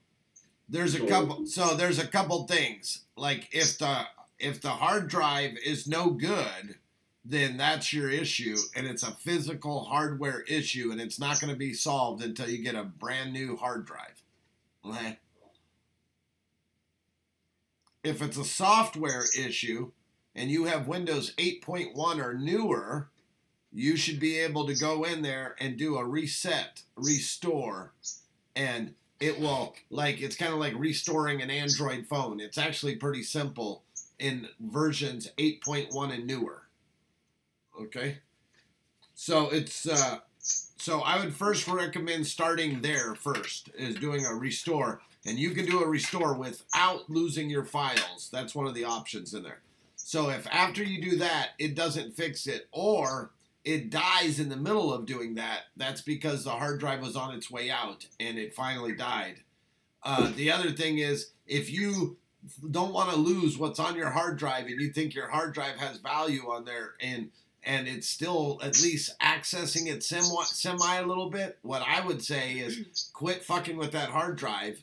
there's a couple things. Like if the hard drive is no good, then that's your issue, and it's a physical hardware issue, and it's not going to be solved until you get a brand new hard drive. Okay? If it's a software issue and you have Windows 8.1 or newer, you should be able to go in there and do a restore, and it will, it's kind of like restoring an Android phone. It's actually pretty simple in versions 8.1 and newer. Okay? So so I would first recommend starting there first, is doing a restore. And you can do a restore without losing your files. That's one of the options in there. So if after you do that, it doesn't fix it, or it dies in the middle of doing that, that's because the hard drive was on its way out and it finally died. The other thing is, if you don't want to lose what's on your hard drive and you think your hard drive has value on there and it's still at least accessing it semi a little bit, what I would say is quit fucking with that hard drive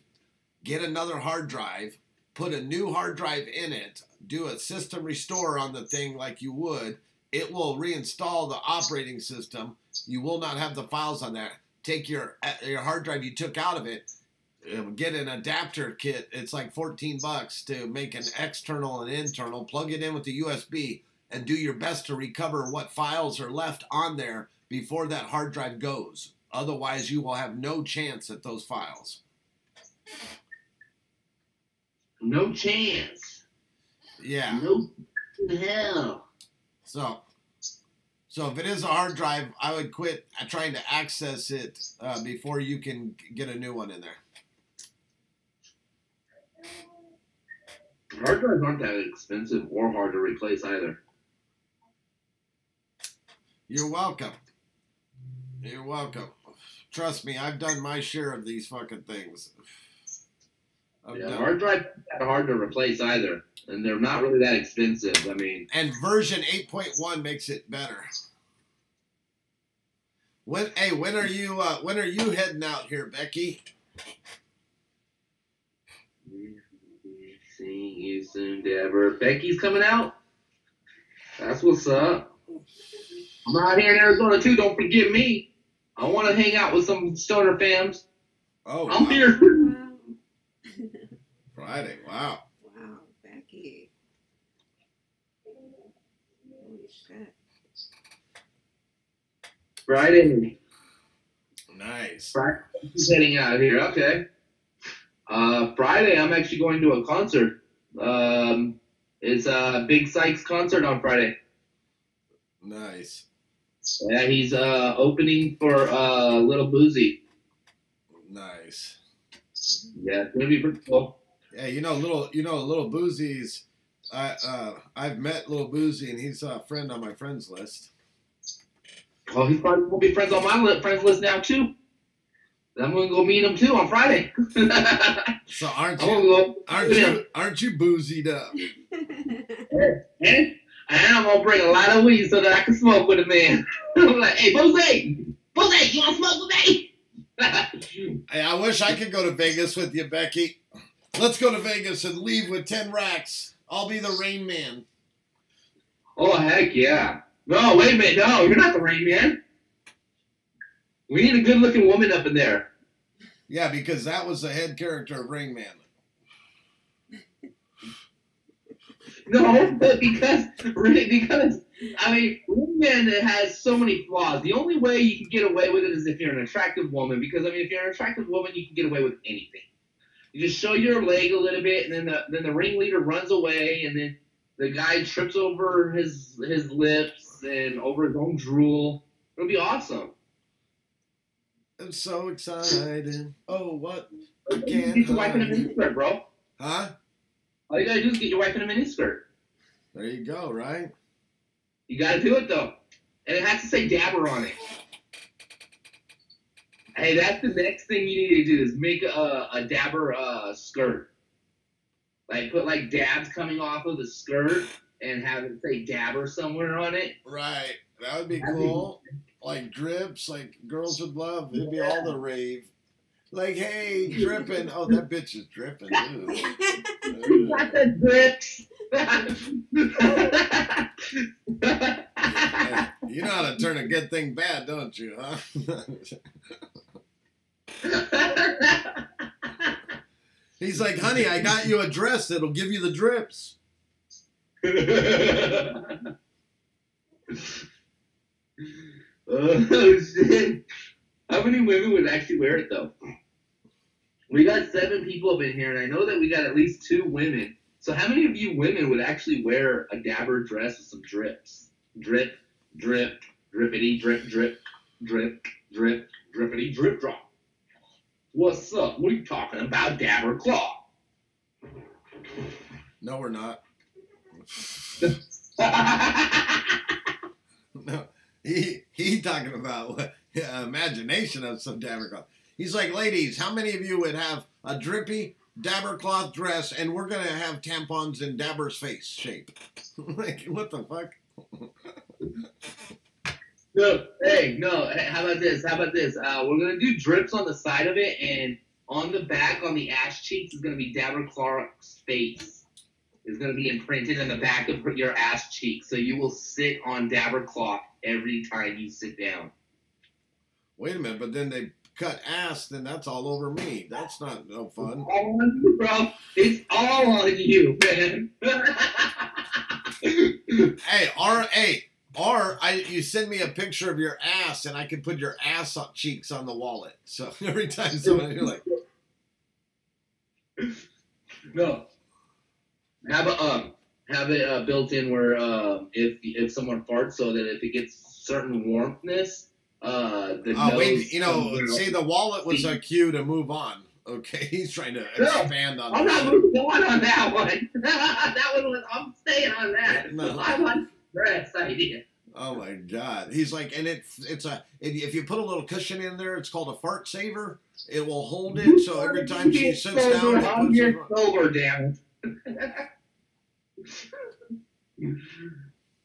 get another hard drive, put a new hard drive in it, do a system restore on the thing like you would. It will reinstall the operating system. You will not have the files on there. Take your hard drive you took out of it, get an adapter kit. It's like $14 to make an external and internal. Plug it in with the USB and do your best to recover what files are left on there before that hard drive goes. Otherwise, you will have no chance at those files. No chance. Yeah. No hell. So if it is a hard drive, I would quit trying to access it before you can get a new one in there. Hard drives aren't that expensive or hard to replace either. You're welcome. You're welcome. Trust me, I've done my share of these fucking things. Hard drives aren't that hard to replace either, and they're not really that expensive. I mean, and version 8.1 makes it better. When are you heading out here, Becky? Seeing you soon, Deborah. Becky's coming out. That's what's up. I'm out here in Arizona too. Don't forget me. I want to hang out with some stoner fams. Oh, I'm wow. here. Wow. Friday. Wow. Wow, Becky. Holy shit. Friday. Nice. Friday's heading out here. Okay. Friday, I'm actually going to a concert. It's a Big Sykes concert on Friday. Nice. Yeah, he's opening for Little Boozy. Nice. Yeah, it's gonna be pretty cool. Yeah, Little Boozy's. I've met Little Boozy, and he's a friend on my friends list. Oh, he's probably gonna be friends on my friends list now too. I'm gonna go meet him too on Friday. So aren't you boozied up? And I'm gonna bring a lot of weed so that I can smoke with a man. I'm like, hey, Boozy, you wanna smoke with me? Hey, I wish I could go to Vegas with you, Becky. Let's go to Vegas and leave with 10 racks. I'll be the Rain Man. Oh, heck yeah. No, wait a minute. No, you're not the Rain Man. We need a good-looking woman up in there. Yeah, because that was the head character of Rain Man. No, but because I mean, Rain Man has so many flaws. The only way you can get away with it is if you're an attractive woman. Because I mean, if you're an attractive woman, you can get away with anything. You just show your leg a little bit, and then the ringleader runs away, and then the guy trips over his lips and over his own drool. It'll be awesome. I'm so excited. Oh, what? I Get can't your wife in a hide. miniskirt, bro. Huh? All you gotta do is get your wife in a miniskirt. There you go, right? You gotta do it though, and it has to say Dabber on it. Hey, that's the next thing you need to do is make a Dabber skirt. Like put like dabs coming off of the skirt and have it say Dabber somewhere on it. Right. That would be cool. Like drips, like girls would love. It'd be all the rave. Like, hey, dripping. Oh, that bitch is dripping. Ooh. You got the drips. Hey, you know how to turn a good thing bad, don't you, huh? He's like, honey, I got you a dress that'll give you the drips. Oh, shit. How many women would actually wear it, though? We got 7 people up in here, and I know that we got at least 2 women. So how many of you women would actually wear a Dabber dress with some drips? Drip, drip, drippity, drip, drip, drip, drip, drippity, drip, drop. What's up? What are you talking about, Dabber Claw? No, we're not. No, he talking about what, imagination of some dabber cloth. He's like, ladies, how many of you would have a drippy dabber cloth dress, and we're gonna have tampons in Dabber's face shape? Like, what the fuck? No, hey, how about this? We're gonna do drips on the side of it, and on the back, on the ass cheeks, is going to be Dabber Clark's face. Is going to be imprinted in the back of your ass cheek. So you will sit on Dabber Clark every time you sit down. Wait a minute, but then they cut ass, then that's all over me. That's not no fun. It's all on you, bro. It's all on you, man. You send me a picture of your ass, and I can put your ass cheeks on the wallet. So every time somebody, you're like, no, have it built in where if someone farts, so that if it gets certain warmthness, the nose see, the wallet was a cue to move on. Okay, he's trying to expand on. I'm not moving on that one. That one was. I'm staying on that. No. I like the dress idea. Oh my God, he's like, and if you put a little cushion in there, it's called a fart saver. It will hold it, so every time she sits down, I'm getting sober, damn it.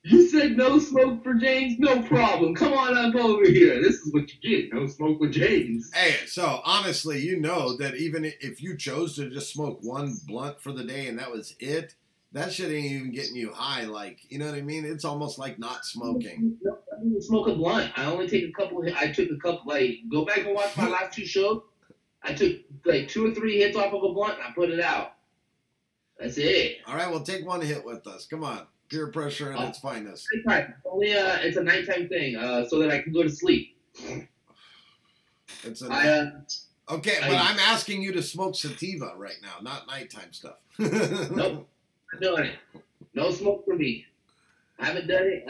You said no smoke for James? No problem. Come on up over here. This is what you get. No smoke with James. Hey, so honestly, you know that even if you chose to just smoke one blunt for the day and that was it, that shit ain't even getting you high. Like, you know what I mean? It's almost like not smoking. I don't even smoke a blunt. I only take a couple. I took a couple. Like, go back and watch my last 2 shows. I took like 2 or 3 hits off of a blunt and I put it out. That's it. All right, well, take one hit with us. Come on. Peer pressure at its finest. Only it's a nighttime thing, so that I can go to sleep. But I'm asking you to smoke sativa right now, not nighttime stuff. Nope, I'm doing it. No smoke for me. I haven't done it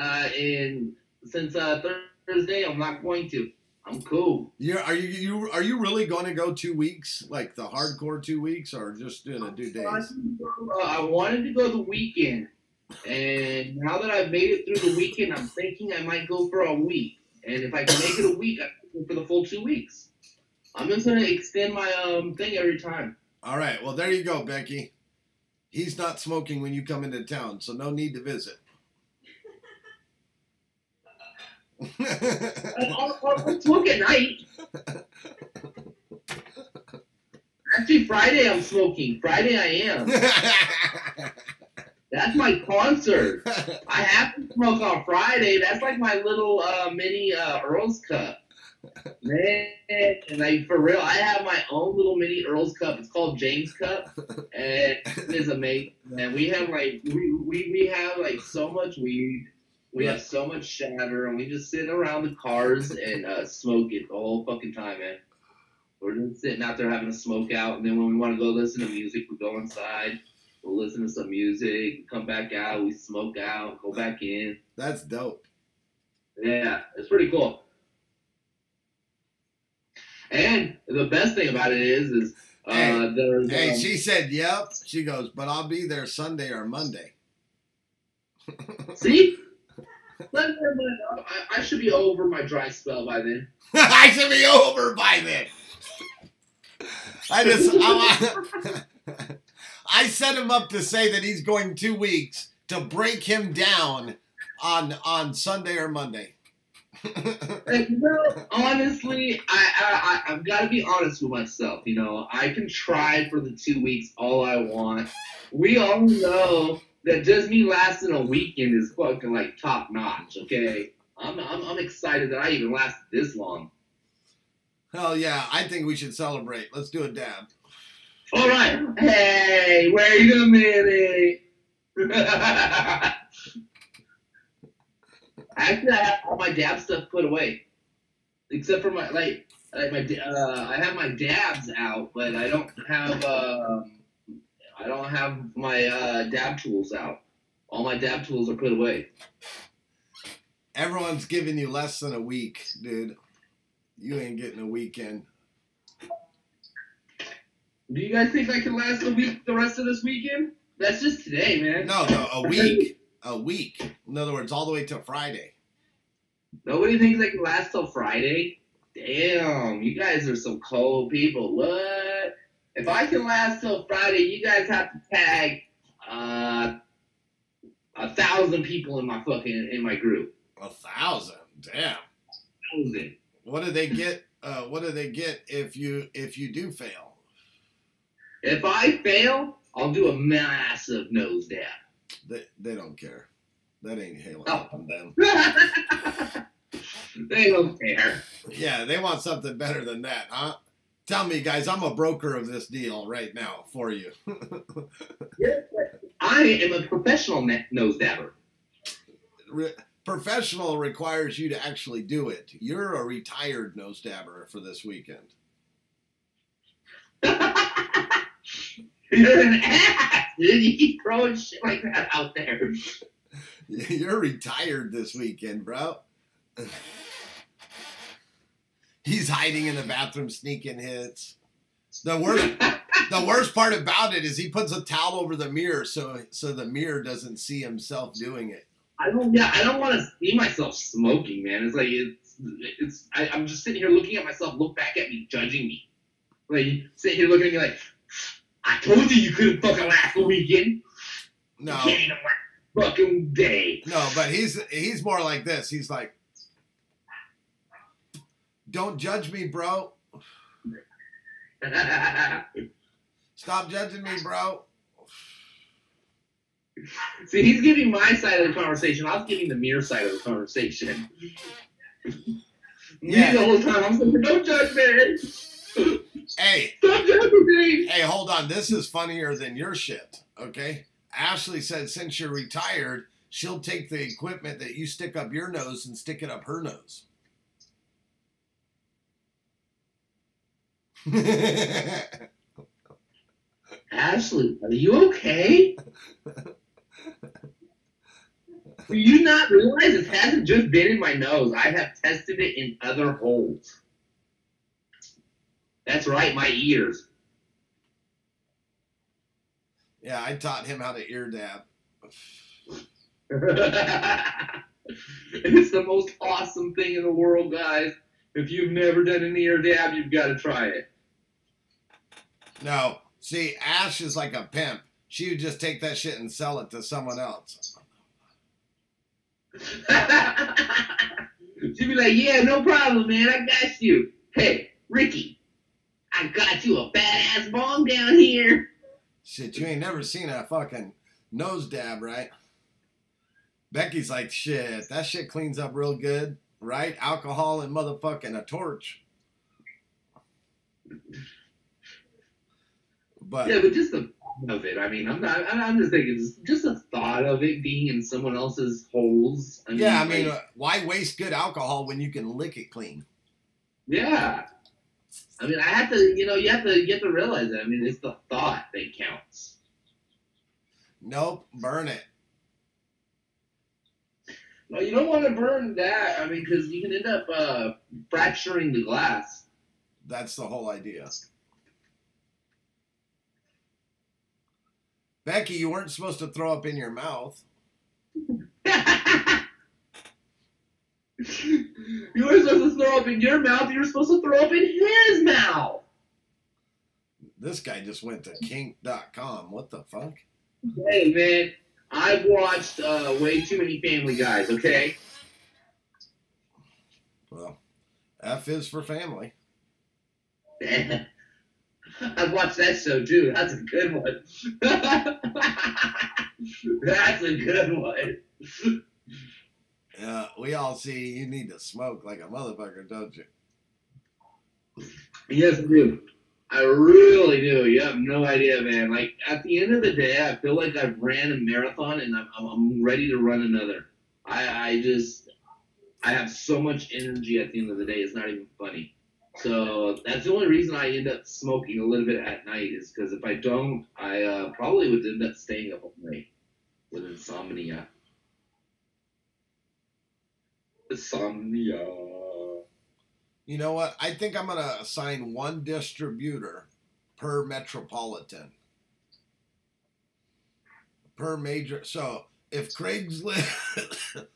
since Thursday. I'm not going to. I'm cool. Yeah, are you really going to go 2 weeks, like the hardcore 2 weeks, or just gonna do days? I wanted to go the weekend. And now that I've made it through the weekend, I'm thinking I might go for a week. And if I can make it a week, I can go for the full 2 weeks. I'm just going to extend my thing every time. All right. Well, there you go, Becky. He's not smoking when you come into town, so no need to visit. I'll smoke at night. Actually, Friday I'm smoking. Friday I am. That's my concert. I have to smoke on Friday. That's like my little mini Earl's Cup. Man, and like for real, I have my own little mini Earl's Cup. It's called James Cup, and it is amazing. Man, we have like we have like so much weed. We have so much shatter, and we just sit around the cars and smoke it the whole fucking time, man. We're just sitting out there having a smoke out, and then when we want to go listen to music, we go inside. We'll listen to some music, come back out, we smoke out, go back in. That's dope. Yeah, it's pretty cool. And the best thing about it is hey, she said, yep. She goes, but I'll be there Sunday or Monday. See? I should be over my dry spell by then. I should be over by then. I set him up to say that he's going 2 weeks to break him down on Sunday or Monday. Honestly, I've got to be honest with myself. You know, I can try for the 2 weeks all I want. We all know that just me lasting a weekend is fucking like top notch. Okay, I'm excited that I even lasted this long. Hell yeah, I think we should celebrate. Let's do a dab. All right. Hey, wait a minute. Actually, I have all my dab stuff put away, except for my I have my dabs out, but I don't have my dab tools out. All my dab tools are put away. Everyone's giving you less than a week, dude. You ain't getting a weekend. Do you guys think I can last a week the rest of this weekend? That's just today, man. No, a week. A week. In other words, all the way till Friday. Nobody thinks I can last till Friday? Damn, you guys are some cold people. What? If I can last till Friday, you guys have to tag 1,000 people in my group. 1,000? Damn. 1,000. What do they get? What do they get if you do fail? If I fail, I'll do a massive nose dab. They don't care. That ain't Oh. helping them. They don't care. Yeah, they want something better than that, huh? Tell me, guys, I'm a broker of this deal right now for you. I am a professional nose dabber. Professional requires you to actually do it. You're a retired nose dabber for this weekend. You're an ass, dude. You keep throwing shit like that out there. You're retired this weekend, bro. He's hiding in the bathroom, sneaking hits. The worst part about it is he puts a towel over the mirror so the mirror doesn't see himself doing it. I don't want to see myself smoking, man. It's like I'm just sitting here looking at myself, look back at me, judging me. Like sitting here looking at me like, I told you couldn't fucking last the weekend. No. You can't even last the fucking day. No, but he's more like this. He's like, don't judge me, bro. Stop judging me, bro. See, he's giving my side of the conversation. I was giving the mirror side of the conversation. Yeah. Me the whole time, I'm saying, don't judge me. Hey. Stop judging me. Hey, hold on. This is funnier than your shit, okay? Ashley said since you're retired, she'll take the equipment that you stick up your nose and stick it up her nose. Ashley, are you okay? Do you not realize it hasn't just been in my nose? I have tested it in other holes. That's right, my ears. Yeah, I taught him how to ear dab. It's the most awesome thing in the world, guys. If you've never done an ear dab, you've got to try it. No, see, Ash is like a pimp. She would just take that shit and sell it to someone else. She'd be like, yeah, no problem, man. I got you. Hey, Ricky, I got you a badass bomb down here. Shit, you ain't never seen a fucking nose dab, right? Becky's like, shit, that shit cleans up real good, right? Alcohol and motherfucking a torch. But yeah, but just the thought of it. I mean, I'm just thinking, just the thought of it being in someone else's holes. I mean, why waste good alcohol when you can lick it clean? Yeah. I mean, you have to realize that. I mean, it's the thought that counts. Nope, burn it. No, you don't want to burn that. I mean, because you can end up fracturing the glass. That's the whole idea. Becky, you weren't supposed to throw up in your mouth. You were supposed to throw up in your mouth. You were supposed to throw up in his mouth. This guy just went to kink.com. What the fuck? Hey, man. I've watched way too many Family Guys, okay? Well, F is for family. I've watched that show, too. That's a good one. That's a good one. Yeah, we all see you need to smoke like a motherfucker, don't you? Yes, I do. I really do. You have no idea, man. Like, at the end of the day, I feel like I've ran a marathon and I'm ready to run another. I have so much energy at the end of the day. It's not even funny. So that's the only reason I end up smoking a little bit at night is because if I don't, I probably would end up staying up all night with insomnia. Insomnia. You know what? I think I'm going to assign one distributor per metropolitan. Per major. So if Craigslist,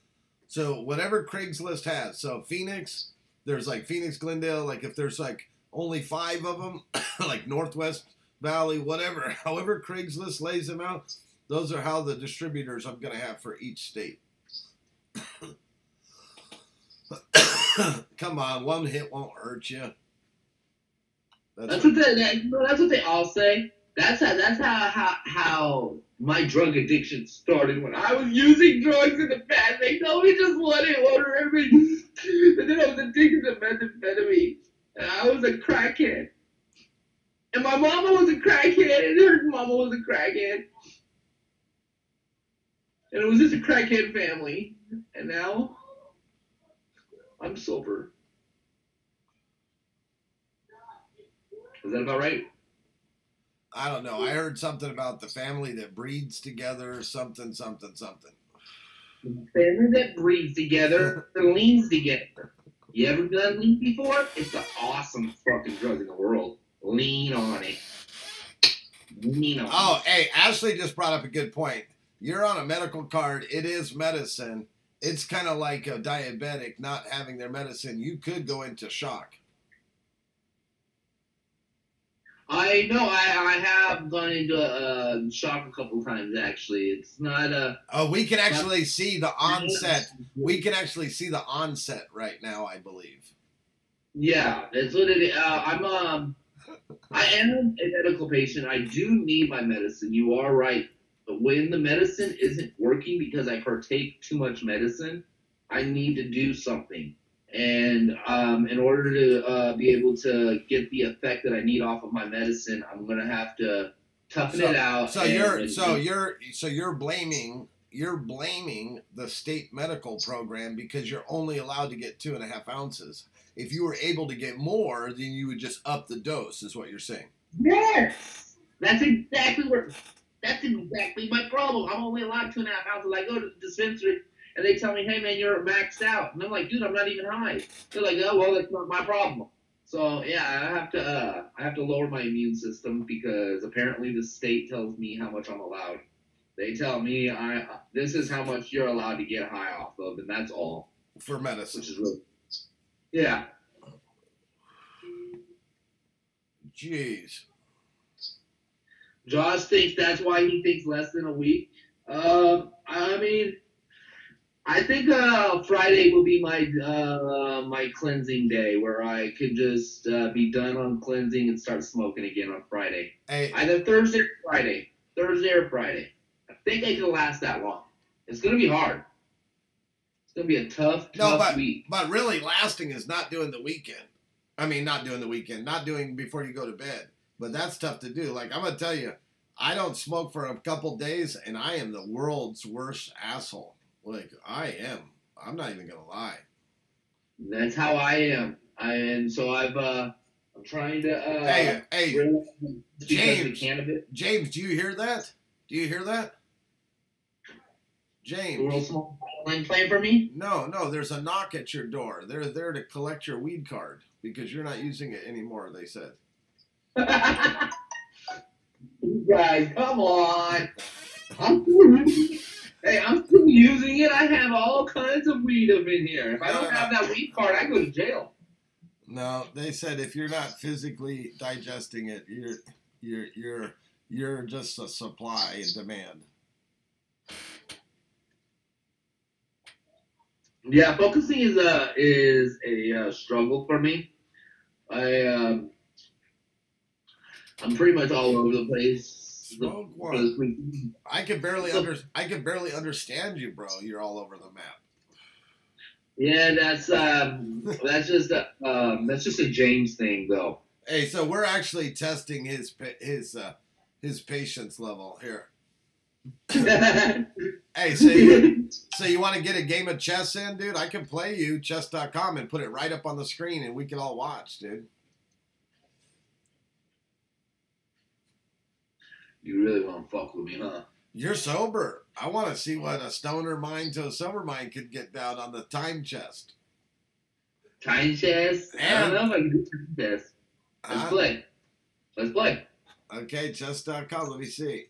so whatever Craigslist has. So Phoenix, there's like Phoenix, Glendale. Like if there's like only 5 of them, like Northwest Valley, whatever, however Craigslist lays them out, those are how the distributors I'm going to have for each state. Come on, one hit won't hurt you. That's what they all say. That's how my drug addiction started. When I was using drugs in the past, they told me just one every, and then I was addicted to methamphetamine, and I was a crackhead. And my mama was a crackhead, and her mama was a crackhead, and it was just a crackhead family. And now I'm sober. Is that about right? I don't know. I heard something about the family that breeds together, something. Family that breathes together, leans together. You ever done lean before? It's the awesome fucking drug in the world. Lean on it. Lean on Oh, it. hey, Ashley just brought up a good point. You're on a medical card. It is medicine. It's kind of like a diabetic not having their medicine. You could go into shock. I know. I have gone into shock a couple times. Actually, it's not a. Oh, we can actually see the onset. We can actually see the onset right now, I believe. Yeah, that's what it is. I am a medical patient. I do need my medicine. You are right. But when the medicine isn't working because I partake too much medicine, I need to do something. And in order to be able to get the effect that I need off of my medicine, I'm gonna have to toughen it out. So you're blaming the state medical program because you're only allowed to get 2.5 ounces. If you were able to get more, then you would just up the dose, is what you're saying. Yes, that's exactly my problem. I'm only allowed 2.5 ounces. I go to the dispensary and they tell me, "Hey man, you're maxed out," and I'm like, "Dude, I'm not even high." They're like, "Oh well, that's not my problem." So yeah, I have to lower my immune system because apparently the state tells me how much I'm allowed. They tell me this is how much you're allowed to get high off of, and that's all. For medicine. Which is really yeah. Jeez. Josh thinks that's why he thinks less than a week. I mean, I think Friday will be my cleansing day where I can just be done on cleansing and start smoking again on Friday. Hey. Either Thursday or Friday. Thursday or Friday. I think I can last that long. It's gonna be hard. It's gonna be a tough week. But really, lasting is not doing the weekend. I mean, not doing the weekend, not doing before you go to bed. But that's tough to do. Like, I'm going to tell you, I don't smoke for a couple days, and I am the world's worst asshole. Like, I am. I'm not even going to lie. That's how I am. I'm trying to... Hey, James, do you hear that? Do you hear that? James. The world's small line playing for me? No, there's a knock at your door. They're there to collect your weed card because you're not using it anymore, they said. You guys, come on. I'm still using it. I have all kinds of weed up in here. If I don't have that weed card, I go to jail. No, they said if you're not physically digesting it, you're just a supply and demand. Yeah, focusing is a struggle for me. I'm pretty much all over the place. Smoke what? I could barely understand you, bro. You're all over the map. Yeah, that's just a James thing, though. Hey, so we're actually testing his patience level here. Hey, so you want to get a game of chess in, dude? I can play you chess.com and put it right up on the screen, and we can all watch, dude. You really want to fuck with me, huh? You're sober. I want to see what a stoner mind to a sober mind could get down on the time chest. Time chest? I don't know if I can do time chest. Let's play. Let's play. Okay, chess.com. Let me see.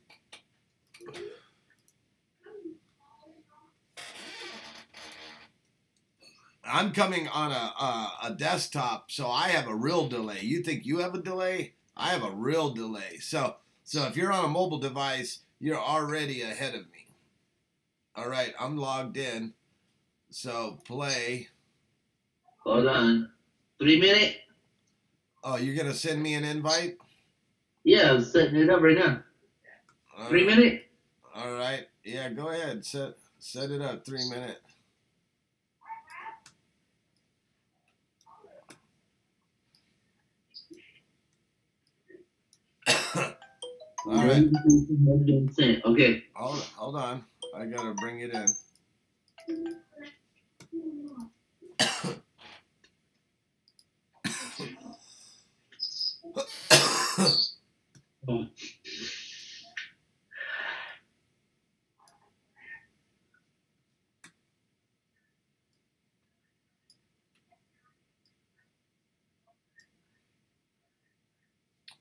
I'm coming on a desktop, so I have a real delay. You think you have a delay? I have a real delay. So if you're on a mobile device, you're already ahead of me. All right, I'm logged in. So play. Hold on. 3 minutes. Oh, you're going to send me an invite? Yeah, I'm setting it up right now. All 3 right. minute? All right. Yeah, go ahead. Set it up. 3 minute. All right. Okay. Hold on. I gotta bring it in.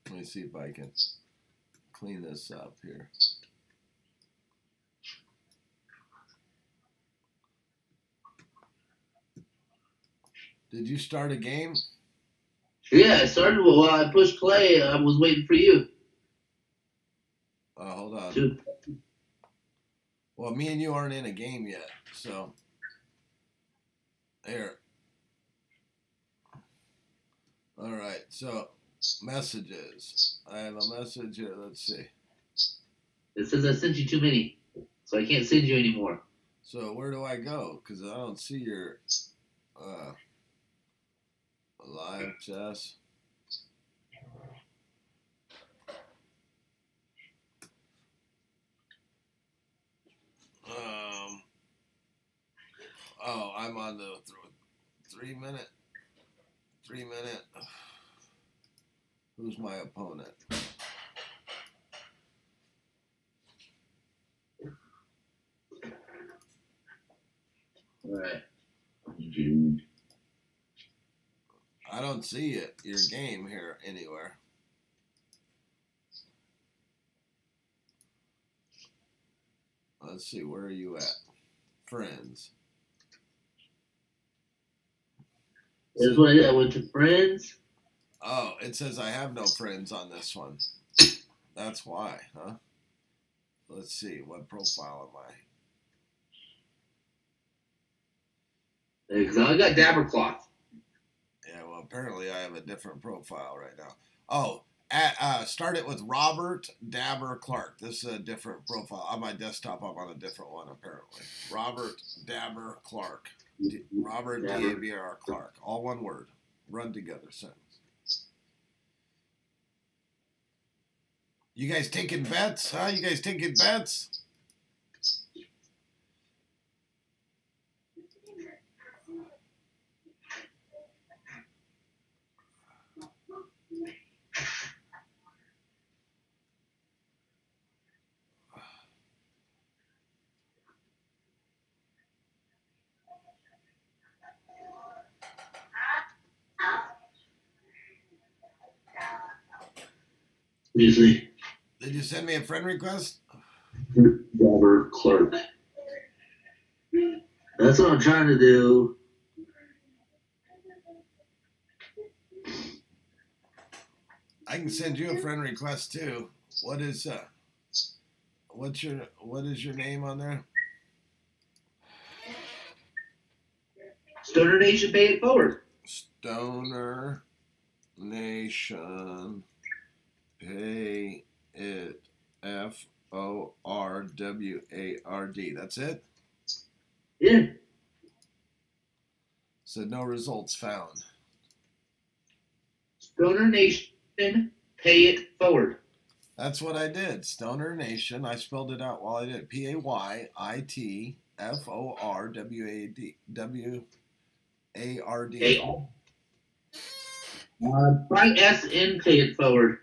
Let me see if I can clean this up here. Did you start a game? Yeah, I started while I pushed play. I was waiting for you. Hold on. To, Well, me and you aren't in a game yet, so here. All right. So messages. I have a message here. Let's see. it says I sent you too many, so I can't send you anymore. So where do I go? Because I don't see your uh, live chess. Oh, I'm on the 3 minute. 3 minute. Who's my opponent? All right. I don't see it. Your game here anywhere. Let's see. Where are you at? Friends. That's what I did. I went to friends. Oh, it says I have no friends on this one. That's why, huh? Let's see. What profile am I? Because I got Dabber Cloth. Yeah, well, apparently I have a different profile right now. Oh, start it with Robert Dabber Clark. This is a different profile. On my desktop, I'm on a different one, apparently. Robert Dabber Clark. Robert D-A-B-R Clark. All one word. Run together sentence. You guys taking bets? Huh? You guys taking bets? Usually. Did you send me a friend request? Dabber Clark. That's what I'm trying to do. I can send you a friend request too. What is what is your name on there? Stoner Nation, pay it forward. Stoner Nation, pay it FORWARD. That's it? Yeah. So no results found. Stoner Nation, pay it forward. That's what I did. Stoner Nation. I spelled it out while I did. PAYITFORWARD. Try SN, pay it forward.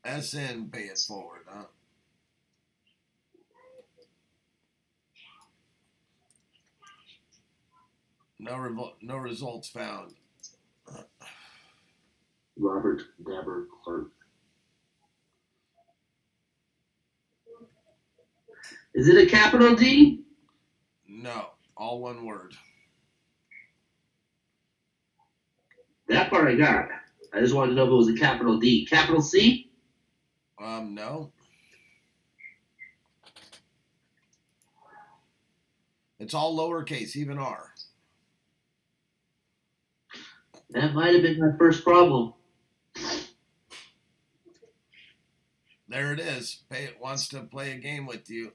SN, pay it forward, huh? No results found. Robert Dabber Clark. Is it a capital D? No, all one word. That part I got. I just wanted to know if it was a capital D. Capital C? No. It's all lowercase, even R. That might have been my first problem. There it is. Wants to play a game with you.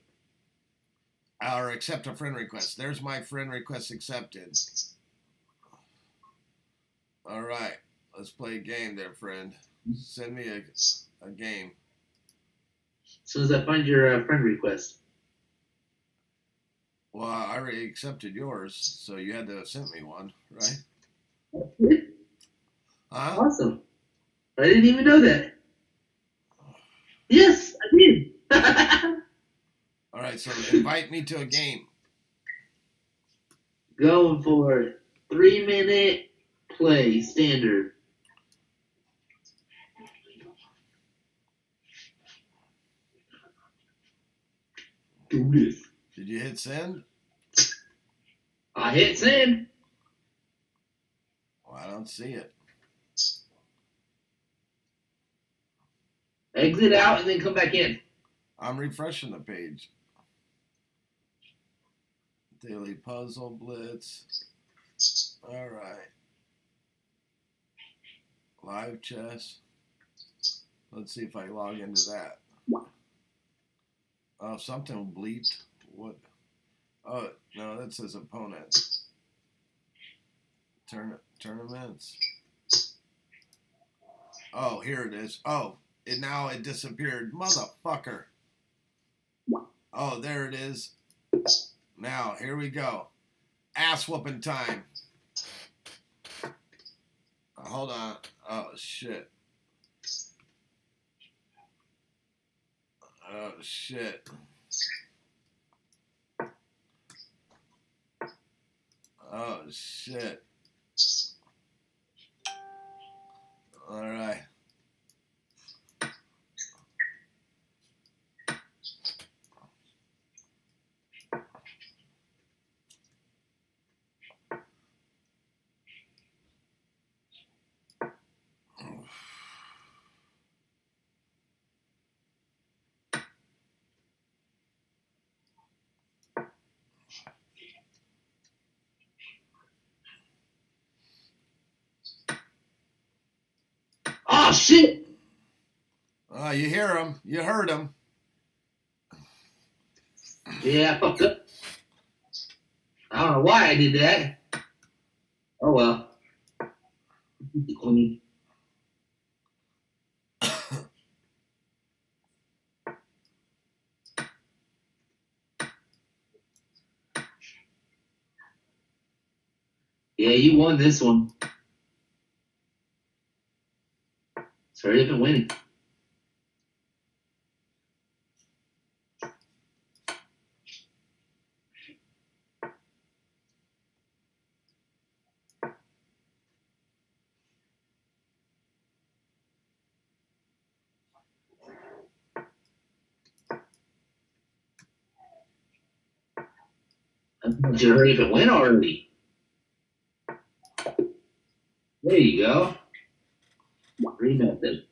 Or accept a friend request. There's my friend request accepted. All right. Let's play a game there, friend. Send me a game. As soon as I find your friend request. Well, I already accepted yours, so you had to have sent me one, right? Huh? Awesome. I didn't even know that. Yes, I did. All right, so invite me to a game. Going for 3-minute play standard. Do this. Did you hit send? I hit send. Well, I don't see it. Exit out and then come back in. I'm refreshing the page. Daily Puzzle Blitz. All right. Live chess. Let's see if I log into that. Oh, something bleeped. What? Oh, no, that says opponent. Tournaments. Oh, here it is. Oh, it disappeared. Motherfucker. Oh, there it is. Now, here we go. Ass whooping time. Hold on. Oh, shit. Oh, shit. Oh, shit. All right. Oh, shit. Oh, you hear him. You heard him. Yeah, I fucked up. I don't know why I did that. Oh, well. Yeah, you won this one. Sorry if I'm winning. Did you hurry if it went already? There you go. Remap them.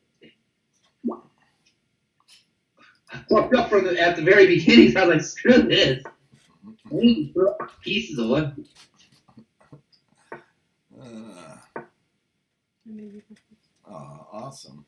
I fucked up at the very beginning, so I was like, screw this. I need to throw pieces of one. Oh, awesome.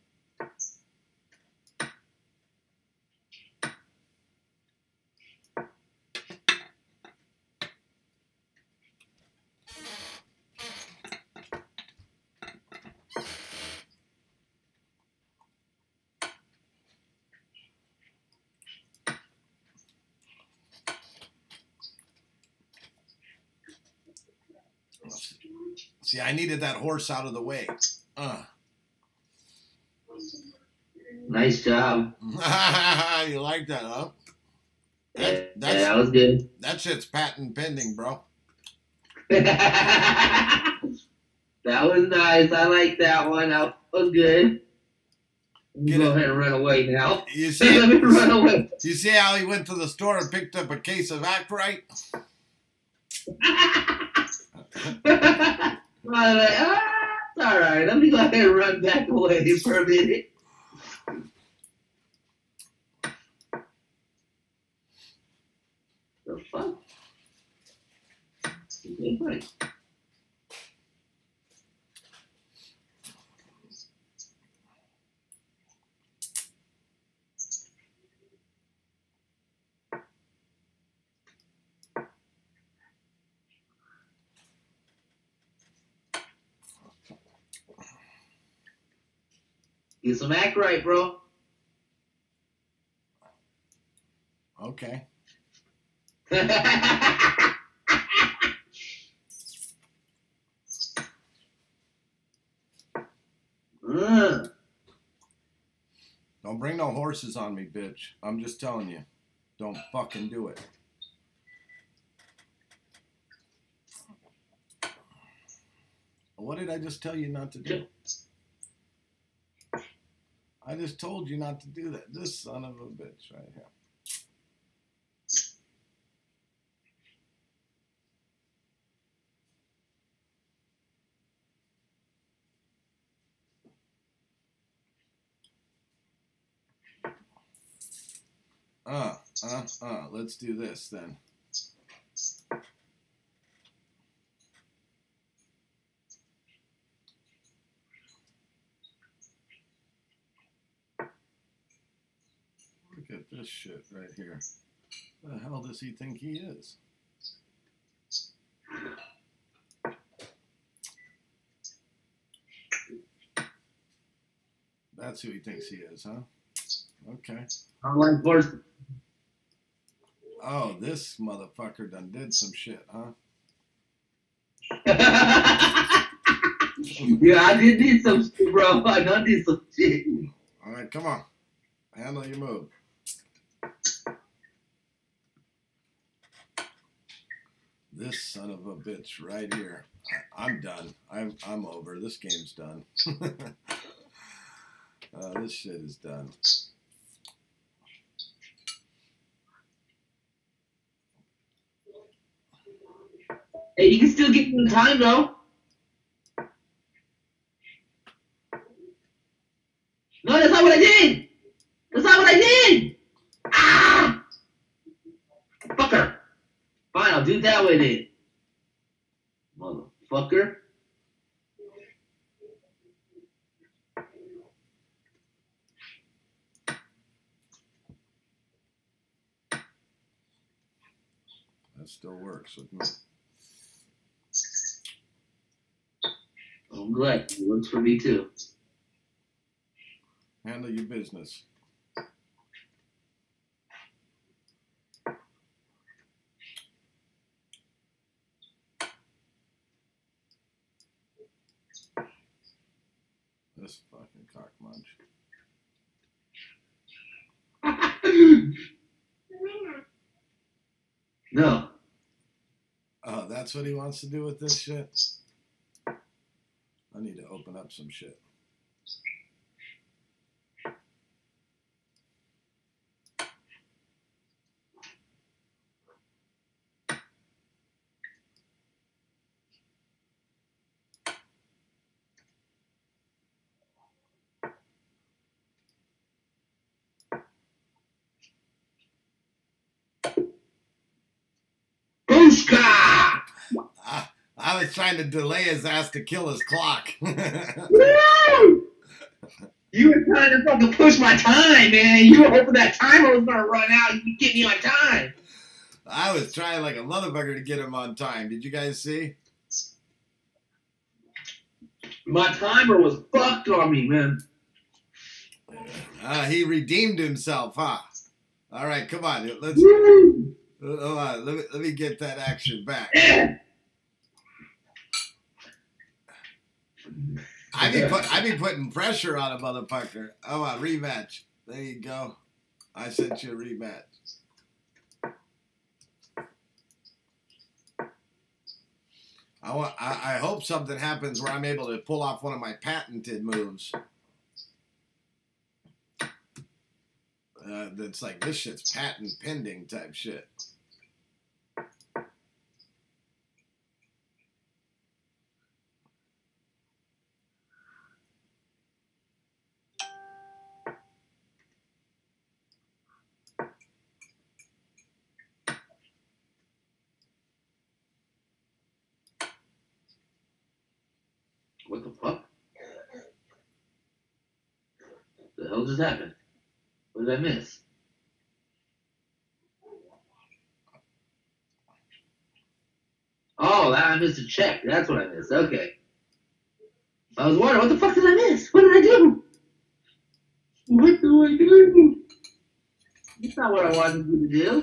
See, I needed that horse out of the way. Nice job. You like that, huh? Yeah, that was good. That shit's patent pending, bro. That was nice. I like that one. That was good. Go ahead and run away now. You see, let me run away. You see how he went to the store and picked up a case of Act Right? I'm like, it's all right. Let me go ahead and run back away for a minute. The fuck? Okay, Get some act right, bro. Okay. Don't bring no horses on me, bitch. I'm just telling you. Don't fucking do it. What did I just tell you not to do? I just told you not to do that. This son of a bitch right here. Let's do this then. Look at this shit right here. The hell does he think he is? That's who he thinks he is, huh? Okay. I like horses. Oh, this motherfucker done did some shit, huh? Yeah, I did some shit, bro. I done did some shit. All right, come on. Handle your move. This son of a bitch right here. I'm done. I'm over. This game's done. This shit is done. Hey, you can still get in time, though. No, that's not what I did. That's not what I did. Ah! Fucker. Fine, I'll do it that way then. Motherfucker. That still works with me. I'm glad. It works for me, too. Handle your business. This fucking cock munch. No. Oh, that's what he wants to do with this shit? I need to open up some shit. Booshka! I was trying to delay his ass to kill his clock. Woo! You were trying to fucking push my time, man. You were hoping that timer was gonna run out and you get me on time. I was trying like a motherfucker to get him on time. Did you guys see? My timer was fucked on me, man. He redeemed himself, huh? All right, come on. Let's. Woo! Hold on. Let me get that action back. Yeah. I be putting pressure on a motherfucker. Oh, a rematch. There you go. I sent you a rematch. I hope something happens where I'm able to pull off one of my patented moves. That's like, this shit's patent pending type shit. What the fuck? The hell just happened? What did I miss? Oh, I missed a check. That's what I missed. Okay. I was wondering, what the fuck did I miss? What did I do? What do I do? That's not what I wanted you to do.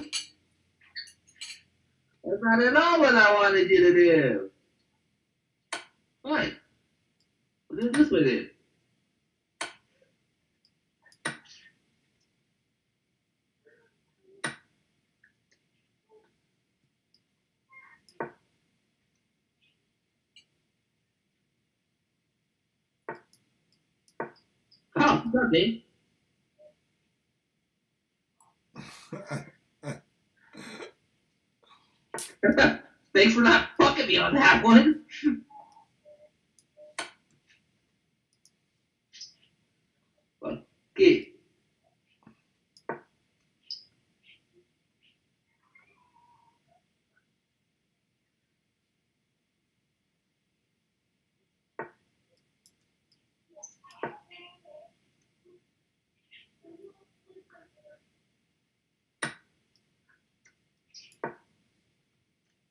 That's not at all what I wanted you to do. Fine. We'll do it this way then. Oh, nothing. Thanks for not fucking me on that one. Fuck it.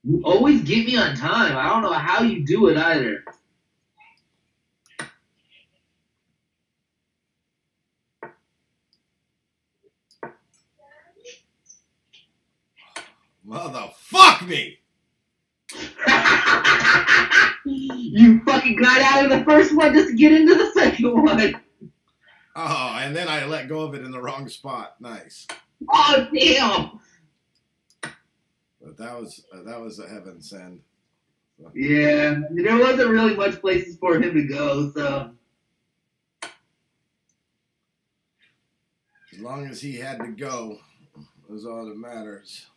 You always get me on time. I don't know how you do it either. Motherfuck me! You fucking got out of the first one just to get into the second one. Oh, and then I let go of it in the wrong spot. Nice. Oh, damn. But that was a heaven send. So. Yeah, there wasn't really much places for him to go, so. As long as he had to go, is all that matters.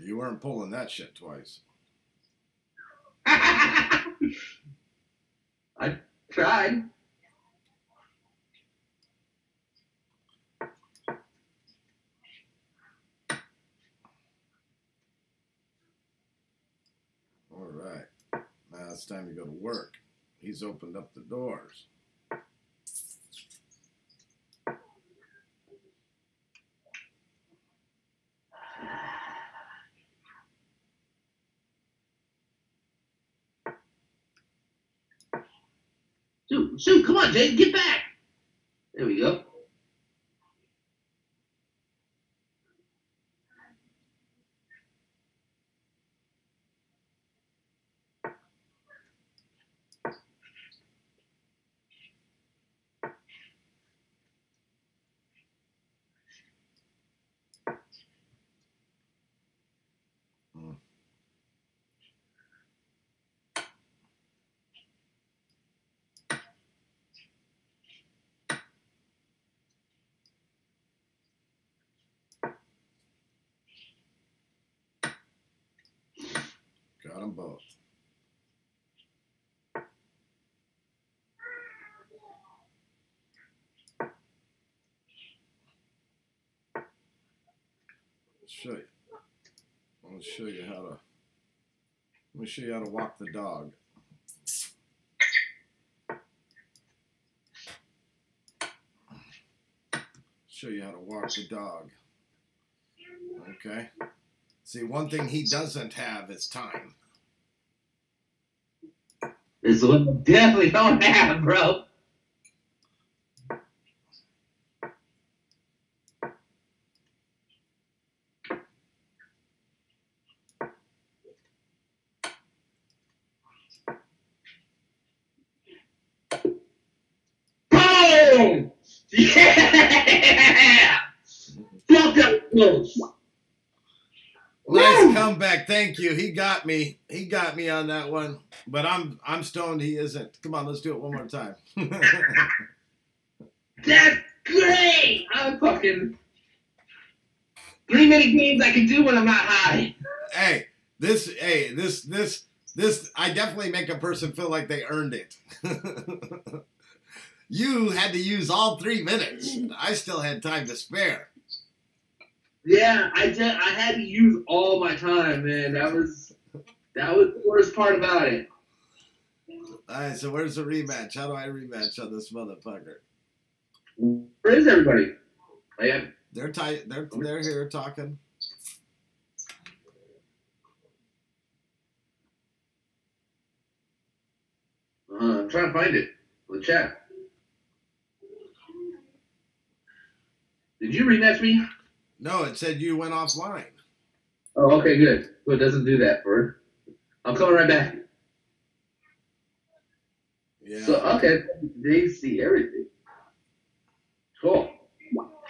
You weren't pulling that shit twice. I tried. All right. Now it's time to go to work. He's opened up the doors. Shoot, come on, Jay, get back. There we go. Got them both. Show you. I'll show you how to. Let me show you how to walk the dog. Show you how to walk the dog. Okay. See, one thing he doesn't have is time. This is what I definitely don't have, bro. Boom! Yeah! Fuck that close. Nice comeback, thank you. He got me. He got me on that one. But I'm stoned. He isn't. Come on, let's do it one more time. That's great. I'm fucking 3 minute games I can do when I'm not high. Hey, this. I definitely make a person feel like they earned it. You had to use all 3 minutes. I still had time to spare. Yeah, I had to use all my time, man. That was the worst part about it. All right, so where's the rematch? How do I rematch on this motherfucker? Where is everybody? They're tight. They're here talking. I'm trying to find it in the chat. Did you rematch me? No, it said you went offline. Oh, okay, good. So it doesn't do that for her. I'm coming right back. Yeah. So, okay. They see everything. Cool.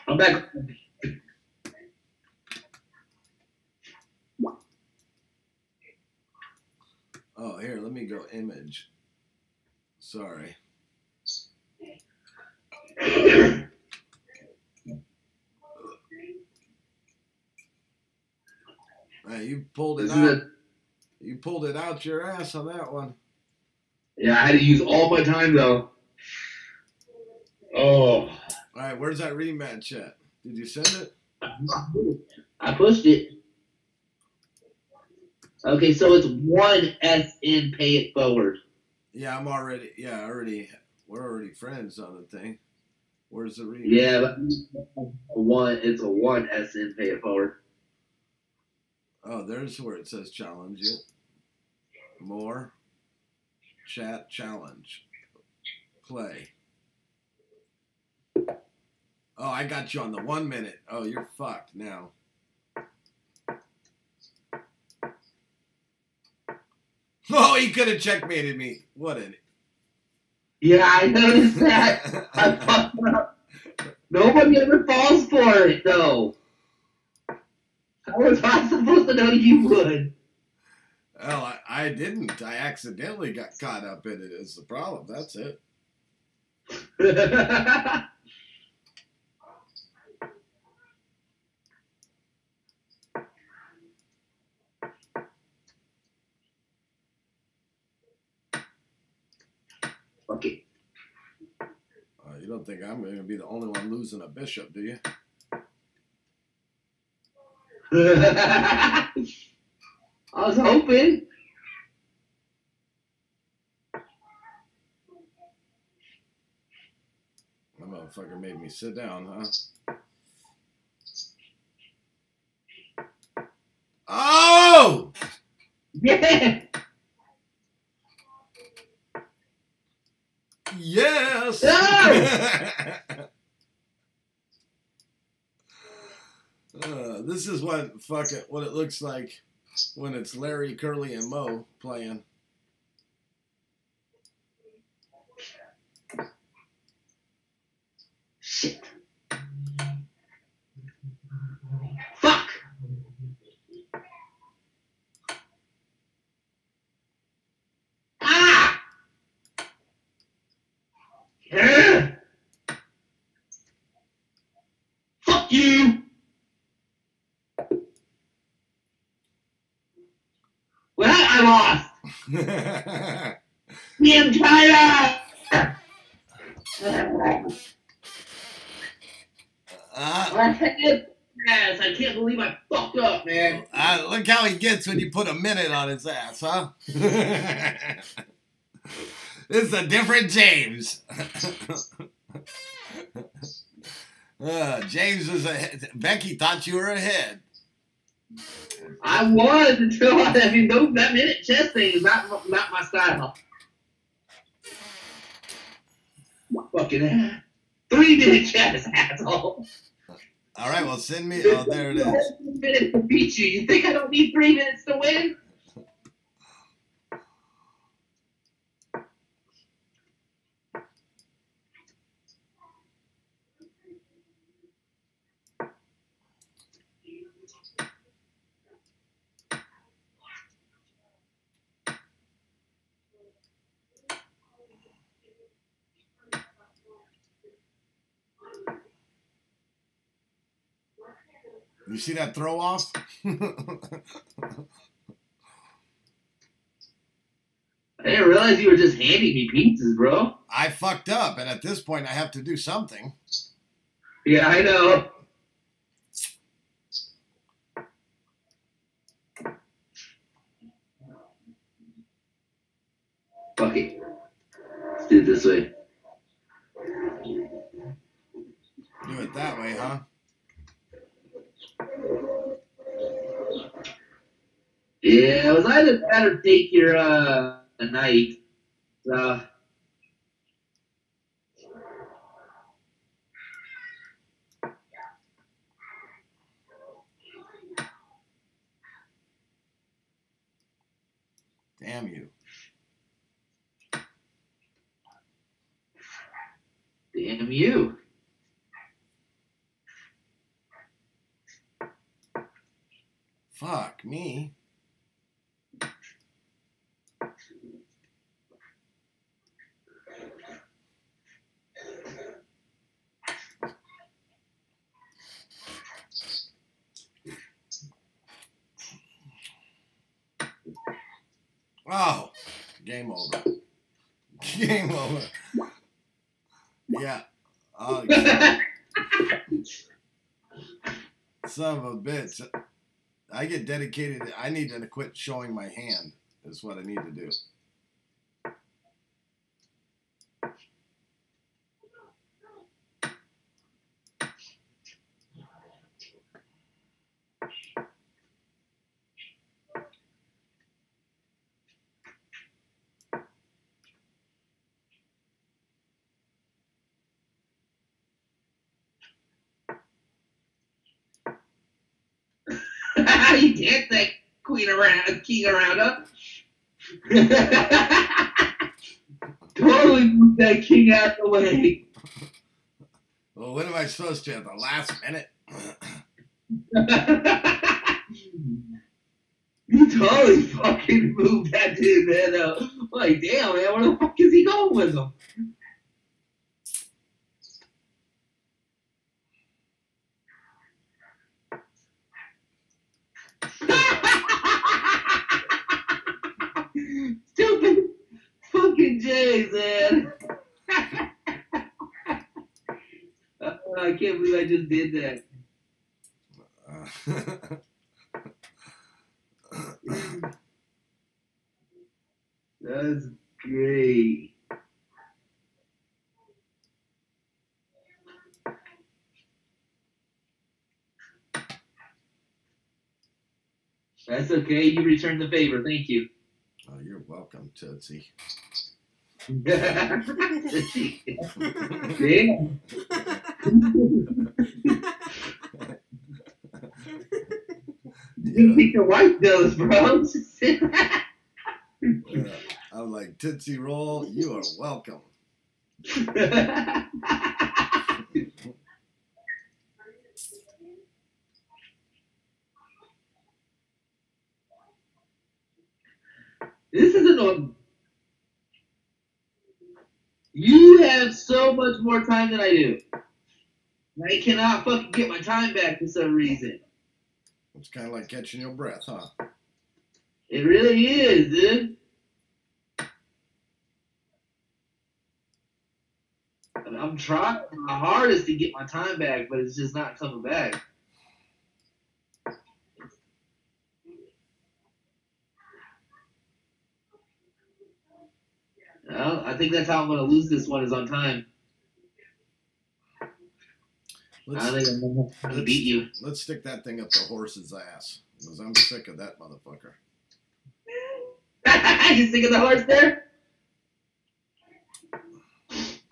I'm back. Oh, here, let me go image. Sorry. You pulled it out. You pulled it out your ass on that one. Yeah, I had to use all my time though. Oh. All right, where's that rematch at? Did you send it? I pushed it. Okay, so it's 1SN pay it forward. Yeah, we're already friends on the thing. Where's the rematch? Yeah, but it's a 1SN pay it forward. Oh, there's where it says challenge it. More. Chat challenge. Play. Oh, I got you on the 1 minute. Oh, you're fucked now. Oh, he could have checkmated me. What an... Yeah, I noticed that. I fucked up. Nobody ever falls for it, though. How was I supposed to know you would? Well, I didn't. I accidentally got caught up in it is the problem. That's it. Okay. You don't think I'm going to be the only one losing a bishop, do you? I was hoping. That motherfucker made me sit down, huh? Oh! Yeah. Yes! This is what it looks like when it's Larry, Curly, and Mo playing. Shit. Fuck. Ah! Yeah. Fuck you. Well, I lost. Damn China. I can't believe I fucked up, man. Look how he gets when you put a minute on his ass, huh? It's a different James. James was ahead. Becky thought you were ahead. I was until that minute chess thing is not my style. Fucking 3-minute chess, asshole. All right, well, send me. Oh, there it is. 3 minutes to beat you. You think I don't need 3 minutes to win? You see that throw off? I didn't realize you were just handing me pizzas, bro. I fucked up, and at this point, I have to do something. Yeah, I know. Fuck it. Let's do it this way. Do it that way, huh? Yeah, it was either that or take your knight. Uh, Damn you. damn you. Fuck me. Oh, game over. Game over. Yeah. Oh, son of a bitch. I get dedicated. I need to quit showing my hand. Is what I need to do. You dance that king around, huh? Totally move that king out the way. Well, when am I supposed to? At the last minute? You totally fucking moved that dude, man. Like, damn, man, where the fuck is he going with him? Stupid fucking Jays, man. I can't believe I just did that. That's great. That's okay. You returned the favor. Thank you. Oh, you're welcome, Tootsie. Damn. You think your wife does, bro? I'm like, Tootsie Roll, you are welcome. This is annoying. You have so much more time than I do. I cannot fucking get my time back for some reason. It's kind of like catching your breath, huh? It really is, dude. I'm trying my hardest to get my time back, but it's just not coming back. Well, I think that's how I'm going to lose this one is on time. I think I'm going to beat you. Let's stick that thing up the horse's ass, because I'm sick of that motherfucker. You sick of the horse there?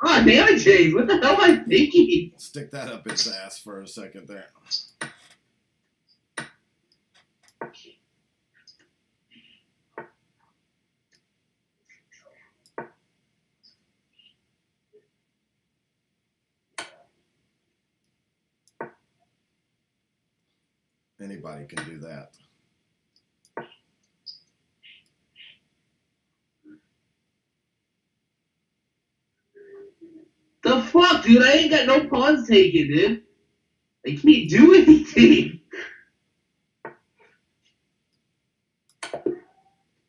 Oh, damn it, James. What the hell am I thinking? Stick that up his ass for a second there. Anybody can do that. The fuck, dude? I ain't got no pawns taken, dude. I can't do anything.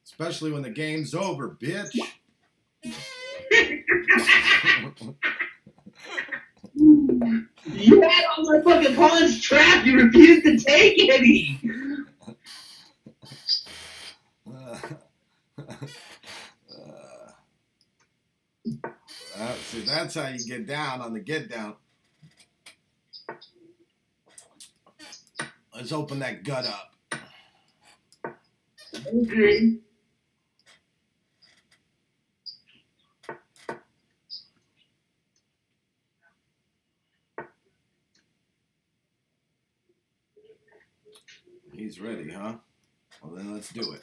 Especially when the game's over, bitch. You had all my fucking pawns trapped. You refused to take any. See, that's how you get down on the get down. Let's open that gut up. Okay. He's ready, huh? Well, then let's do it.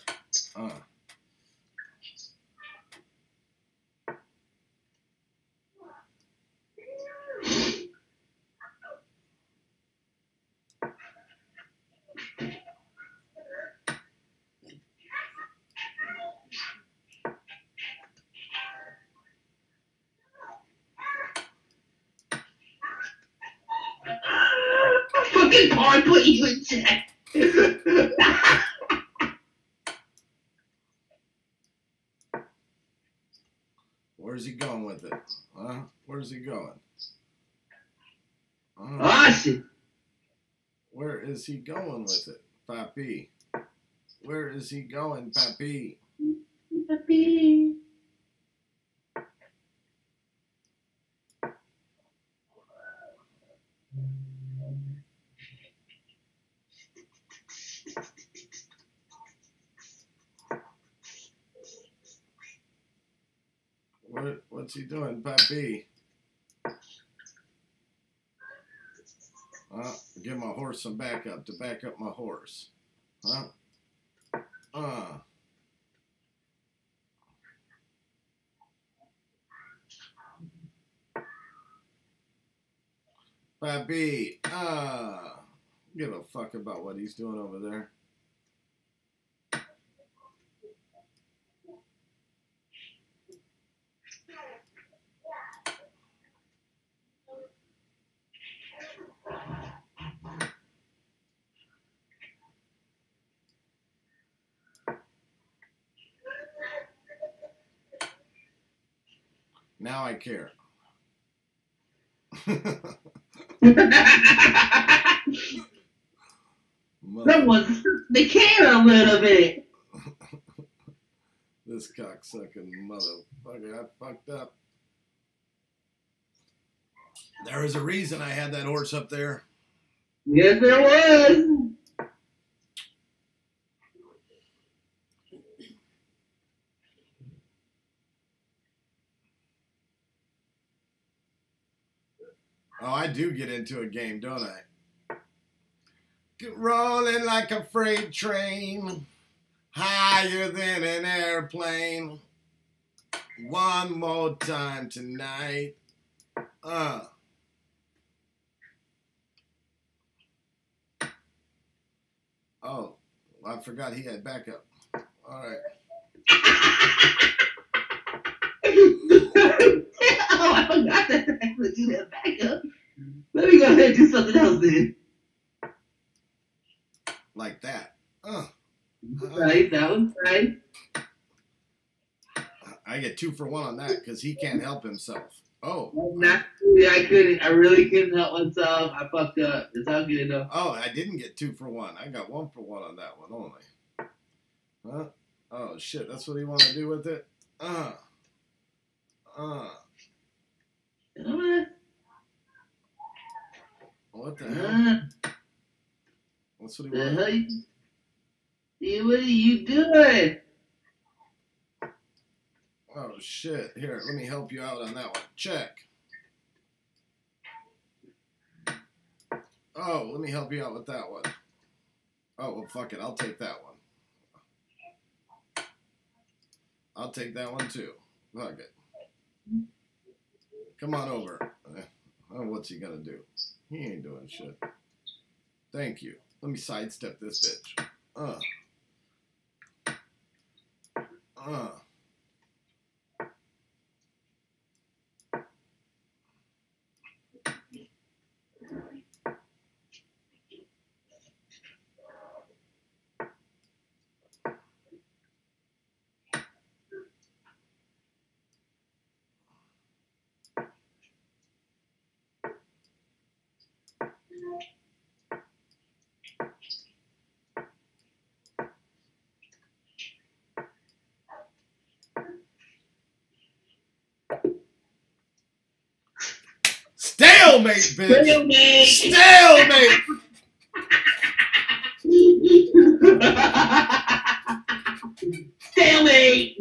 Fucking car put you in check. Where's he going with it? Huh? Where's he going? Ah, shit. Where is he going with it, Papi? Where is he going, Papi? Papi. What's he doing, Papi? Give my horse some backup to back up my horse. Huh? Papi, give a fuck about what he's doing over there. Now I care. They care a little bit. This cocksucking motherfucker, I fucked up. There was a reason I had that horse up there. Yes, there was. Oh, I do get into a game, don't I? Get rolling like a freight train, higher than an airplane. One more time tonight. Oh, I forgot he had backup. All right. Oh, I forgot that I could do that backup. Let me go ahead and do something else then. Like that. Right, that was right. I get 2 for 1 on that because he can't help himself. Oh. I couldn't. I really couldn't help myself. I fucked up. It's all good enough. Oh, I didn't get 2 for 1. I got 1 for 1 on that one only. Huh? Oh, shit. That's what he want to do with it? What the hell? What's what he want? What are you doing? Oh, shit. Here, let me help you out on that one. Check. Oh, let me help you out with that one. Oh, well, fuck it. I'll take that one. I'll take that one, too. Fuck it. Come on over. Oh, what's he gonna do? He ain't doing shit. Thank you. Let me sidestep this bitch. Stalemate, bitch! Stalemate! Stalemate!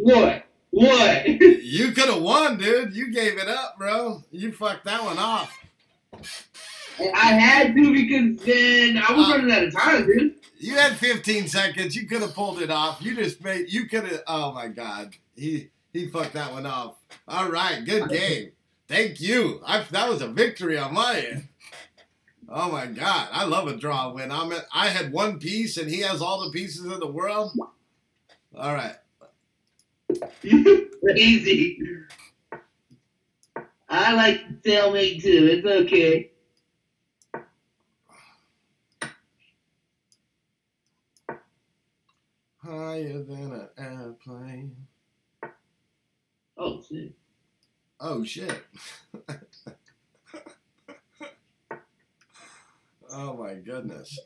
What? You could have won, dude. You gave it up, bro. You fucked that one off. I had to because then I was running out of time, dude. You had 15 seconds. You could have pulled it off. You just made. You could have. Oh my God. He fucked that one off. All right. Good game. Thank you. That was a victory on my end. Oh my God. I love a draw win. I had one piece and he has all the pieces in the world. All right. You crazy. I like stalemate too. It's okay. Higher than an airplane. Oh shit. Oh shit. Oh my goodness.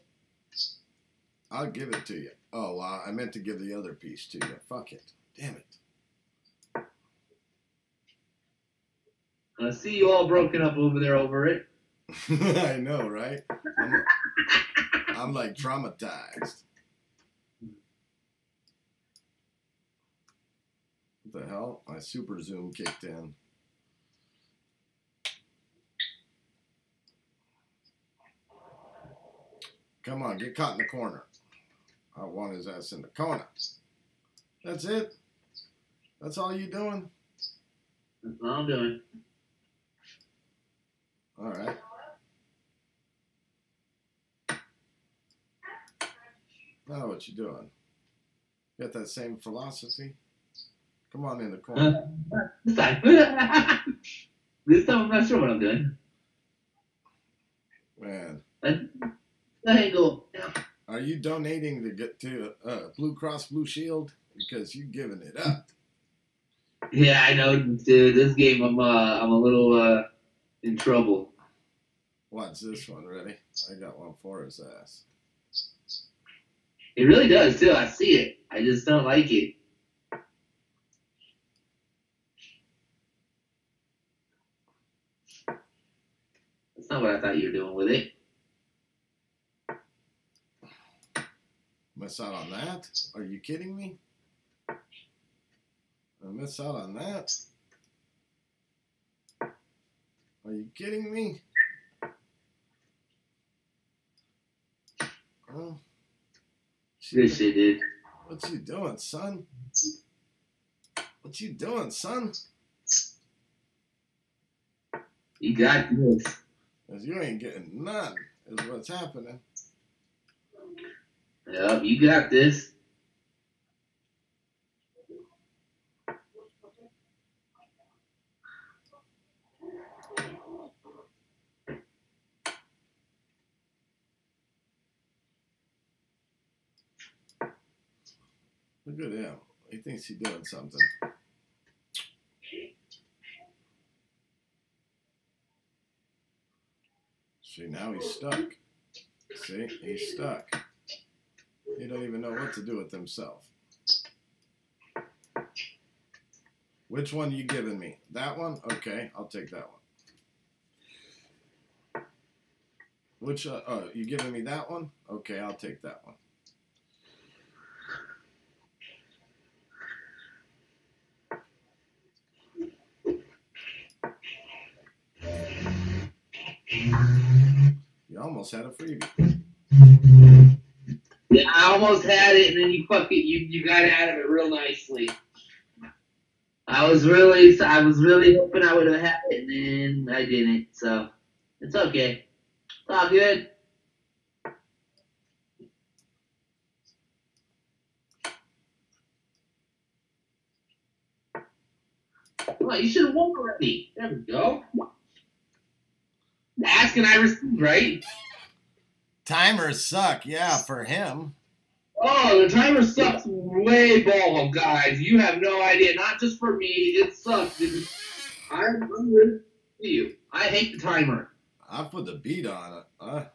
I'll give it to you. Oh, wow. I meant to give the other piece to you. Fuck it. Damn it. I see you all broken up over there over it. I know, right? I'm like traumatized. What the hell? My super zoom kicked in. Come on, get caught in the corner. I want his ass in the corner. That's it? That's all you doing? That's all I'm doing. All right. Now what you doing? Got that same philosophy? Come on in the corner. This time. This time I'm not sure what I'm doing. Man. Angle. Are you donating to Blue Cross Blue Shield? Because you're giving it up. Yeah, I know, dude. This game, I'm a little in trouble. Watch this one. Ready? I got one for his ass. It really does too. I see it. I just don't like it. That's not what I thought you were doing with it. Miss out on that? Are you kidding me? I miss out on that? Are you kidding me? Oh. Good shit, dude. What you doing, son? What you doing, son? You got this. Because you ain't getting none, is what's happening. Yep, you got this. Look at him. He thinks he's doing something. See, now he's stuck. See, he's stuck. He don't even know what to do with himself. Which one are you giving me? That one? Okay, I'll take that one. Which, you giving me that one? Okay, I'll take that one. You almost had a freebie. Yeah, I almost had it, and then you got out of it real nicely. I was really hoping I would have had it, and then I didn't. So it's okay. It's all good. Come on, you should have won already. There we go. Ask and I receive, right? Timers suck, yeah, for him. Oh, the timer sucks way ball, guys. You have no idea. Not just for me, it sucks. I'm with you. I hate the timer. I put the beat on it.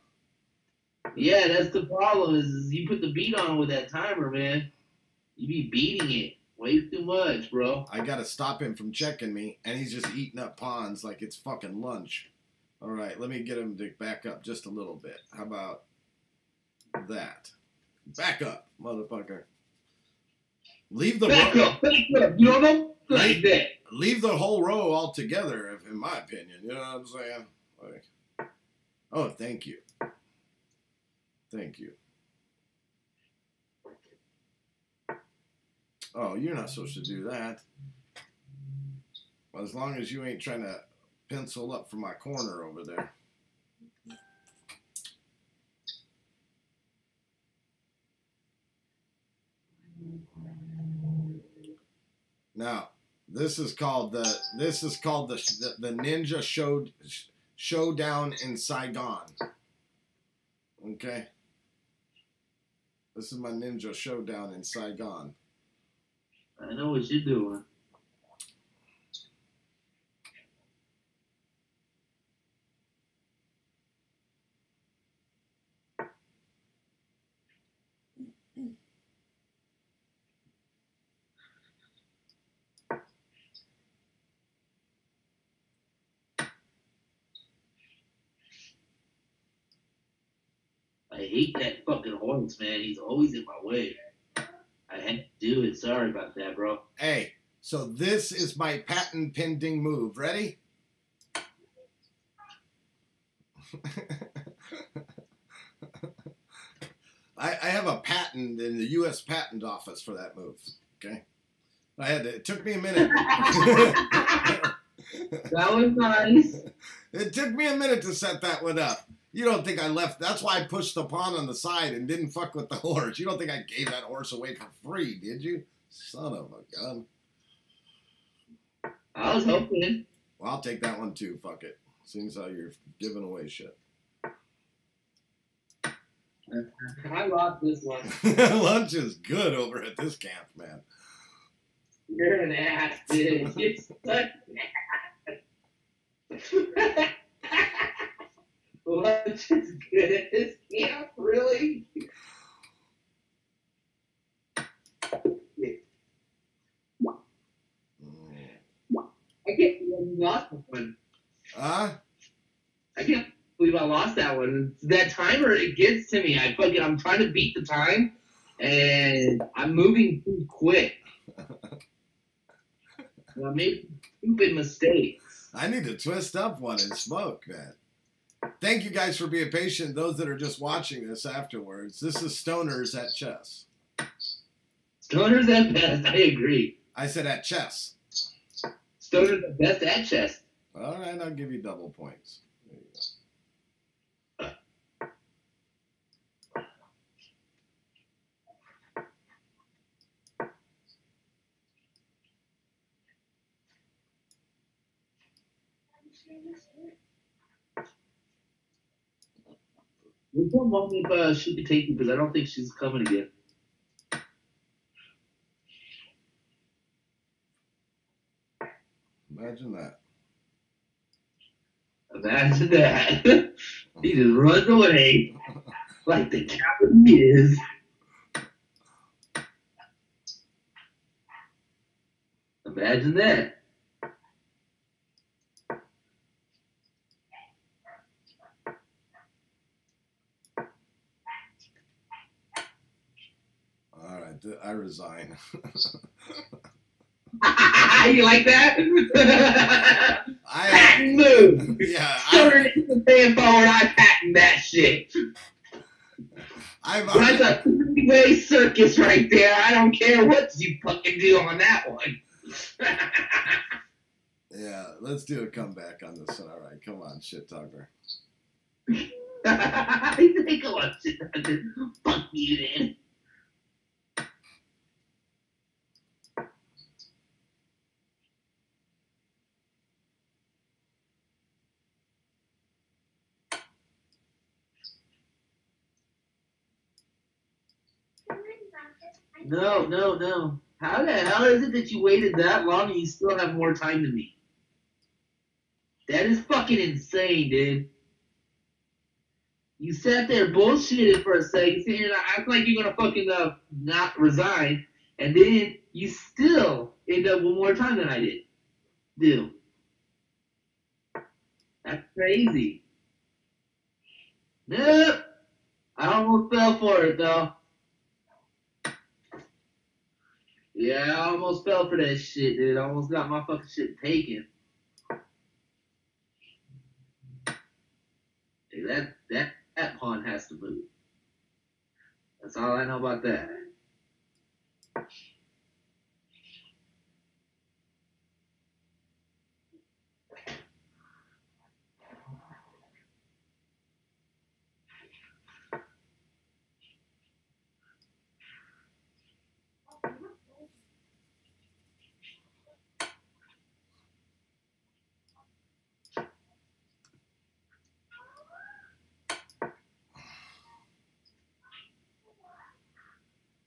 Yeah, that's the problem. Is you put the beat on with that timer, man. You be beating it way too much, bro. I gotta stop him from checking me, and he's just eating up pawns like it's fucking lunch. All right, let me get him to back up just a little bit. How about that? Back up, motherfucker. Leave the back up. You don't know like that. Leave the whole row altogether, in my opinion. You know what I'm saying? Like, oh, thank you. Thank you. Oh, you're not supposed to do that. Well, as long as you ain't trying to pencil up for my corner over there. Now, this is called the Ninja Showdown in Saigon. Okay. This is my Ninja Showdown in Saigon. I know what you're doing. I hate that fucking horse, man. He's always in my way. I had to do it. Sorry about that, bro. Hey, so this is my patent pending move. Ready? I have a patent in the U.S. Patent Office for that move. Okay, it took me a minute. That was nice. It took me a minute to set that one up. You don't think I left? That's why I pushed the pawn on the side and didn't fuck with the horse. You don't think I gave that horse away for free, did you? Son of a gun. I was hoping. Well, I'll take that one too. Fuck it. Seems how you're giving away shit. I lost this one. Lunch is good over at this camp, man. You're an ass, dude. You're such an ass. Lunch is good at this camp, really? I can't believe I lost that one. Huh? I can't believe I lost that one. That timer, it gets to me. I'm trying to beat the time, and I'm moving too quick. I made stupid mistakes. I need to twist up one and smoke, man. Thank you guys for being patient. Those that are just watching this afterwards. This is Stoners at Chess. Stoners at best, I agree. I said at chess. Stoners at best at chess. All right, I'll give you double points. There you go. We don't know if she could take you because I don't think she's coming again. Imagine that. Imagine that. He just runs away like the coward he is. Imagine that. All right, I resign. You like that? Patent move. Yeah. Stoner isn't paying forward. I patent that shit. That's a three-way circus right there. I don't care what you fucking do on that one. Yeah, let's do a comeback on this one. All right, come on, shit talker. I think come on, shit talker. Fuck you, then. No. How the hell is it that you waited that long and you still have more time than me? That is fucking insane, dude. You sat there bullshitted for a second, sitting here act like you're gonna fucking not resign, and then you still end up with more time than I did. Dude. That's crazy. Nope. I almost fell for it, though. Yeah, I almost fell for that shit, dude. I almost got my fucking shit taken. Hey, that pawn has to move. That's all I know about that.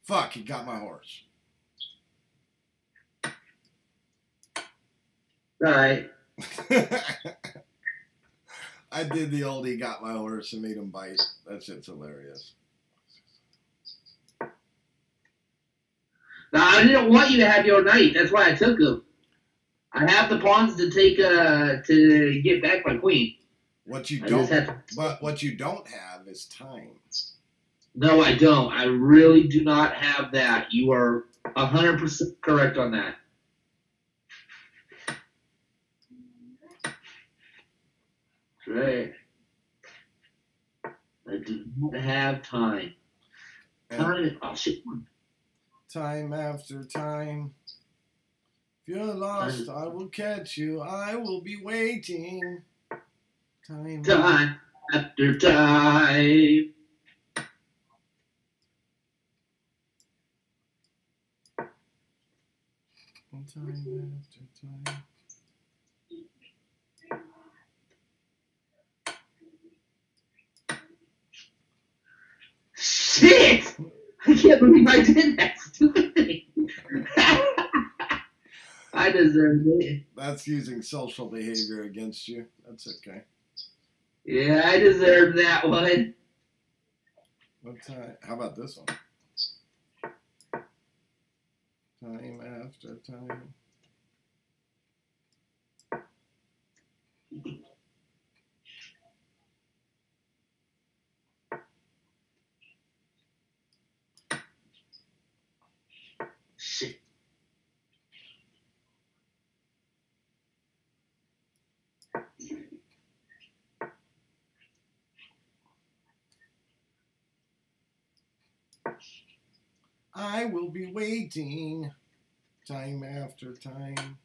Fuck, he got my horse. Alright. I did the old he got my horse and made him bite. That shit's hilarious. Now, I didn't want you to have your knight. That's why I took him. I have the pawns to take to get back my queen. What you I don't, just have to- but what you don't have is time. No, I don't. I really do not have that. You are 100% correct on that. Right. I do not have time. Time. Oh shit. Time after time. If you're lost, I will catch you. I will be waiting. Time After time. Time after time. Shit! I can't believe I did that stupid thing. I deserve it. That's using social behavior against you. That's okay. Yeah, I deserve that one. What time? How about this one? Time after time. Shit. I will be waiting. Time after time.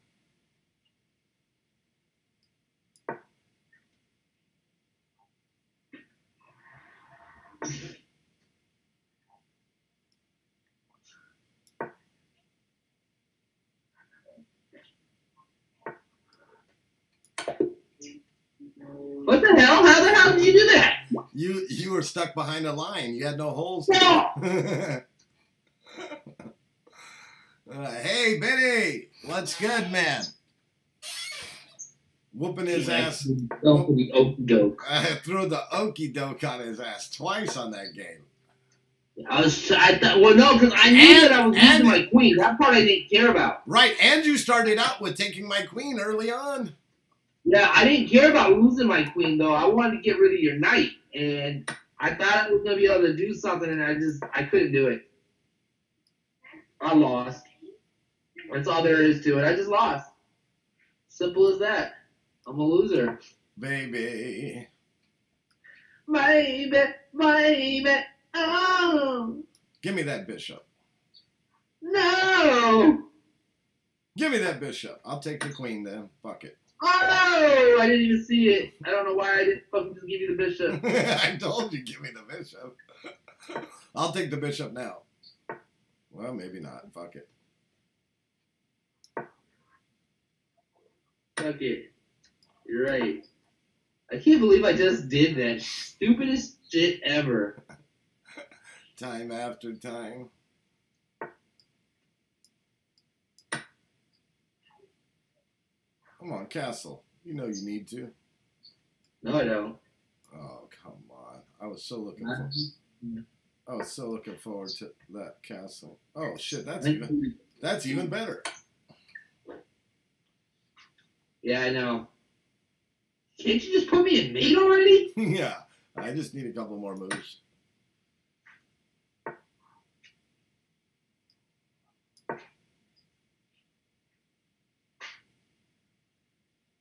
What the hell? How the hell did you do that? You were stuck behind a line. You had no holes. No! Hey, Benny. What's good, man? Whooping his ass. Go for the okie doke. I threw the okie doke on his ass twice on that game. I thought, well, no, because I knew that I was losing my queen. That part I didn't care about. Right, and you started out with taking my queen early on. Yeah, I didn't care about losing my queen, though. I wanted to get rid of your knight, and I thought I was going to be able to do something, and I couldn't do it. I lost. That's all there is to it. I just lost. Simple as that. I'm a loser. Baby. Baby, oh. Give me that bishop. No. Give me that bishop. I'll take the queen then. Fuck it. Oh, I didn't even see it. I don't know why I didn't fucking just give you the bishop. I told you, give me the bishop. I'll take the bishop now. Well, maybe not. Fuck it. Fuck it. You're right. I can't believe I just did that. Stupidest shit ever. Time after time. Come on, Castle. You know you need to. No, I don't. Oh, come on. I was so looking forward to that castle. Oh shit, that's even better. Yeah, I know. Can't you just put me in mate already? Yeah. I just need a couple more moves.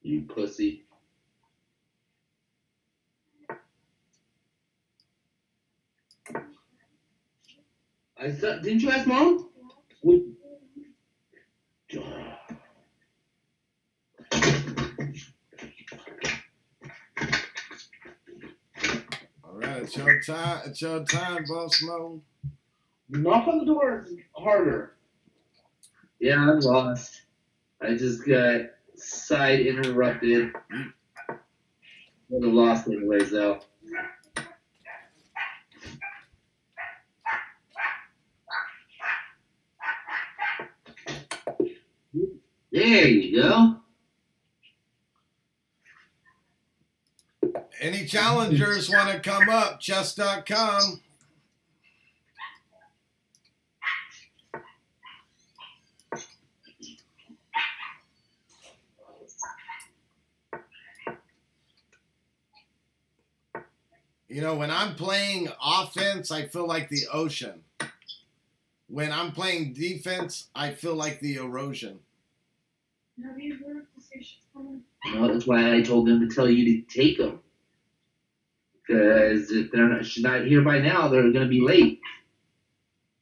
You pussy. Didn't you ask Mom? All right, it's your time. It's your time, Boss Mo. Knock on the door harder. Yeah, I lost. I just got side interrupted. I would have lost anyways, though. There you go. Any challengers want to come up? Chess.com. You know, when I'm playing offense, I feel like the ocean. When I'm playing defense, I feel like the erosion. Have you heard the station's coming? No, that's why I told them to tell you to take them. Because if she's not here by now, they're going to be late.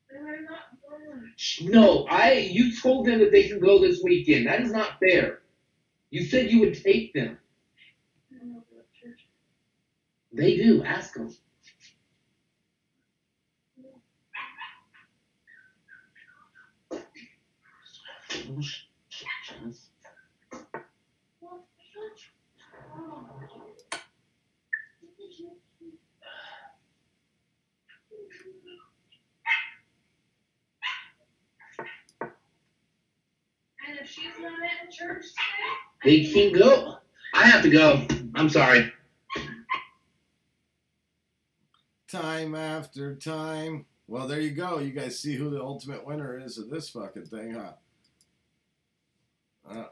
They're not going. No, you told them that they can go this weekend. That is not fair. You said you would take them. I don't know about church. They do. Ask them. Well, church. Oh. And if she's not at church today, They can go. I have to go. I'm sorry. Time after time. Well, there you go. You guys see who the ultimate winner is of this fucking thing, huh?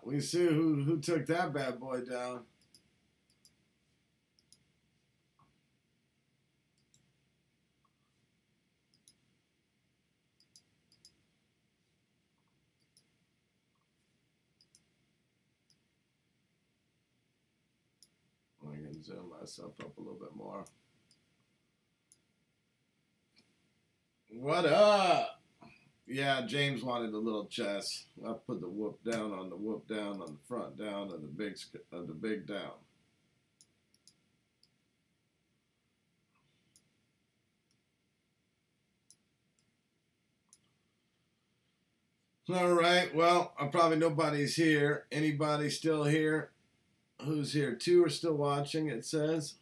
We see who took that bad boy down. I can zoom myself up a little bit more. What up? Yeah, James wanted a little chess. I put the whoop down on the front down, and the big down. All right. Well, probably nobody's here. Anybody still here? Who's here? 2 are still watching. It says.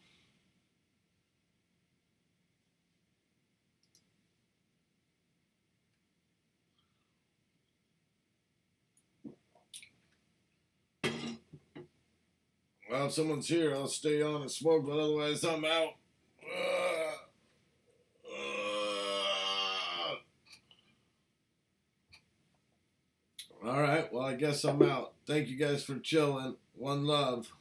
Well, if someone's here, I'll stay on and smoke, but otherwise I'm out. All right, well, I guess I'm out. Thank you guys for chilling. One love.